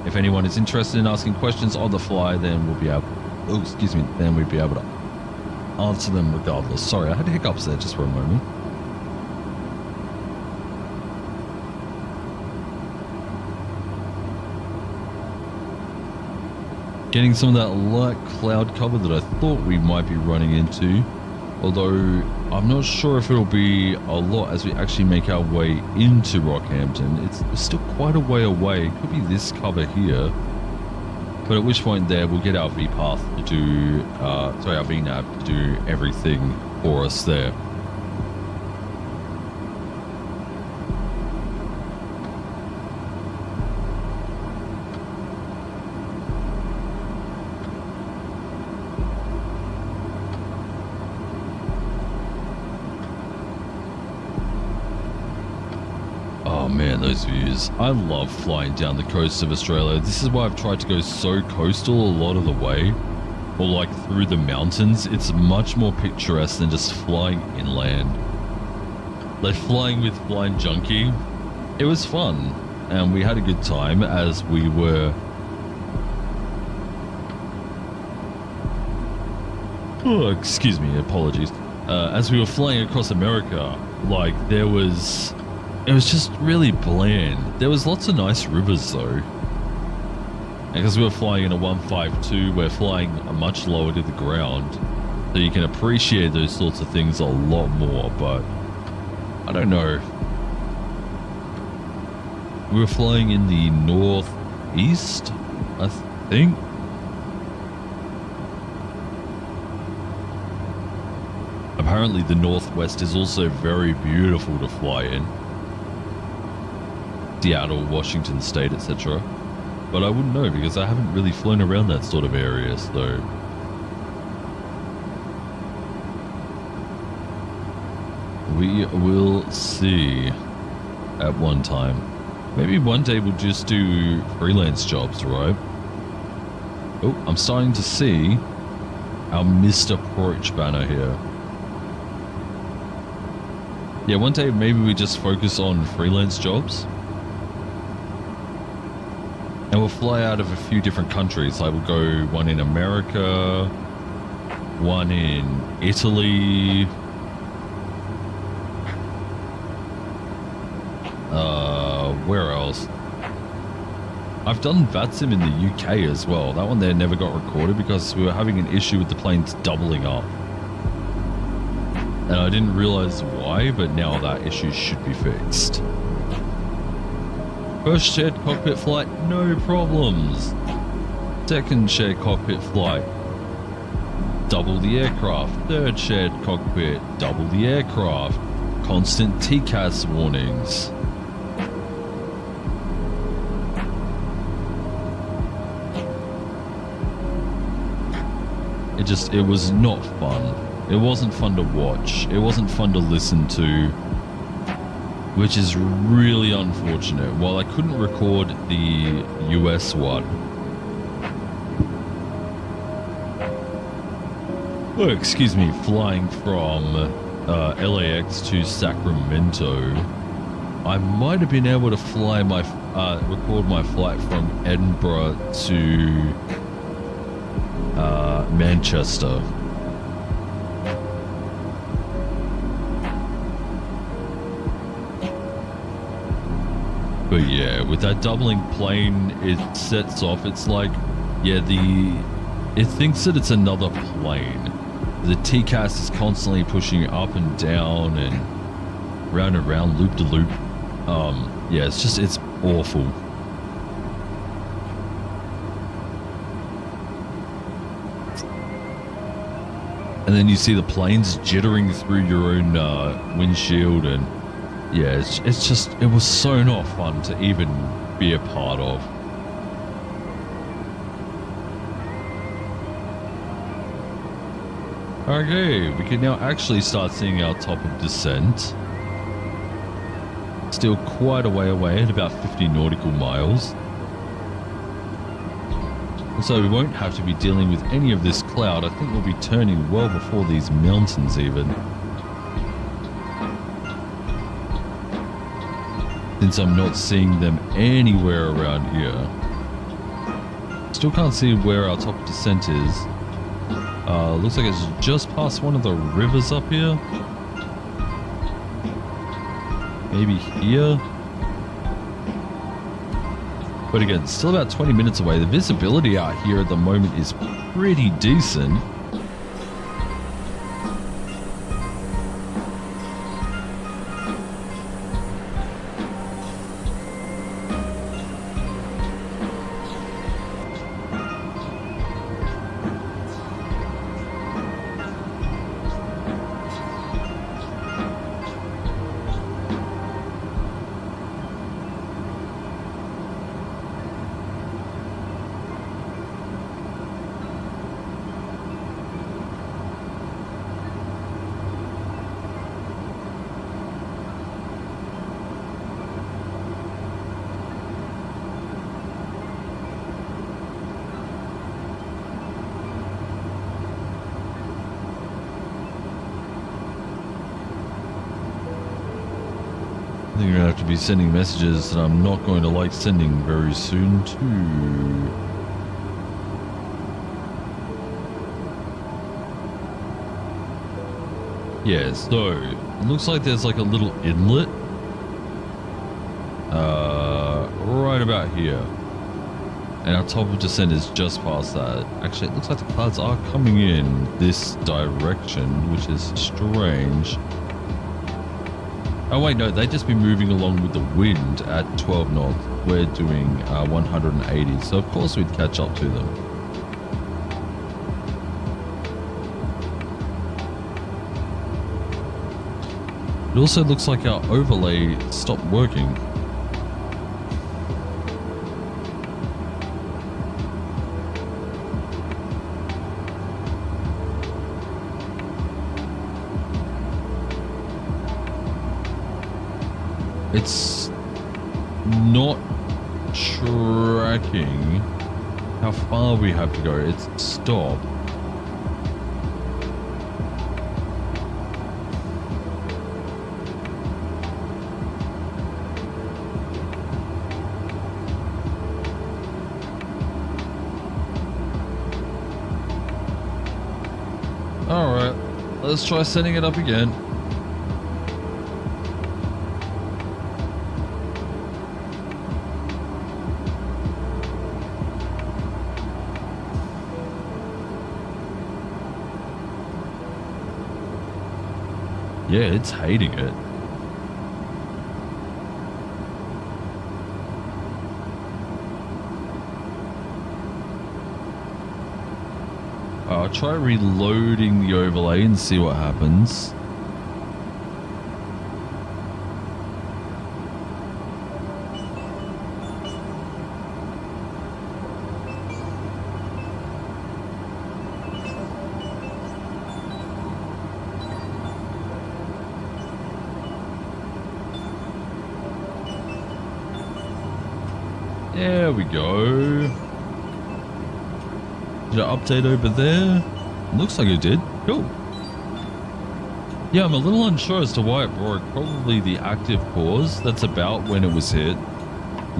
Speaker 1: if anyone is interested in asking questions on the fly, then we'll be able, then we'd be able to answer them regardless. Sorry, I had hiccups there just for a moment. Getting some of that light cloud cover that I thought we might be running into. Although I'm not sure if it'll be a lot as we actually make our way into Rockhampton. It's still quite a way away. It could be this cover here. But at which point there, we'll get our VPath to do, our VNAV to do everything for us there. Oh man, those views. I love flying down the coast of Australia. This is why I've tried to go so coastal a lot of the way, or like through the mountains. It's much more picturesque than just flying inland. Like flying with Blind Junkie, it was fun, and we had a good time as we were... Oh, excuse me, apologies. As we were flying across America, like there was... It was just really bland. There was lots of nice rivers though. Because we were flying in a 152, we're flying much lower to the ground. So you can appreciate those sorts of things a lot more, but I don't know. We were flying in the northeast, I think. Apparently the northwest is also very beautiful to fly in. Seattle, Washington State, etc. But I wouldn't know because I haven't really flown around that sort of area, so... We will see at one time. Maybe one day we'll just do freelance jobs, right? Oh, I'm starting to see our Mr. Porch banner here. Yeah, one day maybe we just focus on freelance jobs. And we'll fly out of a few different countries. Like we'll go one in America, one in Italy, where else? I've done VATSIM in the UK as well. That one there never got recorded because we were having an issue with the planes doubling up. And I didn't realize why, but now that issue should be fixed. First shared cockpit flight, no problems. Second shared cockpit flight, double the aircraft. Third shared cockpit, double the aircraft. Constant TCAS warnings. It was not fun. It wasn't fun to watch. It wasn't fun to listen to. Which is really unfortunate. While I couldn't record the US one. Oh, excuse me, flying from LAX to Sacramento, I might have been able to fly my record my flight from Edinburgh to Manchester. But yeah, with that doubling plane, it sets off. It's like, yeah, it thinks that it's another plane. The TCAS is constantly pushing up and down and round, loop to loop. Yeah, it's awful. And then you see the planes jittering through your own windshield, and yeah, it was so not fun to even be a part of. Okay, we can now actually start seeing our top of descent. Still quite a way away at about 50 nautical miles. So we won't have to be dealing with any of this cloud. I think we'll be turning well before these mountains even. Since I'm not seeing them anywhere around here. Still can't see where our top descent is. Looks like it's just past one of the rivers up here. Maybe here. But again, still about 20 minutes away. The visibility out here at the moment is pretty decent. think I'm going to have to be sending messages that I'm not going to like sending very soon too. Yeah, so it looks like there's like a little inlet right about here. And our top of descent is just past that. Actually, it looks like the clouds are coming in this direction, which is strange. Oh wait, no, they'd just be moving along with the wind at 12 knots. We're doing 180, so of course we'd catch up to them. It also looks like our overlay stopped working. It's not tracking how far we have to go. It's stopped. Alright, let's try setting it up again. Yeah, it's hating it. I'll try reloading the overlay and see what happens. There we go. Did I update over there? Looks like it did. Cool. Yeah, I'm a little unsure as to why it broke. Probably the active pause. That's about when it was hit.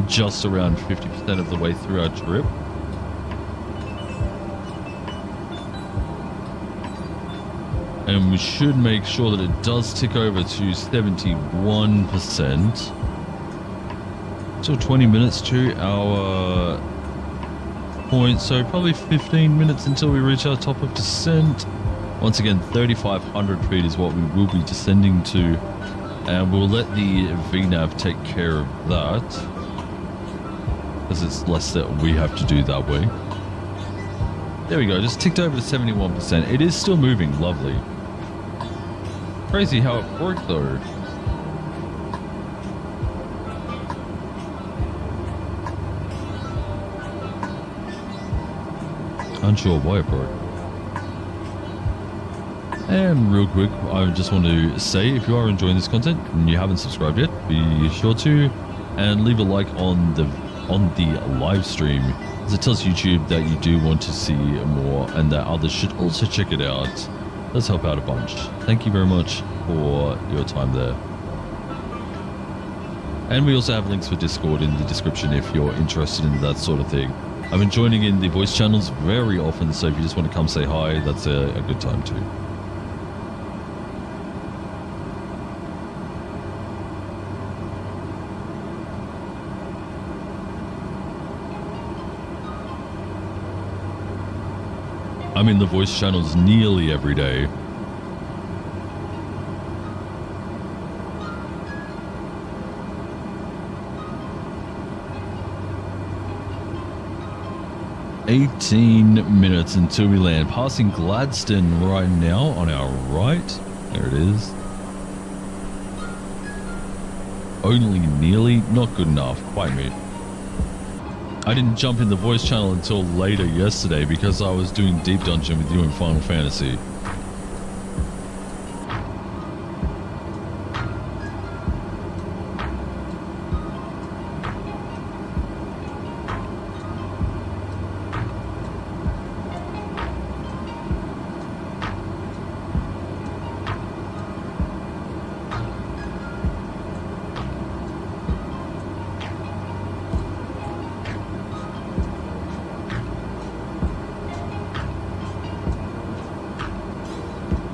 Speaker 1: Just around 50% of the way through our trip. And we should make sure that it does tick over to 71%. Still 20 minutes to our point, so probably 15 minutes until we reach our top of descent. Once again, 3,500 feet is what we will be descending to, and we'll let the VNAV take care of that, because it's less that we have to do that way. There we go, just ticked over to 71%. It is still moving, lovely. Crazy how it broke though. Unsure why it broke. And real quick, I just want to say, if you are enjoying this content and you haven't subscribed yet, be sure to, and leave a like on the live stream, as it tells YouTube that you do want to see more and that others should also check it out. It does help out a bunch. Thank you very much for your time there. And we also have links for Discord in the description if you're interested in that sort of thing. I've been joining in the voice channels very often, so if you just want to come say hi, that's a good time too. I'm in the voice channels nearly every day. $18 until we land. Passing Gladstone right now on our right. There it is. Only nearly, not good enough. Quite me. I didn't jump in the voice channel until later yesterday because I was doing Deep Dungeon with you in Final Fantasy.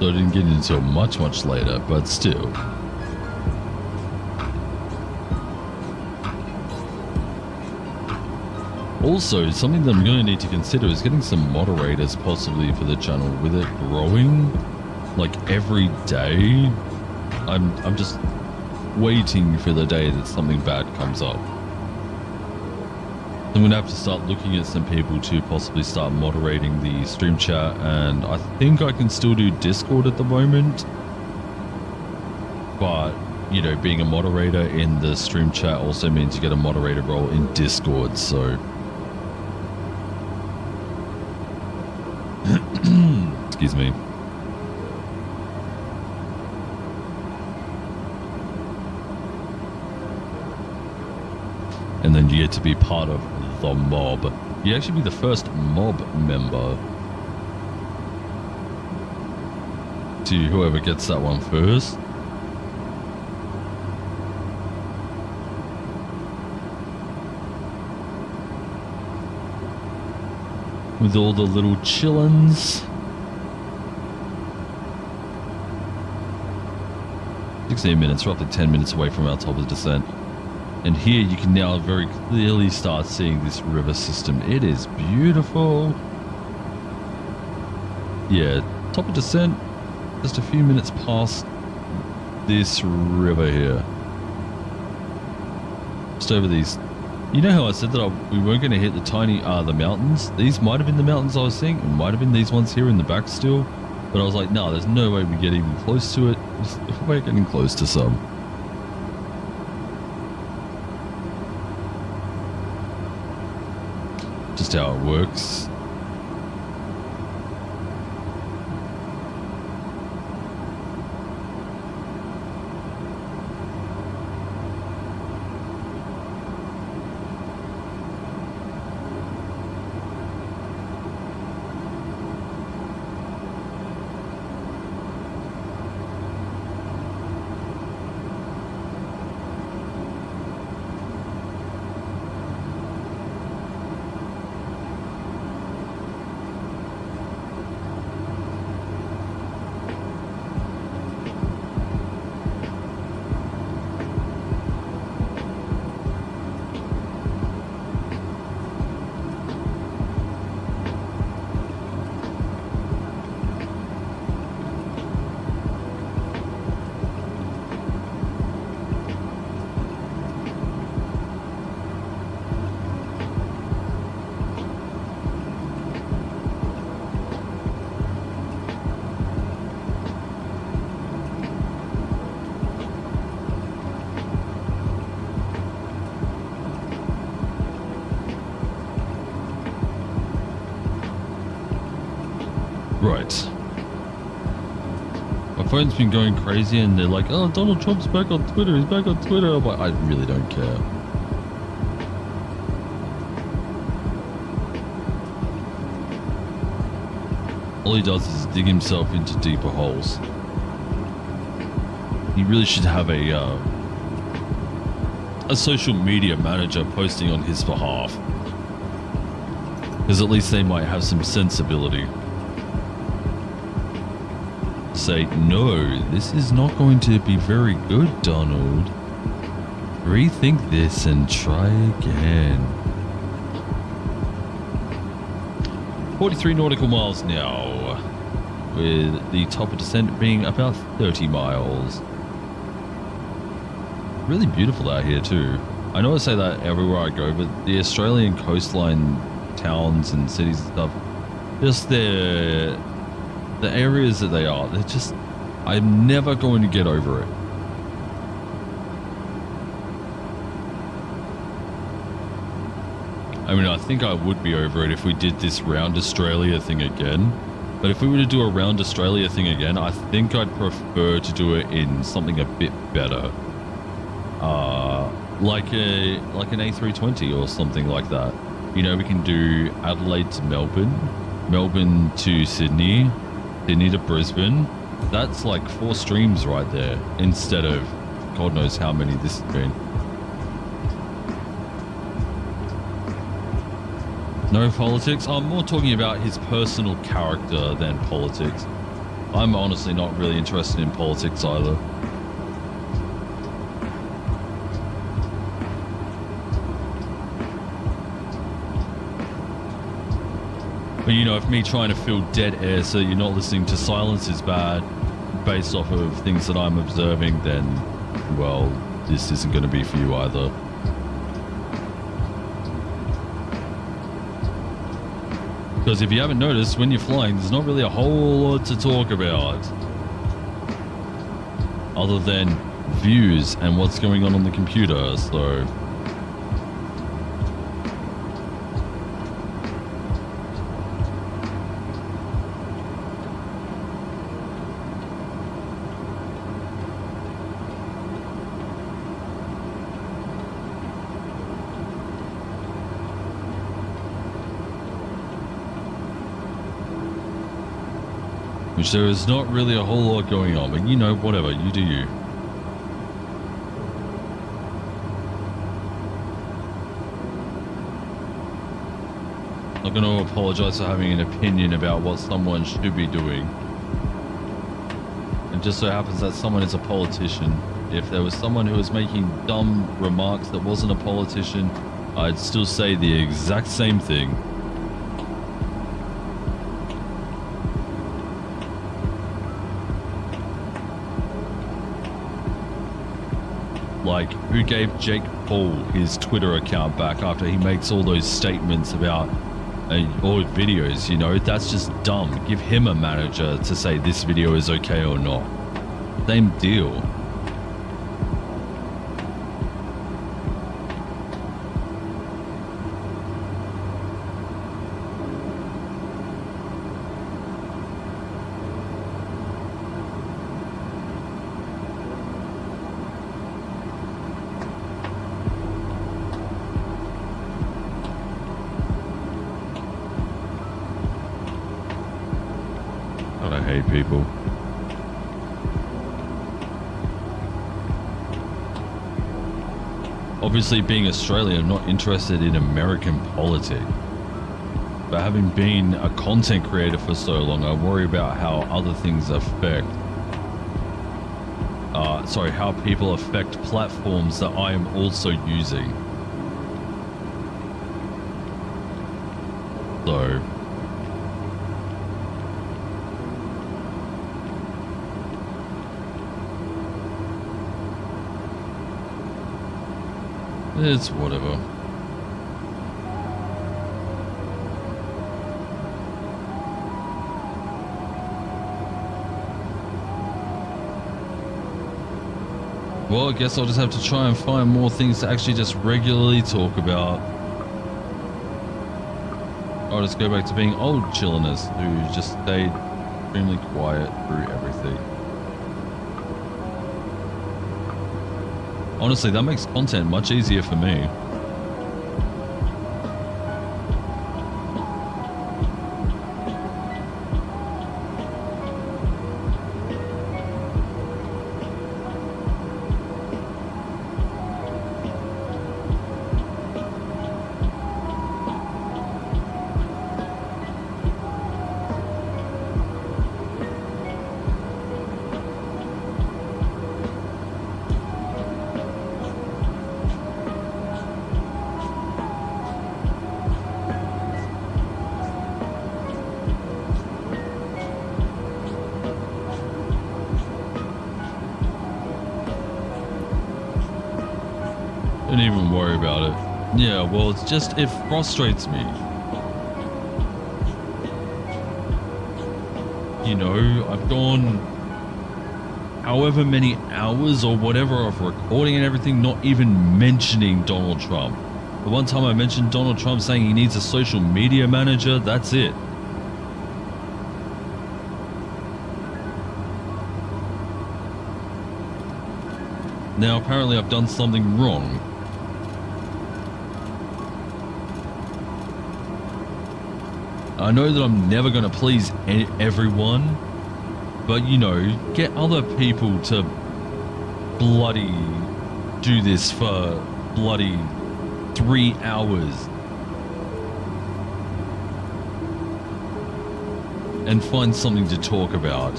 Speaker 1: So I didn't get in until much later, but still. Also, something that I'm going to need to consider is getting some moderators possibly for the channel. With it growing like every day, I'm just waiting for the day that something bad comes up. I'm going to have to start looking at some people to possibly start moderating the stream chat, and I think I can still do Discord at the moment. But, you know, being a moderator in the stream chat also means you get a moderator role in Discord, so... Excuse me. And then you get to be part of the mob. You actually be the first mob member. To whoever gets that one first. With all the little chillins. 16 minutes, roughly 10 minutes away from our top of the descent. And here you can now very clearly start seeing this river system. It is beautiful. Yeah, top of descent, just a few minutes past this river here. Just over these. You know how I said that we weren't going to hit the the mountains? These might have been the mountains I was seeing. It might have been these ones here in the back still. But I was like, no, there's no way we get even close to it. We're getting close to some. Just how it works. Right. My phone's been going crazy and they're like, oh, Donald Trump's back on Twitter. He's back on Twitter. But I really don't care. All he does is dig himself into deeper holes. He really should have a social media manager posting on his behalf. Because at least they might have some sensibility. Say, no, this is not going to be very good, Donald. Rethink this and try again. 43 nautical miles now, with the top of descent being about 30 miles. Really beautiful out here too. I know I say that everywhere I go, but the Australian coastline towns and cities and stuff, just the areas that they are, they're just, I'm never going to get over it. I mean, I think I would be over it if we did this round Australia thing again. But if we were to do a round Australia thing again, I think I'd prefer to do it in something a bit better. Like an A320 or something like that. You know, we can do Adelaide to Melbourne, Melbourne to Sydney, Sydney to Brisbane. That's like 4 streams right there instead of God knows how many this has been. No politics. I'm more talking about his personal character than politics. I'm honestly not really interested in politics either. But you know, if me trying to fill dead air so you're not listening to silence is bad based off of things that I'm observing, then, well, this isn't going to be for you either. Because if you haven't noticed, when you're flying, there's not really a whole lot to talk about. Other than views and what's going on the computer, so... Which there is not really a whole lot going on, but you know, whatever, you do you. I'm not going to apologize for having an opinion about what someone should be doing. It just so happens that someone is a politician. If there was someone who was making dumb remarks that wasn't a politician, I'd still say the exact same thing. Like, who gave Jake Paul his Twitter account back after he makes all those statements about all videos, you know? That's just dumb. Give him a manager to say this video is okay or not. Same deal. People. Obviously, being Australian, I'm not interested in American politics. But having been a content creator for so long, I worry about how other things affect... how people affect platforms that I am also using. So... it's whatever. Well, I guess I'll just have to try and find more things to actually just regularly talk about. I'll just go back to being old Chillainous, who just stayed extremely quiet through everything. Honestly, that makes content much easier for me. Don't even worry about it. Yeah, well, it's just, it frustrates me. You know, I've gone however many hours or whatever of recording and everything, not even mentioning Donald Trump. The one time I mentioned Donald Trump saying he needs a social media manager, that's it. Now, apparently I've done something wrong. I know that I'm never going to please everyone, but, you know, get other people to bloody do this for bloody 3 hours and find something to talk about.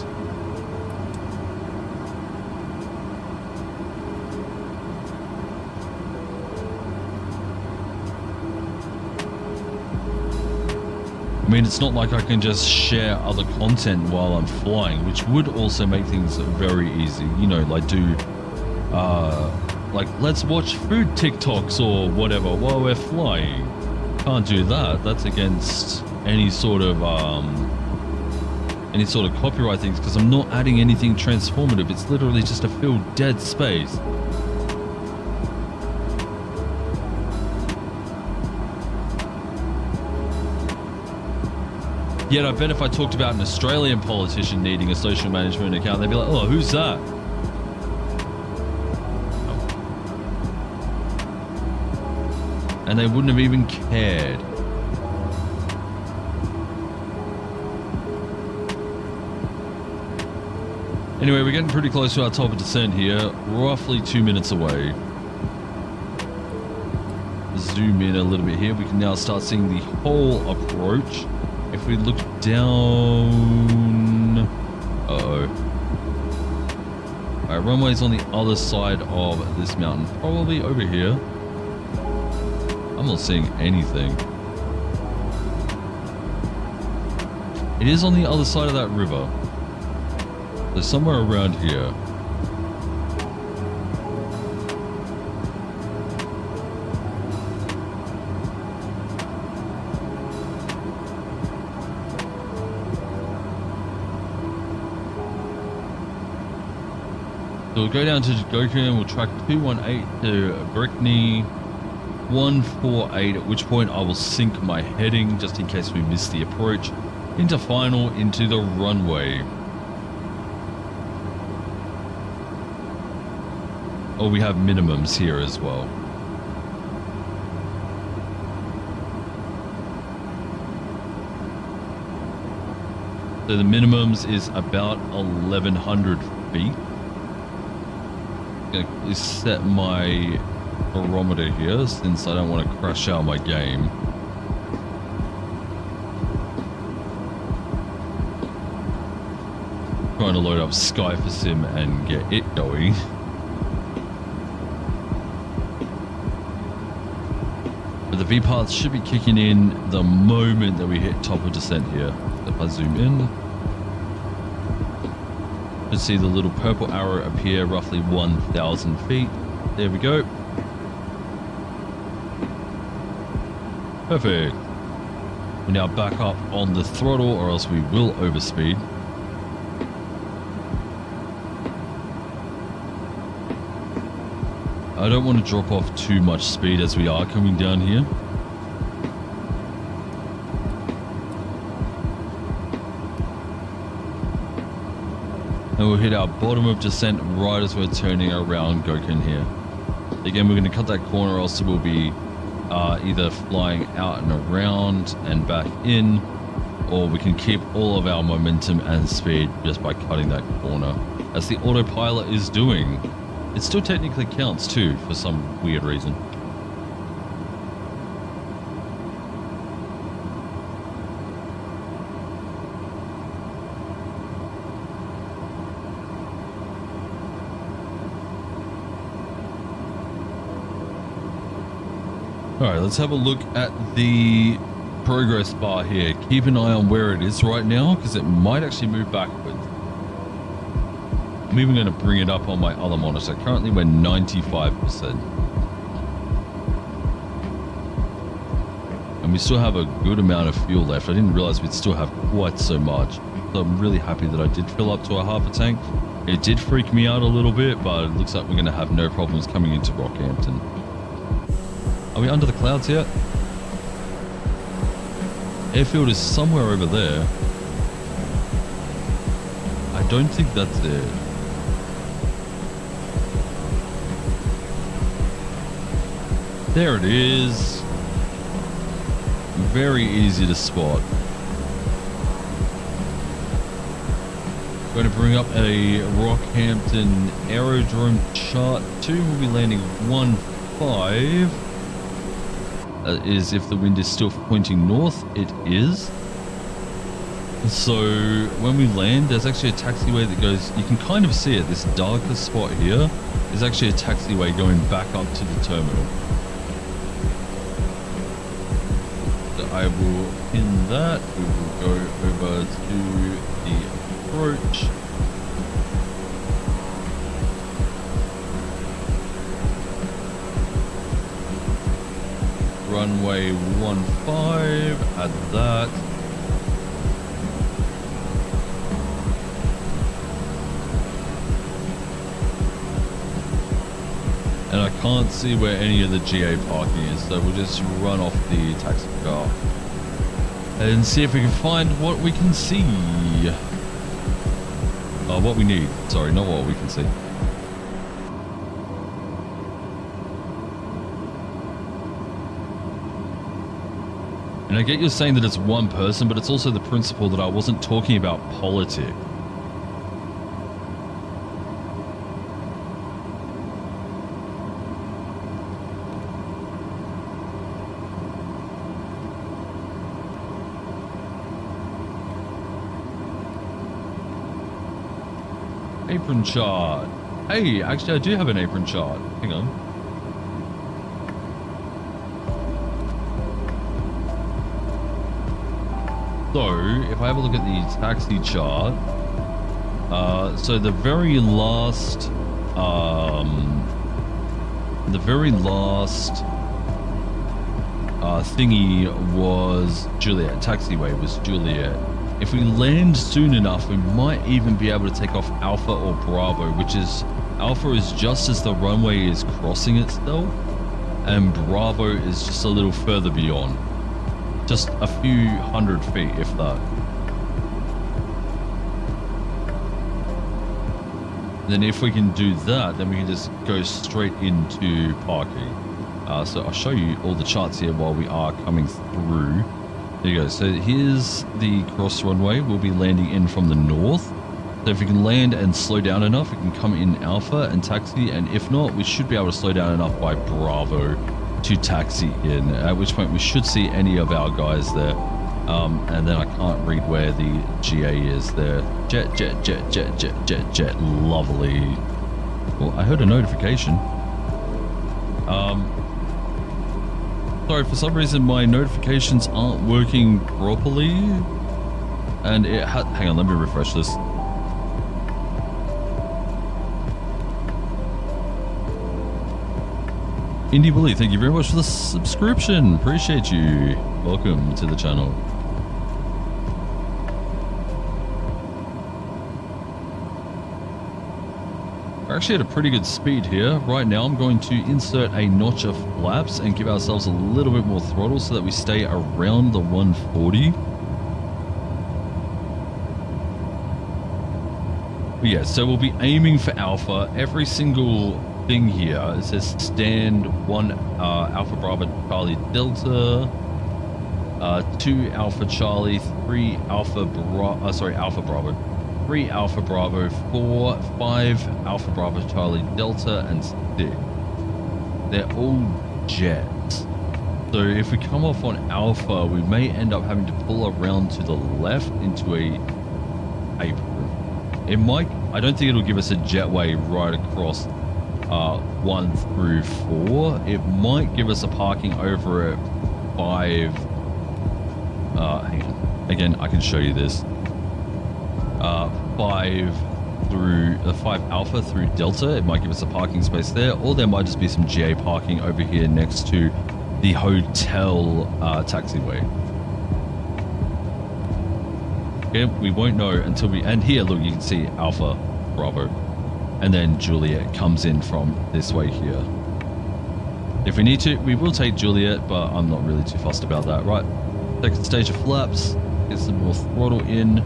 Speaker 1: I mean, it's not like I can just share other content while I'm flying, which would also make things very easy. You know, like like let's watch food TikToks or whatever while we're flying. Can't do that. That's against any sort of copyright things, because I'm not adding anything transformative. It's literally just a filled dead space. Yet I bet if I talked about an Australian politician needing a social management account, they'd be like, oh, who's that? And they wouldn't have even cared. Anyway, we're getting pretty close to our top of descent here, roughly 2 minutes away. Zoom in a little bit here. We can now start seeing the whole approach. If we look down... Uh-oh. Alright, runway's on the other side of this mountain. Probably over here. I'm not seeing anything. It is on the other side of that river. So somewhere around here. So we'll go down to Goku, we'll track 218 to Brickney 148, at which point I will sync my heading just in case we miss the approach into final into the runway. Oh, we have minimums here as well. So the minimums is about 1,100 feet. I'm going to set my barometer here since I don't want to crash out my game. Trying to load up Sky for Sim and get it going. But the V-parts should be kicking in the moment that we hit top of descent here. If I zoom in, you see the little purple arrow appear roughly 1,000 feet. There we go. Perfect. We now back up on the throttle or else we will overspeed. I don't want to drop off too much speed as we are coming down here. And we'll hit our bottom of descent right as we're turning around Gokun here. Again, we're going to cut that corner, or else we'll be either flying out and around and back in, or we can keep all of our momentum and speed just by cutting that corner, as the autopilot is doing. It still technically counts too, for some weird reason. Alright, let's have a look at the progress bar here. Keep an eye on where it is right now, because it might actually move backwards. I'm even going to bring it up on my other monitor. Currently we're 95%. And we still have a good amount of fuel left. I didn't realize we'd still have quite so much. So I'm really happy that I did fill up to a half a tank. It did freak me out a little bit, but it looks like we're going to have no problems coming into Rockhampton. Are we under the clouds yet? Airfield is somewhere over there. I don't think that's it. There it is. Very easy to spot. Going to bring up a Rockhampton aerodrome chart 2. We'll be landing 1-5. Is if the wind is still pointing north. It is. So when we land, there's actually a taxiway that goes, you can kind of see it, this darker spot here is actually a taxiway going back up to the terminal. So I will pin that. We will go over to the approach. Runway 15, add that. And I can't see where any of the GA parking is, so we'll just run off the taxi car and see if we can find what we can see. What we need. Sorry, not what we can see. And I get you're saying that it's one person, but it's also the principle that I wasn't talking about politics. Apron chart. Hey, actually I do have an apron chart. Hang on. So, if I have a look at the taxi chart, so the very last thingy was Juliet. Taxiway was Juliet. If we land soon enough, we might even be able to take off Alpha or Bravo, which is, Alpha is just as the runway is crossing itself, and Bravo is just a little further beyond. Just a few hundred feet, if that. Then if we can do that, then we can just go straight into parking. So I'll show you all the charts here while we are coming through. There you go. So here's the cross runway. We'll be landing in from the north. So if we can land and slow down enough, we can come in Alpha and taxi. And if not, we should be able to slow down enough by Bravo to taxi in, at which point we should see any of our guys there. And then I can't read where the GA is there. Jet. Lovely. Well, I heard a notification. Sorry, for some reason my notifications aren't working properly. And it hang on, let me refresh this. Indie Bully, thank you very much for the subscription. Appreciate you. Welcome to the channel. We're actually at a pretty good speed here. Right now, I'm going to insert a notch of flaps and give ourselves a little bit more throttle so that we stay around the 140. But yeah, so we'll be aiming for Alpha. Every single thing here, it says stand 1 Alpha Bravo Charlie Delta, 2 Alpha Charlie, 3 Alpha Bravo, 3 Alpha Bravo, 4, 5 Alpha Bravo Charlie Delta, and 6. They're all jets. So if we come off on Alpha, we may end up having to pull around to the left into a apron. It might, I don't think it'll give us a jetway right across 1 through 4. It might give us a parking over at 5. Hang on. Again, I can show you this. 5 Alpha through Delta. It might give us a parking space there, or there might just be some GA parking over here next to the hotel taxiway. Okay, we won't know until we, and here, look, you can see Alpha Bravo. And then Juliet comes in from this way here. If we need to, we will take Juliet, but I'm not really too fussed about that. Right, second stage of flaps, get some more throttle in.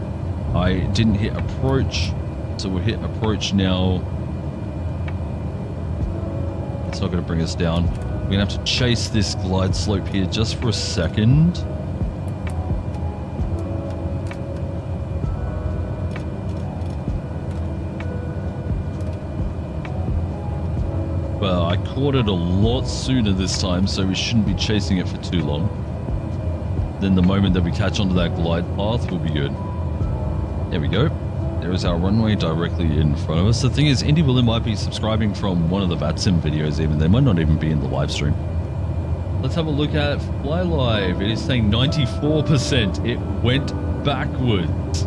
Speaker 1: I didn't hit approach, so we'll hit approach now. It's not going to bring us down. We're going to have to chase this glide slope here just for a second. Well, I caught it a lot sooner this time, so we shouldn't be chasing it for too long. Then the moment that we catch onto that glide path, we'll be good. There we go. There is our runway directly in front of us. The thing is, Indie William might be subscribing from one of the VATSIM videos even. They might not even be in the live stream. Let's have a look at Fly Live. It is saying 94%. It went backwards.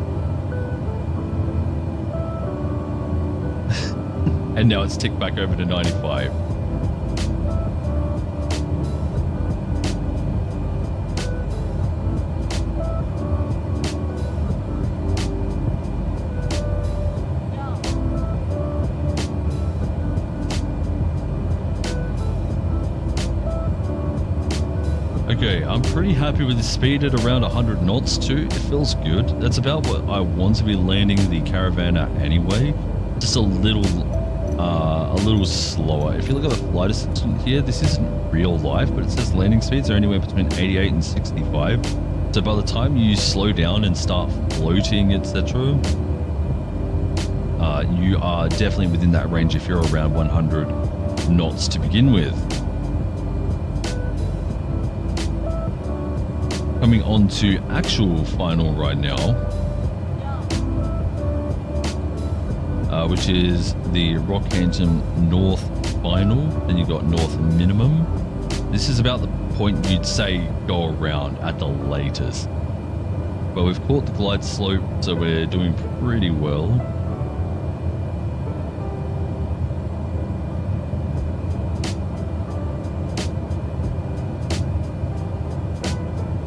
Speaker 1: And now it's ticked back over to 95. Okay, I'm pretty happy with the speed at around 100 knots too. It feels good. That's about what I want to be landing the caravan at anyway. Just a little slower. If you look at the flight assistant here, this isn't real life, but it says landing speeds are anywhere between 88 and 65. So by the time you slow down and start floating, etc., you are definitely within that range if you're around 100 knots to begin with. Coming on to actual final right now, which is the Rockhampton North final. Then you got North Minimum. This is about the point you'd say go around at the latest. But we've caught the glide slope, so we're doing pretty well.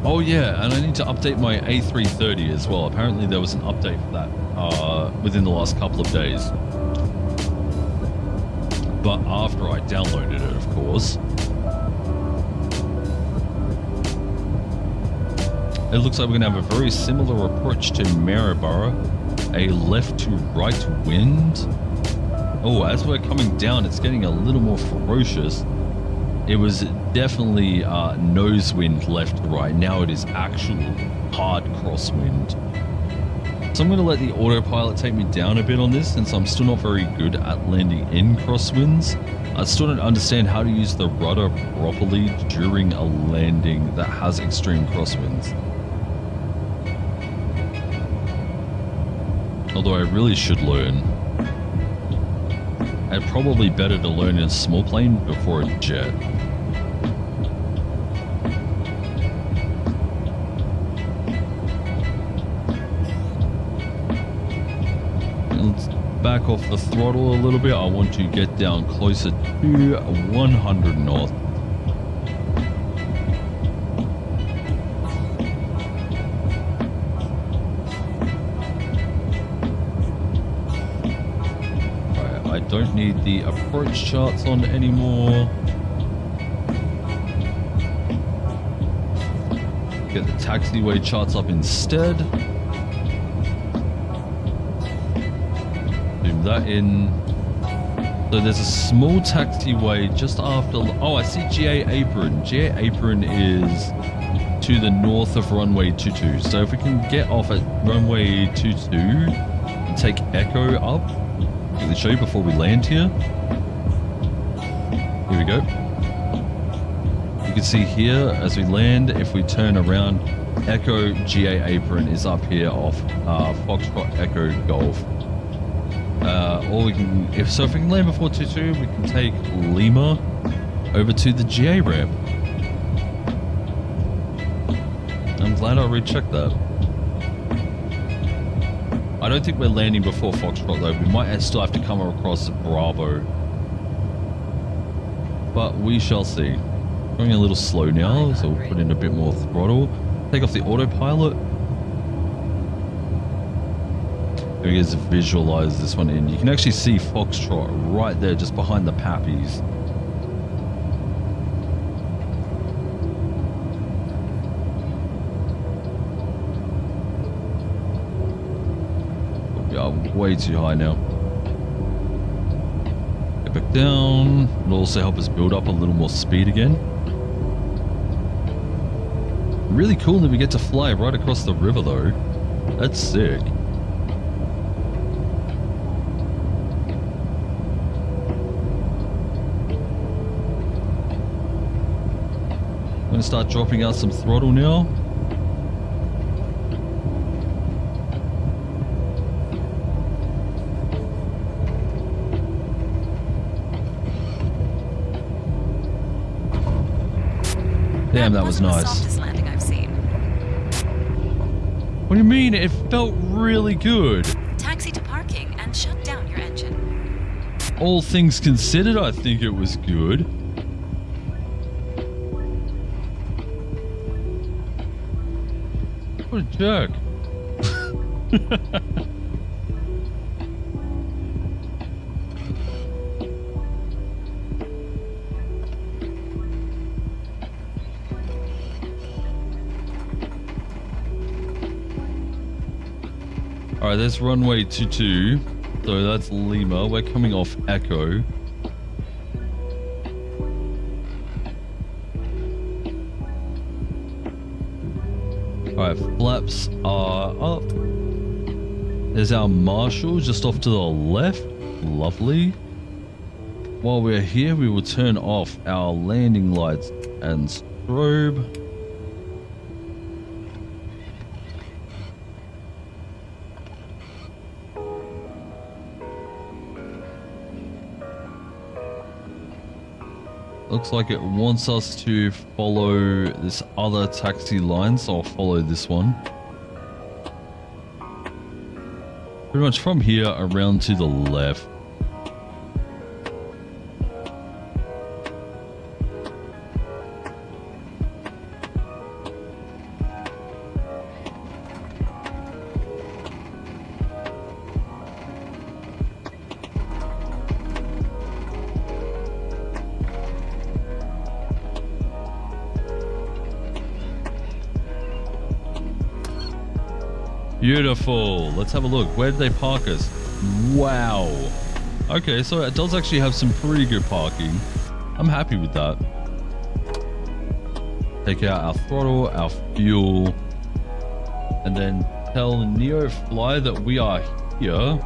Speaker 1: Oh yeah, and I need to update my A330 as well. Apparently there was an update for that within the last couple of days. But after I downloaded it, of course. It looks like we're going to have a very similar approach to Maryborough. A left to right wind. Oh, as we're coming down, it's getting a little more ferocious. It was definitely nose wind left to right. Now it is actual hard crosswind. So I'm going to let the autopilot take me down a bit on this, since I'm still not very good at landing in crosswinds. I still don't understand how to use the rudder properly during a landing that has extreme crosswinds. Although I really should learn. And probably better to learn in a small plane before a jet. Let's back off the throttle a little bit. I want to get down closer to 100 knots. I don't need the approach charts on anymore. Get the taxiway charts up instead. Zoom that in. So there's a small taxiway just after. Oh, I see GA Apron. GA Apron is to the north of runway 22. So if we can get off at runway 22 and take Echo up. Quickly show you before we land here. Here we go. You can see here as we land, if we turn around, Echo GA Apron is up here off Foxtrot Echo Golf. Or we can, if we can land before 22, we can take Lima over to the GA ramp. I'm glad I rechecked that. I don't think we're landing before Foxtrot though. We might still have to come across Bravo. But we shall see. Going a little slow now, so we'll put in a bit more throttle. Take off the autopilot. There we go, just visualize this one in. You can actually see Foxtrot right there just behind the Pappies. Way too high now. Get back down. It'll also help us build up a little more speed again. Really cool that we get to fly right across the river though. That's sick. I'm going to start dropping out some throttle now. Damn, that was
Speaker 2: wasn't the
Speaker 1: nice.
Speaker 2: softest landing I've seen.
Speaker 1: What do you mean? It felt really good.
Speaker 2: Taxi to parking and shut down your engine.
Speaker 1: All things considered, I think it was good. What a jerk. Alright, there's runway 22. So that's Lima. We're coming off Echo. Alright, flaps are up. There's our Marshall just off to the left. Lovely. While we're here, we will turn off our landing lights and strobe. Looks like it wants us to follow this other taxi line, so I'll follow this one. Pretty much from here around to the left. Beautiful. Let's have a look. Where did they park us? Wow. Okay, so it does actually have some pretty good parking. I'm happy with that. Take out our throttle, our fuel, and then tell NEOFLY that we are here.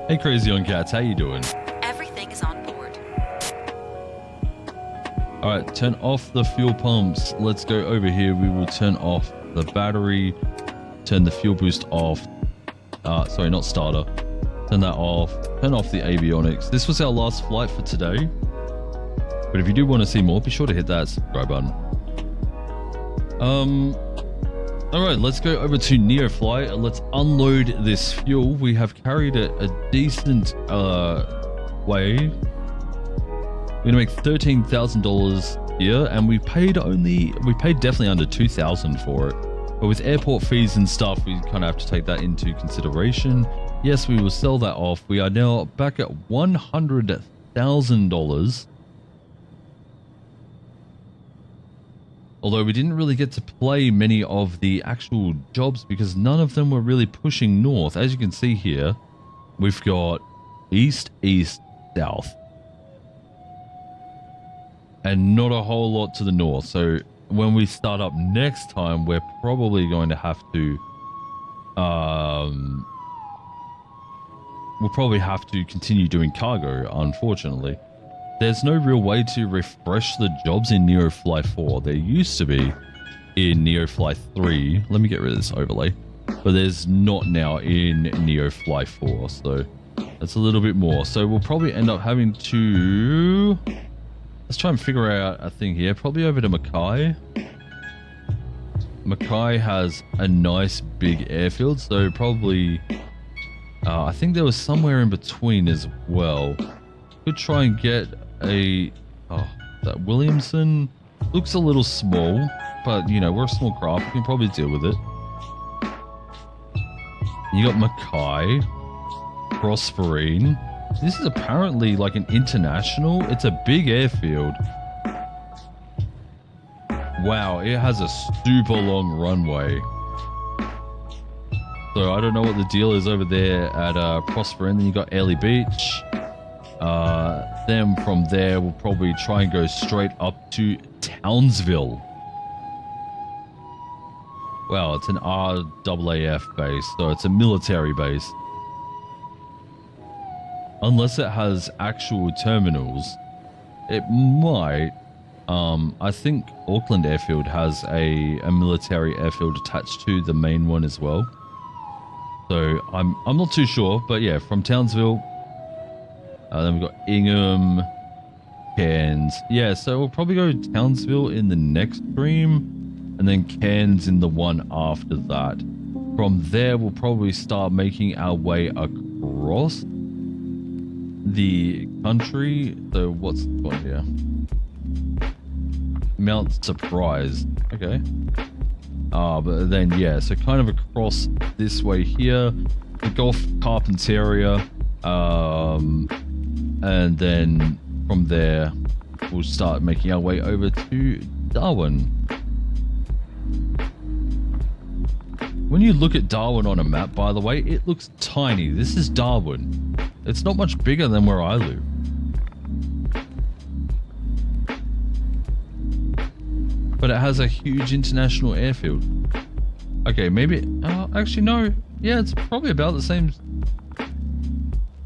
Speaker 1: Hey, Crazy on Cats, how you doing?
Speaker 2: Everything is on board.
Speaker 1: All right, turn off the fuel pumps. Let's go over here. We will turn off the battery, turn the fuel boost off. Sorry, not starter. Turn that off. Turn off the avionics. This was our last flight for today. But if you do want to see more, be sure to hit that subscribe button. All right, let's go over to NEOFLY. Let's unload this fuel. We have carried it a decent way. We're gonna make $13,000 here, and we paid definitely under $2,000 for it. But with airport fees and stuff, we kind of have to take that into consideration. Yes, we will sell that off. We are now back at $100,000. Although we didn't really get to play many of the actual jobs because none of them were really pushing north. As you can see here, we've got east, east, south. And not a whole lot to the north. So when we start up next time, we're probably going to have to we'll probably have to continue doing cargo, unfortunately. There's no real way to refresh the jobs in NEOFLY 4. There used to be in NEOFLY 3. Let me get rid of this overlay. But there's not now in NEOFLY 4. So that's a little bit more. So we'll probably end up having to... Let's try and figure out a thing here. Probably over to Mackay. Mackay has a nice big airfield. So probably... I think there was somewhere in between as well. Could try and get a... Oh, that Williamson looks a little small. But, you know, we're a small craft. We can probably deal with it. You got Mackay. Prosperine. This is apparently like an international. It's a big airfield. Wow, it has a super long runway. So I don't know what the deal is over there at Prosper. And then you got Airlie Beach. Then from there, we'll probably try and go straight up to Townsville. Wow, it's an RAAF base, so it's a military base. Unless it has actual terminals, it might. I think Auckland Airfield has a military airfield attached to the main one as well. So I'm not too sure, but yeah, from Townsville, Then we've got Ingham, Cairns. Yeah, so we'll probably go Townsville in the next stream, and then Cairns in the one after that. From there, we'll probably start making our way across the country. So what's going here? Mount Surprise. Okay. But then, yeah, so kind of across this way here, the Gulf Carpentaria, and then from there, we'll start making our way over to Darwin. When you look at Darwin on a map, by the way, it looks tiny. This is Darwin. It's not much bigger than where I live. But it has a huge international airfield. Okay, maybe... actually, no. Yeah, it's probably about the same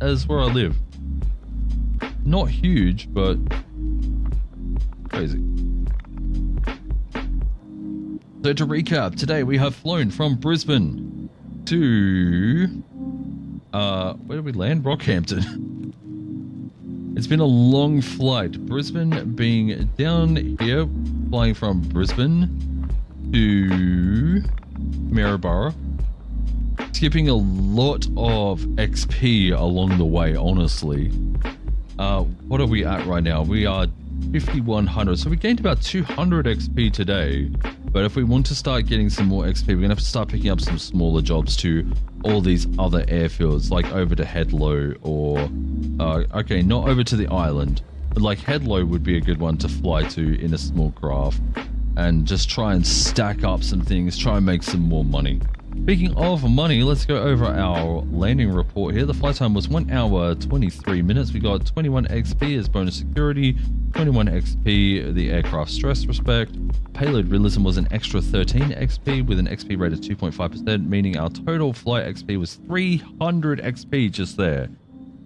Speaker 1: as where I live. Not huge, but crazy. So to recap, today we have flown from Brisbane to... where did we land? Rockhampton. It's been a long flight. Brisbane being down here, flying from Brisbane to Maryborough. Skipping a lot of XP along the way, honestly. What are we at right now? We are 5,100. So we gained about 200 XP today. But if we want to start getting some more XP, we're going to have to start picking up some smaller jobs to all these other airfields, like over to Headlow or... okay, not over to the island. But like Headlow would be a good one to fly to in a small craft. And just try and stack up some things, try and make some more money. Speaking of money, let's go over our landing report here. The flight time was 1 hour 23 minutes. We got 21 XP as bonus security, 21 XP the aircraft stress respect. Payload realism was an extra 13 XP with an XP rate of 2.5%, meaning our total flight XP was 300 XP just there.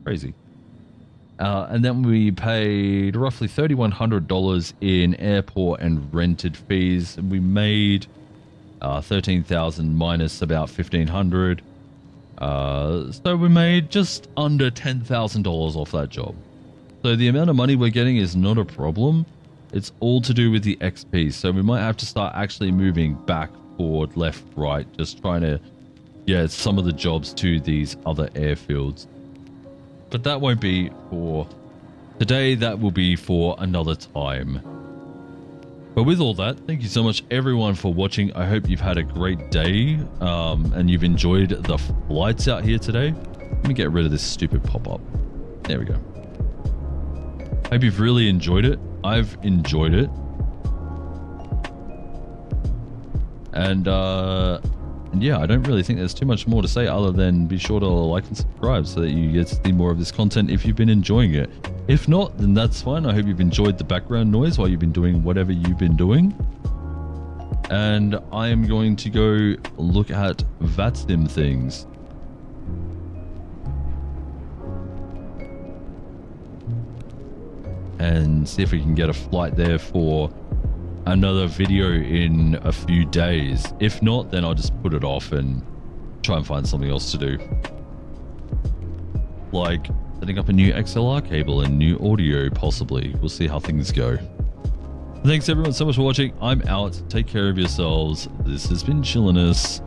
Speaker 1: Crazy. And then we paid roughly $3,100 in airport and rented fees. We made 13,000 minus about 1,500. So we made just under $10,000 off that job. So the amount of money we're getting is not a problem. It's all to do with the XP. So we might have to start actually moving back, forward, left, right, just trying to get some of the jobs to these other airfields. But that won't be for today. That will be for another time. But with all that, thank you so much everyone for watching. I hope you've had a great day and you've enjoyed the flights out here today. Let me get rid of this stupid pop-up. There we go. Hope you've really enjoyed it. I've enjoyed it. And yeah, I don't really think there's too much more to say other than be sure to like and subscribe so that you get to see more of this content if you've been enjoying it. If not, then that's fine. I hope you've enjoyed the background noise while you've been doing whatever you've been doing. And I am going to go look at VATSIM things. And see if we can get a flight there for another video in a few days. If not, then I'll just put it off and try and find something else to do. Like setting up a new XLR cable and new audio, possibly. We'll see how things go. Thanks everyone so much for watching. I'm out. Take care of yourselves. This has been Chillainous.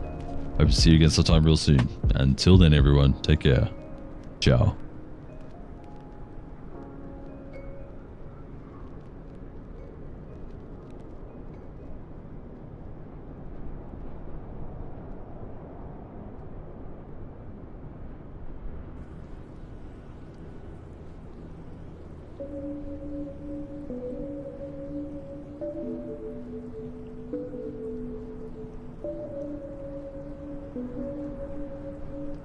Speaker 1: Hope to see you again sometime real soon. Until then, everyone, take care. Ciao.